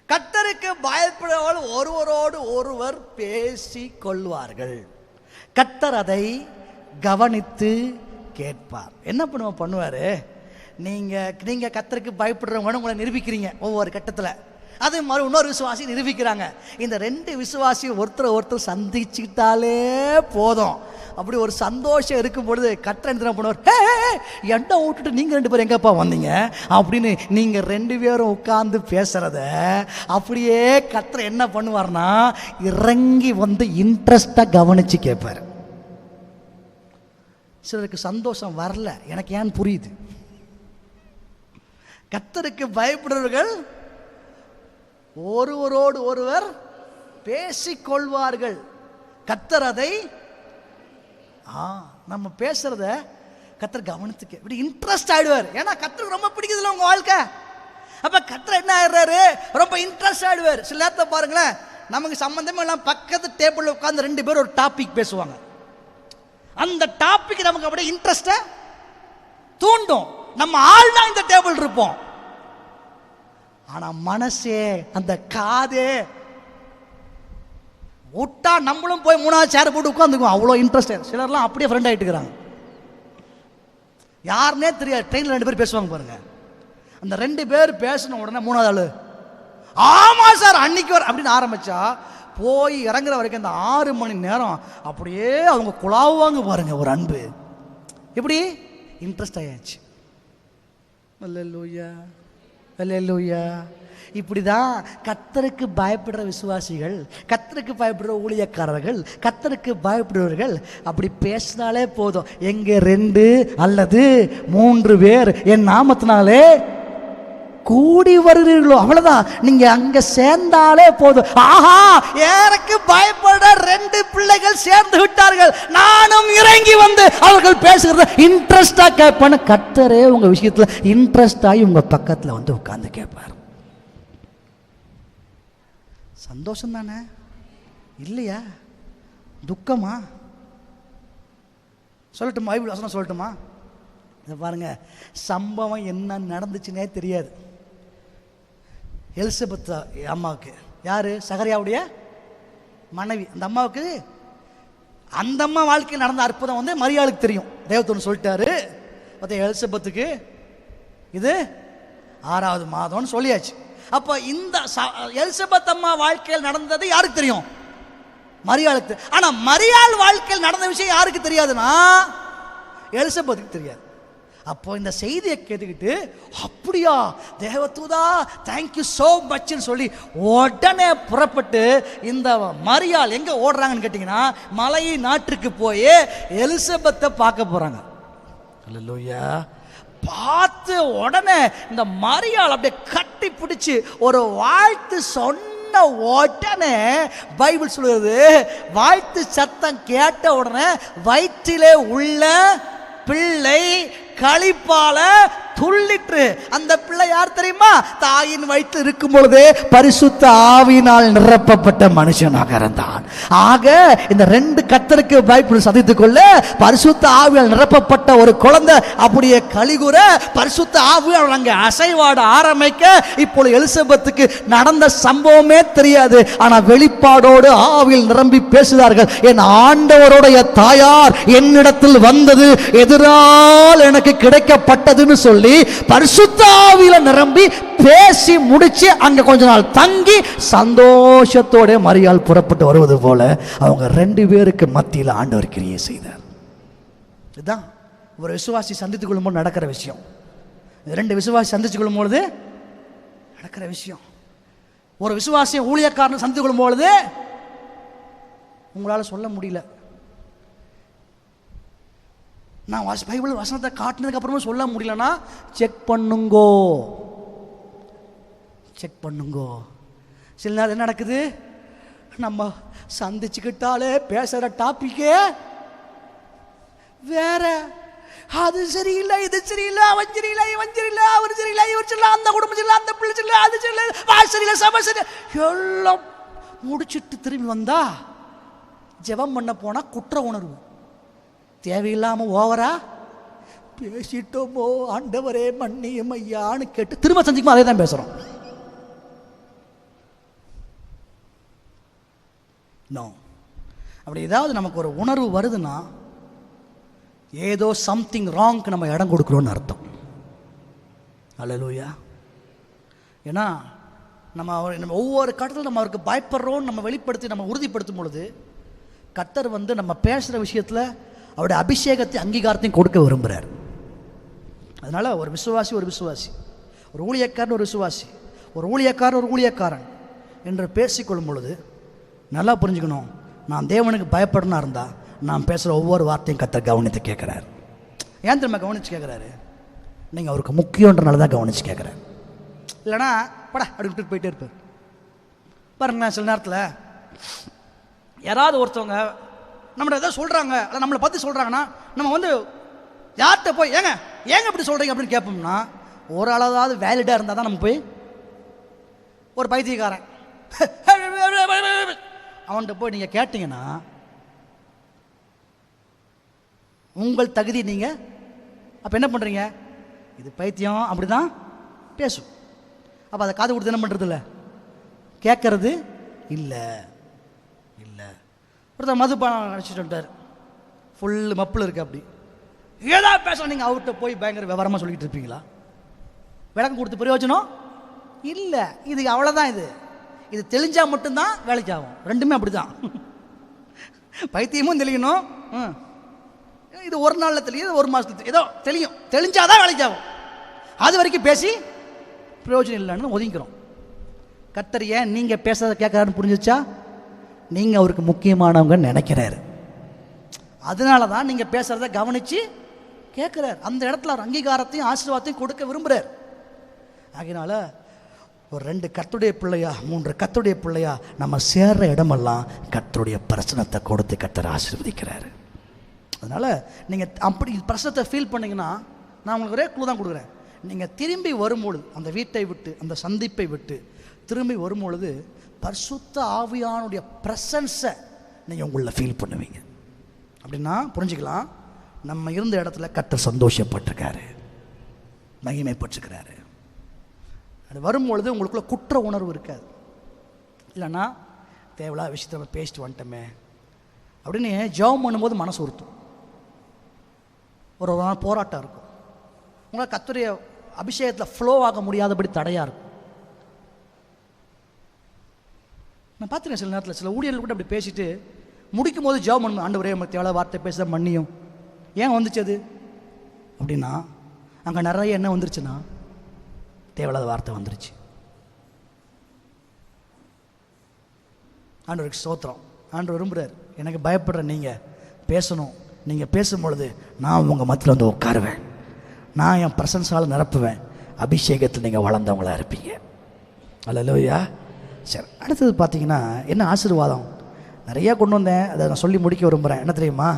கர்த்தருக்கு பயப்படுபவர்கள் ஒருவரோடு ஒருவர் பேசிக் கொள்வார்கள். கர்த்தர் அதை கவனித்து கேட்பார். என்ன பண்ணுவாரு? நீங்க கர்த்தருக்கு பயப்படுறவங்க உங்களை நிரூபிக்கிறீங்க ஒவ்வொரு கட்டத்தில். அது மாதிரி இன்னொரு விசுவாசி நிரூபிக்கிறாங்க. இந்த 2 விசுவாசி ஒருத்தர் சந்திச்சுக்கிட்டாலே போதும். அப்படி ஒரு சந்தோஷம் இருக்கும் பொழுது கர்த்தர் என்ன பண்ணுவார்? எண்ணம் விட்டுட்டு நீங்கள் 2 பேரும் எங்கப்பா வந்தீங்க அப்படின்னு நீங்கள் 2 பேரும் உட்கார்ந்து பேசுறத அப்படியே கர்த்தர் என்ன பண்ணுவார்னா இறங்கி வந்து இன்ட்ரெஸ்டாக கவனிச்சு கேட்பார். சிலருக்கு சந்தோஷம் வரல, எனக்கு ஏன் புரியுது. கர்த்தருக்கு பயப்படுறவர்கள் ஒருவரோடு ஒருவர் பேசிக்கொள்வார்கள். கர்த்தர் அதை நம்ம பேசுறத கர்த்தர் கவனித்துக்க இப்படி இன்ட்ரெஸ்ட் ஆயிடுவார். ஏன்னா கர்த்தருக்கு ரொம்ப பிடிக்குதுல்ல உங்க வாழ்க்கை. அப்ப கர்த்தர் என்ன ஆயிடுறாரு? ரொம்ப இன்ட்ரெஸ்ட் ஆயிடுவார். சில நேரத்தை பாருங்களேன், நமக்கு சம்பந்தமே எல்லாம் பக்கத்து டேபிள் உட்கார்ந்து 2 பேர் ஒரு டாபிக் பேசுவாங்க. அந்த டாபிக் நமக்கு அப்படியே இன்ட்ரெஸ்ட தூண்டும். நம்ம ஆள் தான் இந்த டேபிள் இருப்போம், ஆனா மனசே அந்த காதே விட்டா நம்மளும் போய் 3ஆவது சேர் போட்டு உட்காந்துக்குவோம். அவ்வளோ இன்ட்ரெஸ்ட். சிலர்லாம் அப்படியே ஃப்ரெண்ட் ஆகிட்டு இருக்கிறாங்க, யாருன்னே தெரியாது. ட்ரெயினில் 2 பேர் பேசுவாங்க பாருங்க. அந்த 2 பேர் பேசின உடனே 3ஆவது ஆளு ஆமா சார் அன்னைக்கு வர அப்படின்னு ஆரம்பிச்சா போய் இறங்குற வரைக்கும் அந்த 6 மணி நேரம் அப்படியே அவங்க குழாவுவாங்க பாருங்க. ஒரு அன்பு எப்படி இன்ட்ரெஸ்ட் ஆயாச்சு. அல்லேலூயா, அல்லேலூயா. இப்படிதான் கர்த்தருக்கு பயப்படுற விசுவாசிகள், கர்த்தருக்கு பயப்படுற ஊழியக்காரர்கள், கர்த்தருக்கு பயப்படுறவர்கள் அப்படி பேசினாலே போதும். எங்க 2 அல்லது 3 பேர் என் நாமத்தினாலே கூடி வருகிறீர்களோ அவ்வளவுதான், நீங்க அங்க சேர்ந்தாலே போதும். ஆஹா, எனக்கு பயப்பட 2 பிள்ளைகள் சேர்ந்து விட்டார்கள், நானும் இறங்கி வந்து அவர்கள் பேசுகிறத இன்ட்ரெஸ்டா கேட்பேன்னு கர்த்தரே உங்க விஷயத்துல இன்ட்ரெஸ்ட் ஆகி உங்க பக்கத்துல வந்து உட்கார்ந்து கேட்பார். சந்தோஷம் தானே இல்லையா? துக்கமா? சொல்லட்டுமா? பைபிள் வசனம் சொல்லட்டுமா? இதை பாருங்க, சம்பவம் என்ன நடந்துச்சுன்னே தெரியாது. எலிசபெத் அம்மாவுக்கு, யாரு? சகரியாவுடைய மனைவி. அந்த அம்மாவுக்கு, அந்த அம்மா வாழ்க்கையில் நடந்த அற்புதம் வந்து மரியாளுக்கு தெரியும். தேவதூதன் சொல்லிட்டாரு. எலிசபெத்துக்கு இது 6வது மாதம்னு சொல்லியாச்சு. அப்போ இந்த எலிசபெத் அம்மா வாழ்க்கையில் நடந்தது யாருக்கு தெரியும்? மரியாளுக்கு. ஆனா மரியாள் வாழ்க்கையில் நடந்த விஷயம் யாருக்கு தெரியாதுன்னா எலிசபெத்துக்கு தெரியாது. அப்போ இந்த செய்தியை கேட்டுக்கிட்டு, அப்படியா தேவதூதா தேங்க்யூ சோ மச்னு சொல்லி உடனே புறப்பட்டு இந்த மரியாள் எங்க ஓடுறாங்கன்னு கேட்டீங்கன்னா மலை நாட்டுக்கு போய் எலிசபெத்தை பார்க்க போறாங்க. அல்லேலூயா. பார்த்து உடனே இந்த மரியாள் அப்படியே கட்டி பிடிச்சு ஒரு வாழ்த்து சொன்ன சொன்ன உடனே பைபிள் சொல்லுது, வாழ்த்து சத்தம் கேட்ட உடனே வயிற்றிலே உள்ள பிள்ளை களிப்பால துள்ளிற்று. அந்த பிள்ளை யார் தெரியுமா? தாயின் வயிற்றில் இருக்கும் பொழுதே பரிசுத்த ஆவியினால் நிரப்பப்பட்ட மனுஷனாக இருந்தான். ஆக இந்த ரெண்டு கர்த்தருக்கு பைபிள் சதித்துக் கொள்ள, பரிசுத்த ஆவியால் நிரப்பப்பட்ட ஒரு குழந்தை அப்படியே கலிகுற, பரிசுத்த ஆவியால் அங்கே அசைவாட ஆரம்பிக்க, இப்பொழுது எலிசபெத்துக்கு நடந்த சம்பவமே தெரியாது. ஆனா வெளிப்பாடோடு ஆவியில் நிரம்பி பேசுகிறார்கள். என் ஆண்டவருடைய தாயார் என்னிடத்தில் வந்தது எதிரால் எனக்கு கிடைக்கப்பட்டதுன்னு சொல்லி பரிசுத்த ஆவியில நிரம்பி பேசி முடிச்சு அங்க கொஞ்ச நாள் தங்கி சந்தோஷத்தோட மரியாள் புறப்பட்டு வருவது போல அவங்க ரெண்டு பேருக்கு மத்தியில் ஆண்டவர் கிரியை செய்தார். இதுதான் ஒரு விசுவாசி சந்தித்துக் கொள்ளும்போது நடக்கிற விஷயம். ரெண்டு விசுவாசி சந்தித்துக் கொள்ளும்பொழுது நடக்கிற விஷயம். ஒரு விசுவாசியை ஊழியக்காரனை சந்தித்துக் கொள்ளும்பொழுது உங்களால் சொல்ல முடியல. நான் பைபிள் வசனத்தை காட்டினதுக்கு அப்புறமா சொல்ல முடியலன்னா செக் பண்ணுங்கோ. சில நேரம் என்ன நடக்குது, நம்ம சந்திச்சுக்கிட்டாலே பேசுகிற டாப்பிக்கே வேற. அது சரியில்லை, இது சரியில்லை, அவன் சரியில்லை, இவன் சரியில்லை, அவர் சரியில்லை, இவர் சரியில்லை, அந்த குடும்பம் சரியில்லை, அந்த பிள்ளை சரியில்லை, அது சரியில்லை, சரியில்லை, சபை சரியில்லை, எல்லாம் முடிச்சுட்டு திரும்பி வந்தா ஜெபம் பண்ண போனா குற்ற உணர்வு. தேவையில்லாம ஓவரா பேசிட்டோமோ, ஆண்டவரே மன்னியும் ஐயான்னு கேட்டு திரும்ப சந்திக்கும் அதே தான் பேசுறோம். நோ, அப்படி ஏதாவது நமக்கு ஒரு உணர்வு வருதுன்னா ஏதோ சம்திங் ராங்க்கு நம்ம இடம் கொடுக்குறோன்னு அர்த்தம். அல்லேலூயா. ஏன்னா நம்ம ஒவ்வொரு கட்டத்தில் நம்ம அவருக்கு பயப்படுறோன்னு நம்ம வெளிப்படுத்தி நம்ம உறுதிப்படுத்தும் பொழுது கர்த்தர் நம்ம பேசுகிற விஷயத்தில் அவருடைய அபிஷேகத்தை அங்கீகாரத்தையும் கொடுக்க விரும்புகிறார். அதனால் ஒரு விசுவாசி ஒரு ஊழியக்காரன் ஒரு விசுவாசி, ஒரு ஊழியக்காரன் என்று பேசிக்கொள்ளும் பொழுது நல்லா புரிஞ்சுக்கணும், நான் தேவனுக்கு பயப்படனா இருந்தால் நான் பேசுகிற ஒவ்வொரு வார்த்தையும் கர்த்தர் கவனித்து கேட்குறாரு. ஏன் திரும்ப கவனித்து கேட்குறாரு? நீங்கள் அவருக்கு முக்கியன்றனால தான் கவனித்து கேட்குறாரு. இல்லைனா படா அப்படி விட்டுட்டு போயிட்டே இருப்பார். பாருங்களேன், சில நேரத்தில் யாராவது ஒருத்தவங்க நம்மளை எதாவது சொல்கிறாங்க, இல்லை நம்மளை பற்றி சொல்கிறாங்கன்னா நம்ம யார்கிட்ட போய் ஏங்க இப்படி சொல்கிறீங்க அப்படின்னு கேட்போம்னா ஒரு அளவாவது வேலிடாக இருந்தால் தான் நம்ம போய் ஒரு பைத்தியக்காரன் அவன்கிட்ட போய் நீங்கள் கேட்டிங்கன்னா உங்கள் தகுதி நீங்கள் அப்போ என்ன பண்ணுறீங்க? இது பைத்தியம் அப்படி தான் பேசும். அப்போ அதை காது கொடுத்து என்ன பண்ணுறது? இல்லை, கேட்கறது இல்லை. ஒருத்தர் மதுபானம் நினச்சிட்டு வந்துட்டார், ஃபுல் மப்பில் இருக்கு. அப்படி ஏதாவது பேசலாம், நீங்கள் அவர்கிட்ட போய் பயங்கர விவரமாக சொல்லிக்கிட்டு இருப்பீங்களா? விளக்கம் கொடுத்து பிரயோஜனம் இல்லை. இது அவ்வளோதான். இது தெளிஞ்சால் மட்டும்தான் வேலைக்கு ஆகும். ரெண்டுமே அப்படி தான். பைத்தியமும் தெளியணும். இது ஒரு நாளில் தெளியும், ஒரு மாதத்துல ஏதோ தெளிஞ்சாதான் வேலைக்கு ஆகும். அது வரைக்கும் பேசி பிரயோஜனம் இல்லைன்னு ஒதுங்கிக்கிறோம். கர்த்தர் ஏன் நீங்கள் பேசுறதை கேட்குறாருன்னு புரிஞ்சிச்சா? நீங்கள் அவருக்கு முக்கியமானவங்க நினைக்கிறாரு. அதனால தான் நீங்கள் பேசுகிறத கவனித்து கேட்குறாரு. அந்த இடத்துல ஒரு அங்கீகாரத்தையும் ஆசீர்வாதத்தையும் கொடுக்க விரும்புகிறார். ஆகையினால ஒரு 2 கர்த்தருடைய பிள்ளையா 3 கர்த்தருடைய பிள்ளையா நம்ம சேர்ற இடமெல்லாம் கர்த்தருடைய பிரசனத்தை கொடுத்து கர்த்தர் ஆசீர்வதிக்கிறாரு. அதனால் நீங்கள் அப்படி பிரசனத்தை ஃபீல் பண்ணிங்கன்னா நான் உங்களுக்கு ஒரே க்ளூ தான் கொடுக்குறேன். நீங்கள் திரும்பி வரும்பொழுது, அந்த வீட்டை விட்டு, அந்த சந்திப்பை விட்டு திரும்பி வரும்பொழுது பரிசுத்த ஆவியானுடைய பிரசன்ஸை நீங்கள் உங்களில் ஃபீல் பண்ணுவீங்க. அப்படின்னா புரிஞ்சுக்கலாம், நம்ம இருந்த இடத்துல கர்த்தர் சந்தோஷப்பட்டிருக்காரு, மகிமைப்பட்டிருக்கிறாரு. அது வரும்பொழுது உங்களுக்குள்ள குற்ற உணர்வு இருக்காது. இல்லைன்னா தேவையில்லாத விஷயத்தை நம்ம பேசிட்டு வந்துட்டோமே அப்படின்னு ஜெபம் பண்ணும்போது மனசு உறுத்தும். ஒரு நாள் போராட்டம் இருக்கும். உங்களால் கர்த்தருடைய அபிஷேகத்தில் ஃப்ளோ ஆக முடியாதபடி தடையாக இருக்கும். நான் பார்த்துருக்கேன் சில நேரத்தில் சில ஊழியர்கள் கூட அப்படி பேசிட்டு முடிக்கும் போது ஜெபம் பண்ணணும், ஆண்டவரே நமக்கு தேவையான வார்த்தை பேச மன்னியும். ஏன் வந்துச்சு அது அப்படின்னா அங்கே நிறைய என்ன வந்துருச்சுன்னா தேவையில்லாத வார்த்தை வந்துருச்சு. ஆண்டவருக்கு ஸ்தோத்திரம். ஆண்டவர் விரும்புகிறார், எனக்கு பயப்படுற நீங்கள் பேசணும். நீங்கள் பேசும்பொழுது நான் உங்கள் மத்தியில் உட்காருவேன், நான் என் பிரசன்ஸால் நிரப்புவேன். அபிஷேகத்தில் நீங்கள் வளர்ந்தவங்களாக இருப்பீங்க. அல்லேலூயா. சரி, அடுத்தது பார்த்தீங்கன்னா என்ன ஆசீர்வாதம் நிறையா கொண்டு வந்தேன், அதை நான் சொல்லி முடிக்க விரும்புகிறேன். என்ன தெரியுமா?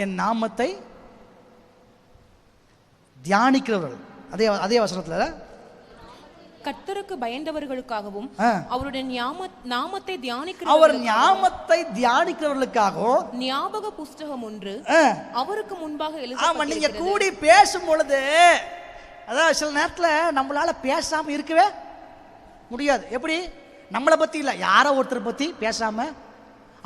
என் நாமத்தை தியானிக்கிறவர்கள், அதே வசனத்தில் கர்த்தருக்கு பயந்தவர்களுக்காகவும் அவருடைய நாமத்தை அவர் ஞாபகத்தை தியானிக்கிறவர்களுக்காகவும் ஞாபக புஸ்தகம் ஒன்று அவருக்கு முன்பாக ஆமா, நீங்க கூடி பேசும் பொழுது, அதாவது சில நேரத்தில் நம்மளால பேசாம இருக்கவே முடியாது. எப்படி? நம்மளை பத்தி இல்லை, யாரோ ஒருத்தர் பத்தி பேசாம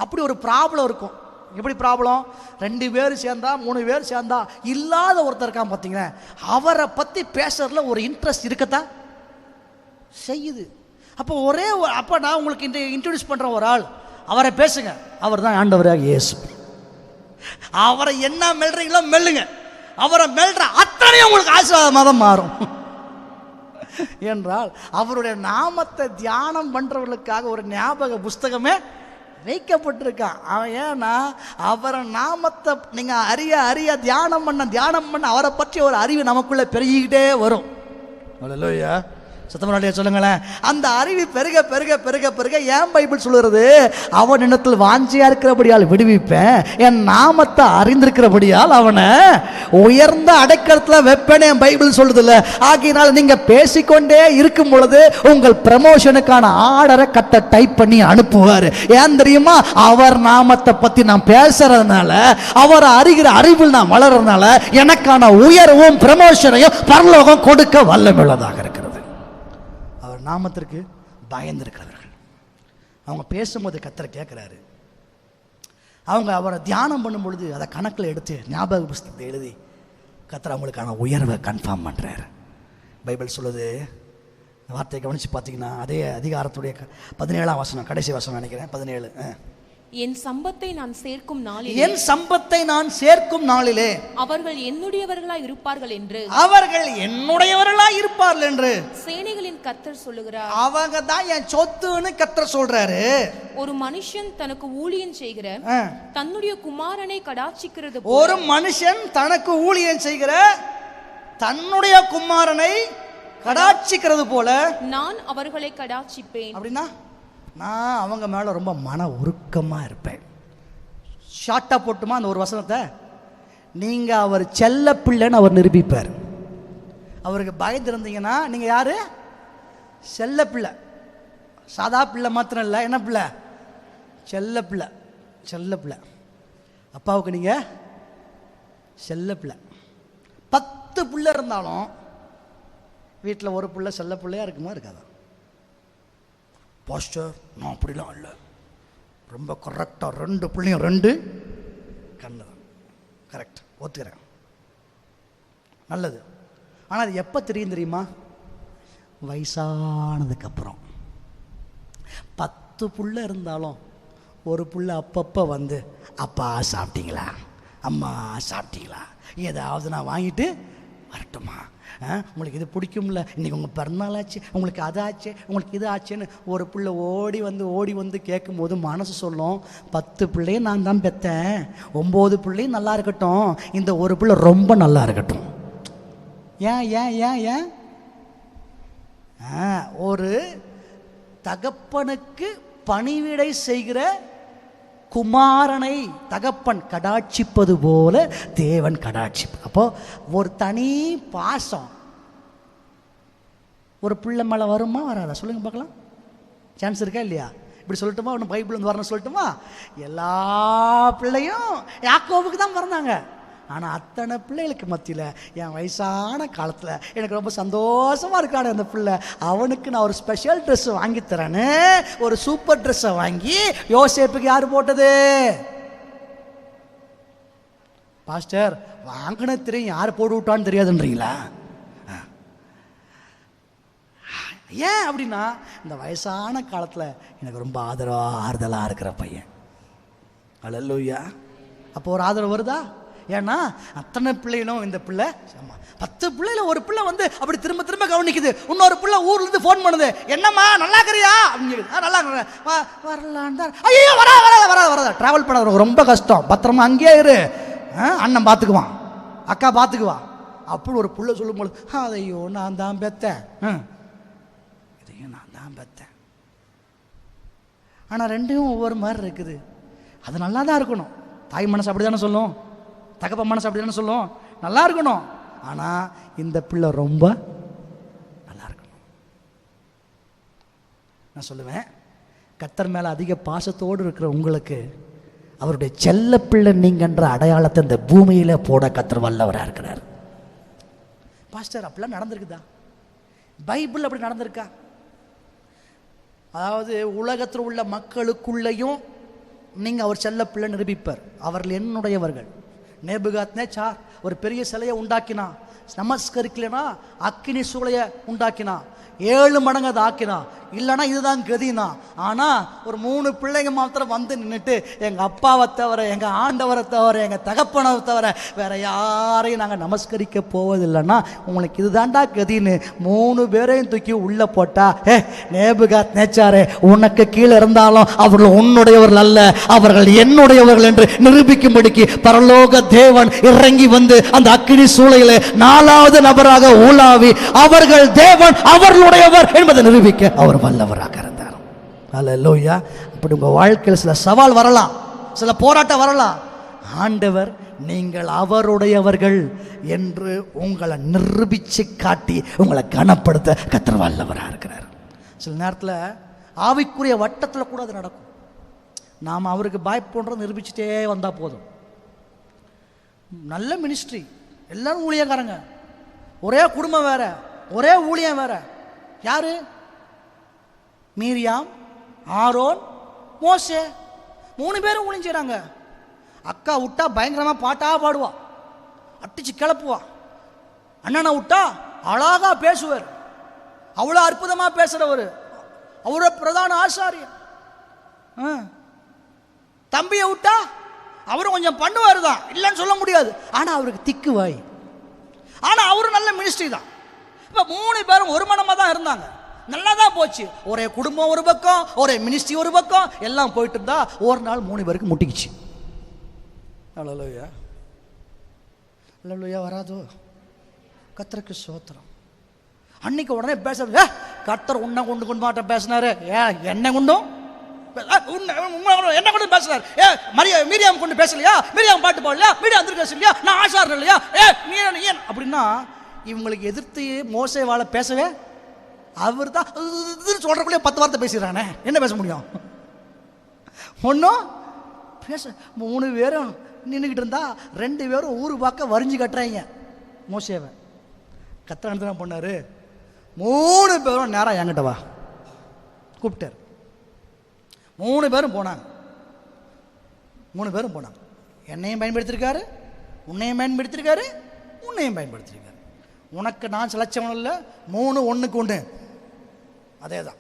அப்படி ஒரு ப்ராப்ளம் இருக்கும். எப்படி ப்ராப்ளம்? 2 பேர் சேர்ந்தா 3 பேர் சேர்ந்தா இல்லாத ஒருத்தர் இருக்கான் பார்த்தீங்கன்னா, அவரை பத்தி பேசுறதுல ஒரு இன்ட்ரெஸ்ட் இருக்கத்தான் செய்யுது. அப்போ நான் உங்களுக்கு இன்ட்ரோடியூஸ் பண்ற ஒரு ஆள், அவரை பேசுங்க. அவர் தான் ஆண்டவராக இயேசு. அவரை என்ன மெல்றீங்களோ மெல்லுங்க, அவரை மெல்ற அத்தனையும் உங்களுக்கு ஆசீர்வாதமாக தான் மாறும். என்றால் அவருடைய நாமத்தை தியானம் பண்றவர்களுக்காக ஒரு ஞாபக புஸ்தகமே வைக்கப்பட்டிருக்கான். ஏன்னா அவரை நாமத்தை நீங்க அறிய தியானம் பண்ண அவரை பற்றி ஒரு அறிவு நமக்குள்ள பெருகிக்கிட்டே வரும். அல்லேலூயா, சத்தமனாலே சொல்லுங்களேன். அந்த அறிவு பெருக பெருக பெருக பெருக ஏன் பைபிள் சொல்லுறது? அவன் இடத்தில் வாஞ்சியா இருக்கிறபடியால் விடுவிப்பேன், என் நாமத்தை அறிந்திருக்கிறபடியால் அவனை உயர்ந்த அடைக்கலத்தில் வைப்பேன் என் பைபிள் சொல்லுது இல்லை. ஆகினால் நீங்க பேசிக்கொண்டே இருக்கும் பொழுது உங்கள் ப்ரமோஷனுக்கான ஆர்டரை டைப் பண்ணி அனுப்புவார். ஏன் தெரியுமா? அவர் நாமத்தை பத்தி நான் பேசுறதுனால, அவரை அறிகிற அறிவில் நான் வளர்றதுனால எனக்கான உயர்வும் ப்ரமோஷனையும் பரலோகம் கொடுக்க வல்லமையுள்ளதாக இருக்கிறது. நாமத்திற்கு பயந்திருக்கிறவர்கள், அவங்க பேசும்போது கர்த்தர் கேட்கிறாரு. அவங்க அவரை தியானம் பண்ணும் பொழுது அதை கணக்கில் எடுத்து ஞாபக புஸ்தகத்தை எழுதி கர்த்தர் அவங்களுக்கான உயர்வை கன்ஃபார்ம் பண்றாரு. பைபிள் சொல்லுது, வார்த்தையை கவனிச்சு பார்த்தீங்கன்னா அதே அதிகாரத்துடைய 17ஆம் வசனம், கடைசி வசனம் நினைக்கிறேன், 17. என் சம்பத்தை நான் சேர்க்கும் நாளிலே அவர்கள் என்னுடையவர்களாய் இருப்பார்கள் என்று சேனைகளின் கர்த்தர் சொல்லுகிறார். அவங்க தான் என் சொத்துன்னு கர்த்தர் சொல்றாரு. ஒரு மனுஷன் தனக்கு ஊழியம் செய்கிற தன்னுடைய குமாரனை கடாட்சிக்கிறது, ஒரு மனுஷன் தனக்கு ஊழியம் செய்கிற தன்னுடைய குமாரனை கடாட்சிக்கிறது போல நான் அவர்களை கடாட்சிப்பேன். அப்படின்னா நான் அவங்க மேலே ரொம்ப மன உருக்கமாக இருப்பேன். ஷார்ட்டாக போட்டுமா அந்த ஒரு வசனத்தை? நீங்கள் அவர் செல்ல பிள்ளைன்னு அவர் நிரூபிப்பார். அவருக்கு பயந்துருந்தீங்கன்னா நீங்கள் யார்? செல்ல பிள்ளை. சாதா பிள்ளை மாத்திரம் இல்லை, என்ன பிள்ளை? செல்ல பிள்ளை. செல்ல பிள்ளை. அப்பாவுக்கு நீங்கள் செல்ல பிள்ளை. 10 பிள்ளை இருந்தாலும் வீட்டில் ஒரு பிள்ளை செல்ல பிள்ளையாக இருக்குமா இருக்காதா? பாஸ்டர் நான் அப்படிலாம் இல்லை, ரொம்ப கரெக்டாக 2 பிள்ளையும் 2 கண்ணு தான். கரெக்ட், ஒத்துக்கிறேன், நல்லது. ஆனால் அது எப்போ தெரியுமா? வயசானதுக்கப்புறம். 10 பிள்ளை இருந்தாலும் ஒரு பிள்ளை அப்பப்போ வந்து அப்பா சாப்பிட்டீங்களா, அம்மா சாப்பிட்டீங்களா, ஏதாவது நான் வாங்கிட்டு வரட்டுமா, உங்களுக்கு இது பிடிக்கும்ல, இன்றைக்கி உங்கள் பிறந்தநாள் ஆச்சு, உங்களுக்கு அது ஆச்சு, உங்களுக்கு இது ஆச்சுன்னு ஒரு பிள்ளை ஓடி வந்து கேட்கும்போது மனசு சொல்லும், 10 பிள்ளையும் நான் தான் பெற்றேன், 9 பிள்ளையும் நல்லா இருக்கட்டும், இந்த ஒரு பிள்ளை ரொம்ப நல்லா இருக்கட்டும். ஏன் ஏன் ஏன் ஏன் ஒரு தகப்பனுக்கு பணிவிடை செய்கிற குமாரனை தகப்பன் கடாட்சிப்பது போல தேவன் கடாட்சிப்பது. அப்போ ஒரு தனி பாசம் ஒரு பிள்ளை மேலே வருமா வராதா? சொல்லுங்க பார்க்கலாம். சான்ஸ் இருக்கா இல்லையா? இப்படி சொல்லட்டுமா? ஒன்று பைபிள் வந்து வரணும் சொல்லட்டுமா? எல்லா பிள்ளையும் யாக்கோபுக்கு தான் பிறந்தாங்க. ஆனால் அத்தனை பிள்ளைகளுக்கு மத்தியில் என் வயசான காலத்தில் எனக்கு ரொம்ப சந்தோஷமாக இருக்கான அந்த பிள்ளை, அவனுக்கு நான் ஒரு ஸ்பெஷல் ட்ரெஸ் வாங்கி தரேன்னு ஒரு சூப்பர் ட்ரெஸ்ஸை வாங்கி யோசேப்புக்கு யார் போட்டது? பாஸ்டர் வாங்கின தெரியும், யார் போட்டு விட்டான்னு தெரியாதுன்றீங்களா? ஏன் அப்படின்னா இந்த வயசான காலத்தில் எனக்கு ரொம்ப ஆறுதலாக இருக்கிற பையன். அல்லேலூயா. அப்போ ஒரு ஆதரவு வருதா? ஏன்னா அத்தனை பிள்ளைகளும் இந்த பிள்ளை 10 பிள்ளைல ஒரு பிள்ளை வந்து அப்படி திரும்ப திரும்ப கவனிக்குது. இன்னொரு பிள்ளை ஊர்லேருந்து ஃபோன் பண்ணுது, என்னம்மா நல்லா இருக்கிறியா அப்படின்னு. நல்லா வரலான்னு தான். ஐயோ வராத ட்ராவல் பண்ண ரொம்ப கஷ்டம், பத்திரமா அங்கேயே இரு, அண்ணன் பார்த்துக்குவான், அக்கா பார்த்துக்குவா. அப்படி ஒரு பிள்ளை சொல்லும்போது, அதையோ நான் தான் பெத்தேன், இதையும் நான் தான் பெற்றேன். ஆனால் ரெண்டும் ஒவ்வொரு மாதிரி இருக்குது. அது நல்லா தான் இருக்கணும். தாய் மனசு அப்படி தானே சொல்லும், தகப்ப மனசு அப்படி தானே சொல்லும், நல்லா இருக்கணும். ஆனால் இந்த பிள்ளை ரொம்ப நல்லா இருக்கணும். நான் சொல்லுவேன், கர்த்தர் மேலே அதிக பாசத்தோடு இருக்கிற உங்களுக்கு அவருடைய செல்ல பிள்ளை நீங்கன்ற அடையாளத்தை இந்த பூமியில போட கர்த்தர் வல்லவராக இருக்கிறார். பாஸ்டர் அப்படிலாம் நடந்திருக்குதா? பைபிள் அப்படி நடந்திருக்கா? அதாவது உலகத்தில் உள்ள மக்களுக்குள்ளேயும் நீங்கள் அவர் செல்ல பிள்ளை நிரூபிப்பார். அவர்கள் என்னுடையவர்கள். நேபுகாத்நேச்சார் ஒரு பெரிய சிலையை உண்டாக்கினா, நமஸ்கரிக்கலைன்னா அக்கினி சூளையை உண்டாக்கினா, 7 மடங்கு அதை ஆக்கினா. இல்லைன்னா இதுதான் கதினா. ஆனால் ஒரு 3 பிள்ளைங்க மாத்திரம் வந்து நின்றுட்டு எங்கள் அப்பாவை தவிர, எங்கள் ஆண்டவரை தவிர, எங்கள் தகப்பனை தவிர வேற யாரையும் நாங்கள் நமஸ்கரிக்க போவதில்லைன்னா உங்களுக்கு இதுதான்டா கதின்னு 3 பேரையும் தூக்கி உள்ளே போட்டா, நேபுகாத்நேச்சாரே, உனக்கு கீழே இருந்தாலும் அவர்கள் உன்னுடையவர்கள் அல்ல, அவர்கள் என்னுடையவர்கள் என்று நிரூபிக்கும்படிக்கு பரலோக தேவன் இறங்கி வந்து அந்த அக்கினி சூளையிலே 4வது நபராக ஊலாவி அவர்கள் தேவன் அவர்களுடையவர் என்பதை நிரூபிக்க அவர் வல்லவராக இருந்தார். அல்லேலூயா. அப்படி உங்க வாழ்க்கையில் சில சவால் வரலாம், சில போராட்டம் வரலாம். ஆண்டவர் நீங்கள் அவருடையவர்கள் என்று உங்களை நிரூபிச்சு காட்டி உங்களை கனப்படுத்த கர்த்தர் வல்லவராக இருக்கிறார். சில நேரத்தில் ஆவிக்குரிய வட்டத்தில் கூட அது நடக்கும். நாம் அவருக்கு பயப்படுறோம் நிரூபிச்சுட்டே வந்தால் போதும். நல்ல மினிஸ்ட்ரி, எல்லாரும் ஊழியக்காரங்க, ஒரே குடும்பம் வேற, ஒரே ஊழியம் வேற. யாரு? மீரியாம், ஆரோன், மோசே, 3 பேரும் ஊழியம் செய்கிறாங்க. அக்கா விட்டா பயங்கரமாக பாட்டாக பாடுவா, அட்டிச்சு கிளப்புவா. அண்ணனை விட்டா அழகா பேசுவார், அவ்வளோ அற்புதமாக பேசுகிறவர், அவரோட பிரதான ஆசாரியர். தம்பியை விட்டா அவரும் கொஞ்சம் பண்ணுவார் தான், இல்லைன்னு சொல்ல முடியாது. ஆனால் அவருக்கு திக்கு வாய். ஆனால் அவரும் நல்ல மினிஸ்ட்ரி தான். இப்போ 3 பேரும் ஒரு மனமாக தான் இருந்தாங்க, நல்லா தான் போச்சு. ஒரே குடும்பம் ஒரு பக்கம், ஒரே மினிஸ்ட்ரி ஒரு பக்கம், எல்லாம் போயிட்டு இருந்தா ஒரு நாள் 3 பேருக்கு முட்டிக்குச்சு. அல்லேலூயா, அல்லேலூயா. வராதோ? கர்த்தருக்கு ஸ்தோத்திரம். அன்னைக்கு உடனே பேசுறது, கர்த்தர் உன்னை கொண்டு மாட்ட பேசினாரு, என்ன கொண்டும் என்ன கொண்டு பேசுறாரு? மீரியாம் கொண்டு பேசலையா? மீரியாம் பாட்டு பாடலையா? மீரியாம் திருக்க இல்லையா? நான் ஆசாரன் இல்லையா? ஏன் அப்படின்னா இவங்களுக்கு எதிர்த்து மோசே வாழ பேசவே அவர் தான் சொல்றக்குள்ளே 10 வார்த்தை பேசிடுறானே, என்ன பேச முடியும்? ஒன்றும் பேச 3 பேரும் நின்றுக்கிட்டு இருந்தா 2 பேரும் ஊரு பார்க்க வரிஞ்சு கட்டுறாங்க மோசேவை. கர்த்தர் என்ன பண்ணாரு? 3 பேரும் நேரம் என்கிட்ட வா கூப்பிட்டார். 3 பேரும் போனாங்க. 3 பேரும் போனாங்க. என்னையும் பயன்படுத்திருக்காரு, உன்னையும் பயன்படுத்திருக்காரு, உன்னையும் பயன்படுத்திருக்காரு. உனக்கு நான் செலச்சவன் இல்லை. 3 1க்கு 1 அதே தான்.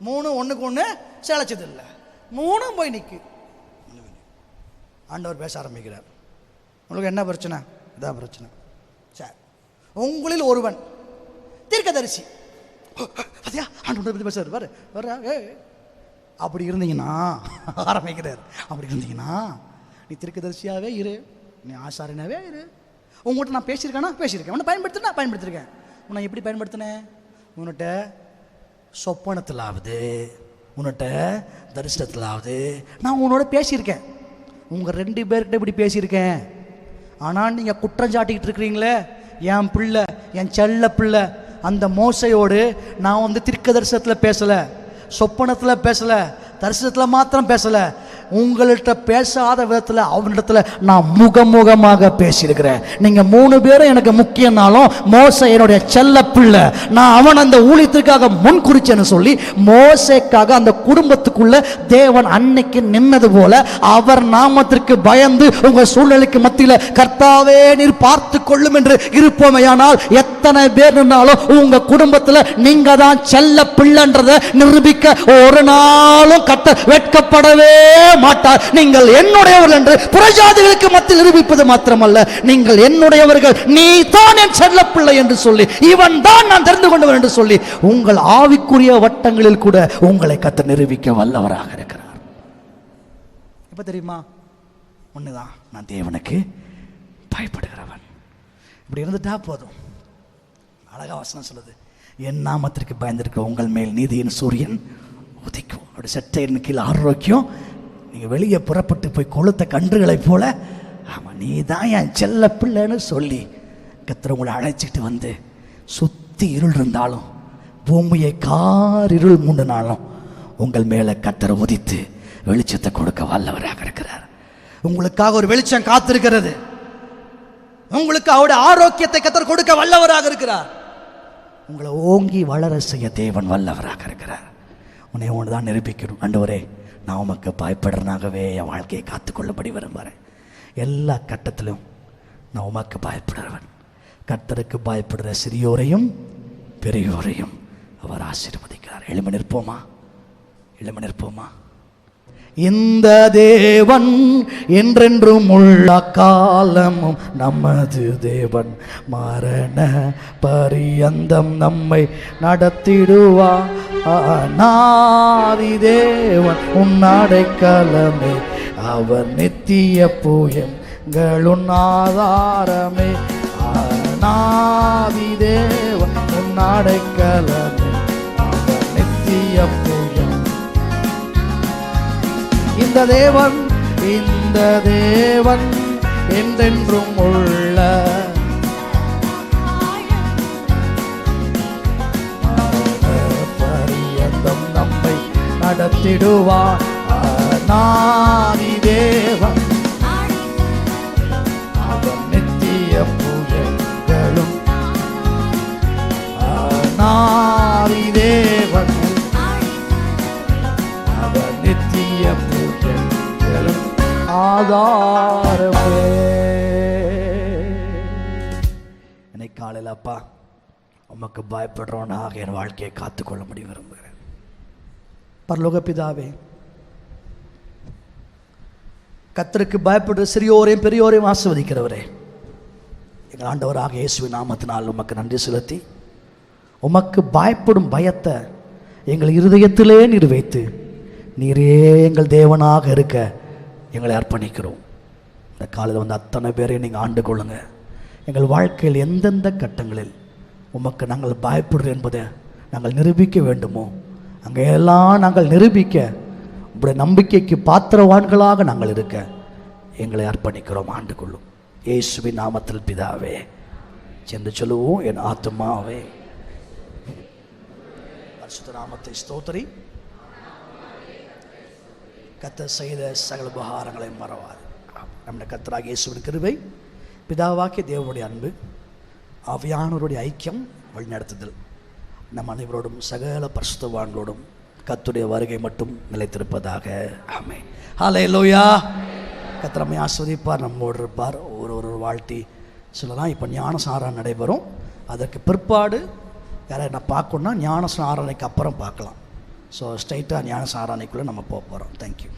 3 1க்கு 1 செலச்சது இல்லை. 3 போய் நிற்கு. ஆண்டவர் பேச ஆரம்பிக்கிறார். உங்களுக்கு என்ன பிரச்சனை? இதான் பிரச்சனை. சரி, உங்களில் ஒருவன் தீர்க்கதரிசி. அதே ஆண்டவர் பற்றி பேசுறாரு பாரு வர்றா. அப்படி இருந்தீங்கன்னா ஆரம்பிக்கிறார். அப்படி இருந்தீங்கன்னா நீ தீர்க்கதரிசியாகவே இரு, நீ ஆசாரியனாகவே இரு. உங்கள்கிட்ட நான் பேசியிருக்கேன், உன்னை பயன்படுத்திருக்கேன். உன்னை எப்படி பயன்படுத்தினேன்? உன்னிட்ட சொப்பனத்திலாவது, உன்னிட்ட தரிசனத்திலாவது நான் உன்னோட பேசியிருக்கேன். உங்கள் 2 பேர்கிட்ட இப்படி பேசியிருக்கேன். ஆனால் நீங்கள் குற்றம் சாட்டிக்கிட்டு இருக்கிறீங்களே, என் பிள்ளை, என் செல்ல பிள்ளை அந்த மோசையோடு நான் தீர்க்க தரிசனத்தில் பேசலை, சொப்பனத்தில் பேசலை, தரிசனத்தில் மாத்திரம் பேசலை, உங்கள்கிட்ட பேசாத விதத்தில் அவனிடத்துல நான் முகமுகமாக பேசியிருக்கிறேன். நீங்கள் 3 பேரும் எனக்கு முக்கியனாலும் மோசே என்னுடைய செல்ல பிள்ளை, நான் அவன் அந்த ஊழியத்துக்காக முன் குறிச்சேன்னு சொல்லி மோசேக்காக அந்த குடும்பத்துக்குள்ள தேவன் அன்னைக்கு நின்னது போல அவர் நாமத்திற்கு பயந்து உங்கள் சூழ்நிலைக்கு மத்தியில் கர்த்தாவே நீர் பார்த்து கொள்ளும் என்று இருப்போமையானால் எத்தனை பேர் நின்னாலும் உங்க குடும்பத்தில் நீங்க தான் செல்ல பிள்ளைன்றதை நிரூபிக்க ஒரு நாளும் வெட்கப்படவே மாட்டார். நீங்கள் என்னுடையவர்கள் என்று புறஜாதிகளுக்கு மத்தியில் நிரூபிப்பது மாத்திரமல்ல, நீங்கள் என்னுடையவர்கள், நீ தான் என் செல்ல பிள்ளை என்று சொல்லி, இவன் தான் நான் தெரிந்து கொண்டவன் என்று சொல்லி உங்கள் ஆவிக்குரிய வட்டங்களில் கூட உங்களை கர்த்தர் நிரூபிக்க வல்லவராக இருக்கிறார். இப்ப தெரியுமா? ஒண்ணுதான், நான் தேவனுக்கு பயப்படுகிறவன். இப்படி இருந்துட்டா போதும். அழகா வசனம் சொல்லுது, என் நாமத்திற்கு பயந்திருக்கிற உங்கள் மேல் நீதியின் சூரியன் உதிக்கும். அப்படி சட்டையின் கீழ் ஆரோக்கியம். நீங்கள் வெளியே புறப்பட்டு போய் கொளுத்த கன்றுகளைப் போல, ஆமாம் நீ தான் என் செல்ல பிள்ளைன்னு சொல்லி கர்த்தர் உங்களை அழைச்சிட்டு வந்து, சுற்றி இருள் இருந்தாலும் பூமியை காரிருள் மூண்டினாலும் உங்கள் மேலே கர்த்தர் உதித்து வெளிச்சத்தை கொடுக்க வல்லவராக இருக்கிறார். உங்களுக்காக ஒரு வெளிச்சம் காத்திருக்கிறது. உங்களுக்கு அவருடைய ஆரோக்கியத்தை கர்த்தர் கொடுக்க வல்லவராக இருக்கிறார். உங்களை ஓங்கி வளர செய்ய தேவன் வல்லவராக இருக்கிறார். உன்னை ஒன்று தான் நிரூபிக்கணும். ஆண்டவரே, நான் உமக்கு பயப்படுறனாகவே என் வாழ்க்கையை காத்துக்கொள்ளபடி விரும்புகிறேன். எல்லா கட்டத்திலும் நான் உமக்கு பயப்படுறவன். கர்த்தருக்கு பயப்படுற சிறியோரையும் பெரியோரையும் அவர் ஆசீர்வதிக்கிறார். எழும நிற்போமா? எழும நிற்போமா? இந்த தேவன் என்றென்றும் உள்ள காலமும் நமது தேவன், மரண பரியந்தம் நம்மை நடத்திடுவார். அநாதி தேவன் உன்னடைக்கலமே, அவர் நித்திய பூயங்களுன் ஆதாரமே. அநாதி தேவன் உன்னடைக்கலமே, அவர் நித்திய பூயம். இந்த தேவன் என்றென்றும் உள்ள பரியந்தம் நம்மை நடத்திடுவார். அநாதி தேவன், அவர் நித்திய பூஜைகளும். அநாதி தேவன், அவர் நித்திய பூஜைகளும் ஆதாரமே. இன்னைக்கு காலையில் அப்பா உமக்கு பயப்படுறவனாக என் வாழ்க்கையை காத்துக்கொள்ள முடிய விரும்புகிறேன். பரலோக பிதாவே, கர்த்தருக்கு பயப்படுற சிறியோரையும் பெரியோரையும் ஆசீர்வதிக்கிறவரே, எங்கள் ஆண்டவராக இயேசுவின் நாமத்தினால் உமக்கு நன்றி செலுத்தி, உமக்கு பயப்படும் பயத்தை எங்கள் இருதயத்திலே நீர் வைத்து, நீரே எங்கள் தேவனாக இருக்க எங்களை அர்ப்பணிக்கிறோம். இந்த காலையில் வந்து அத்தனை பேரையும் நீங்கள் ஆண்டு கொள்ளுங்க. எங்கள் வாழ்க்கையில் எந்தெந்த கட்டங்களில் உமக்கு நாங்கள் பயப்படுறோம் என்பதை நாங்கள் நிரூபிக்க வேண்டுமோ அங்கெல்லாம் நாங்கள் நிரூபிக்க, உங்களுடைய நம்பிக்கைக்கு பாத்திரவான்களாக நாங்கள் இருக்க எங்களை அர்ப்பணிக்கிறோம். ஆண்டு கொள்ளும் இயேசுவின் நாமத்தில் பிதாவே சென்று சொல்லுவோம். என் ஆத்துமாவே பரிசுத்த நாமத்தை ஸ்தோத்திரி, கர்த்தர் செய்த சகல உபகாரங்களை மறவாது. நம்முடைய கர்த்தராகிய இயேசுவின் கிருபை, பிதாவாகிய தேவனுடைய அன்பு, ஆவியானவருடைய ஐக்கியம், வழிநடத்துதல் நம் அனைவரோடும் சகல பரிசுத்தவான்களோடும் கர்த்தருடைய வருகை மட்டும் நிலைத்திருப்பதாக. ஆமென். ஹல்லேலூயா. கர்த்தர் நம்மை ஆசீர்வதிப்பார், நம்மோடு இருப்பார். ஒரு வாழ்த்தி சொல்லலாம். இப்போ ஞானஸ்நானம் நடைபெறும். அதற்கு பிற்பாடு யாரை நான் பார்க்கணுன்னா ஞானஸ்நானம் ஆராதனைக்கு அப்புறம் பார்க்கலாம். ஸோ ஸ்ட்ரைட்டாக ஞானஸ்நானம் ஆராதனைக்குள்ளே நம்ம போக போகிறோம். தேங்க்யூ.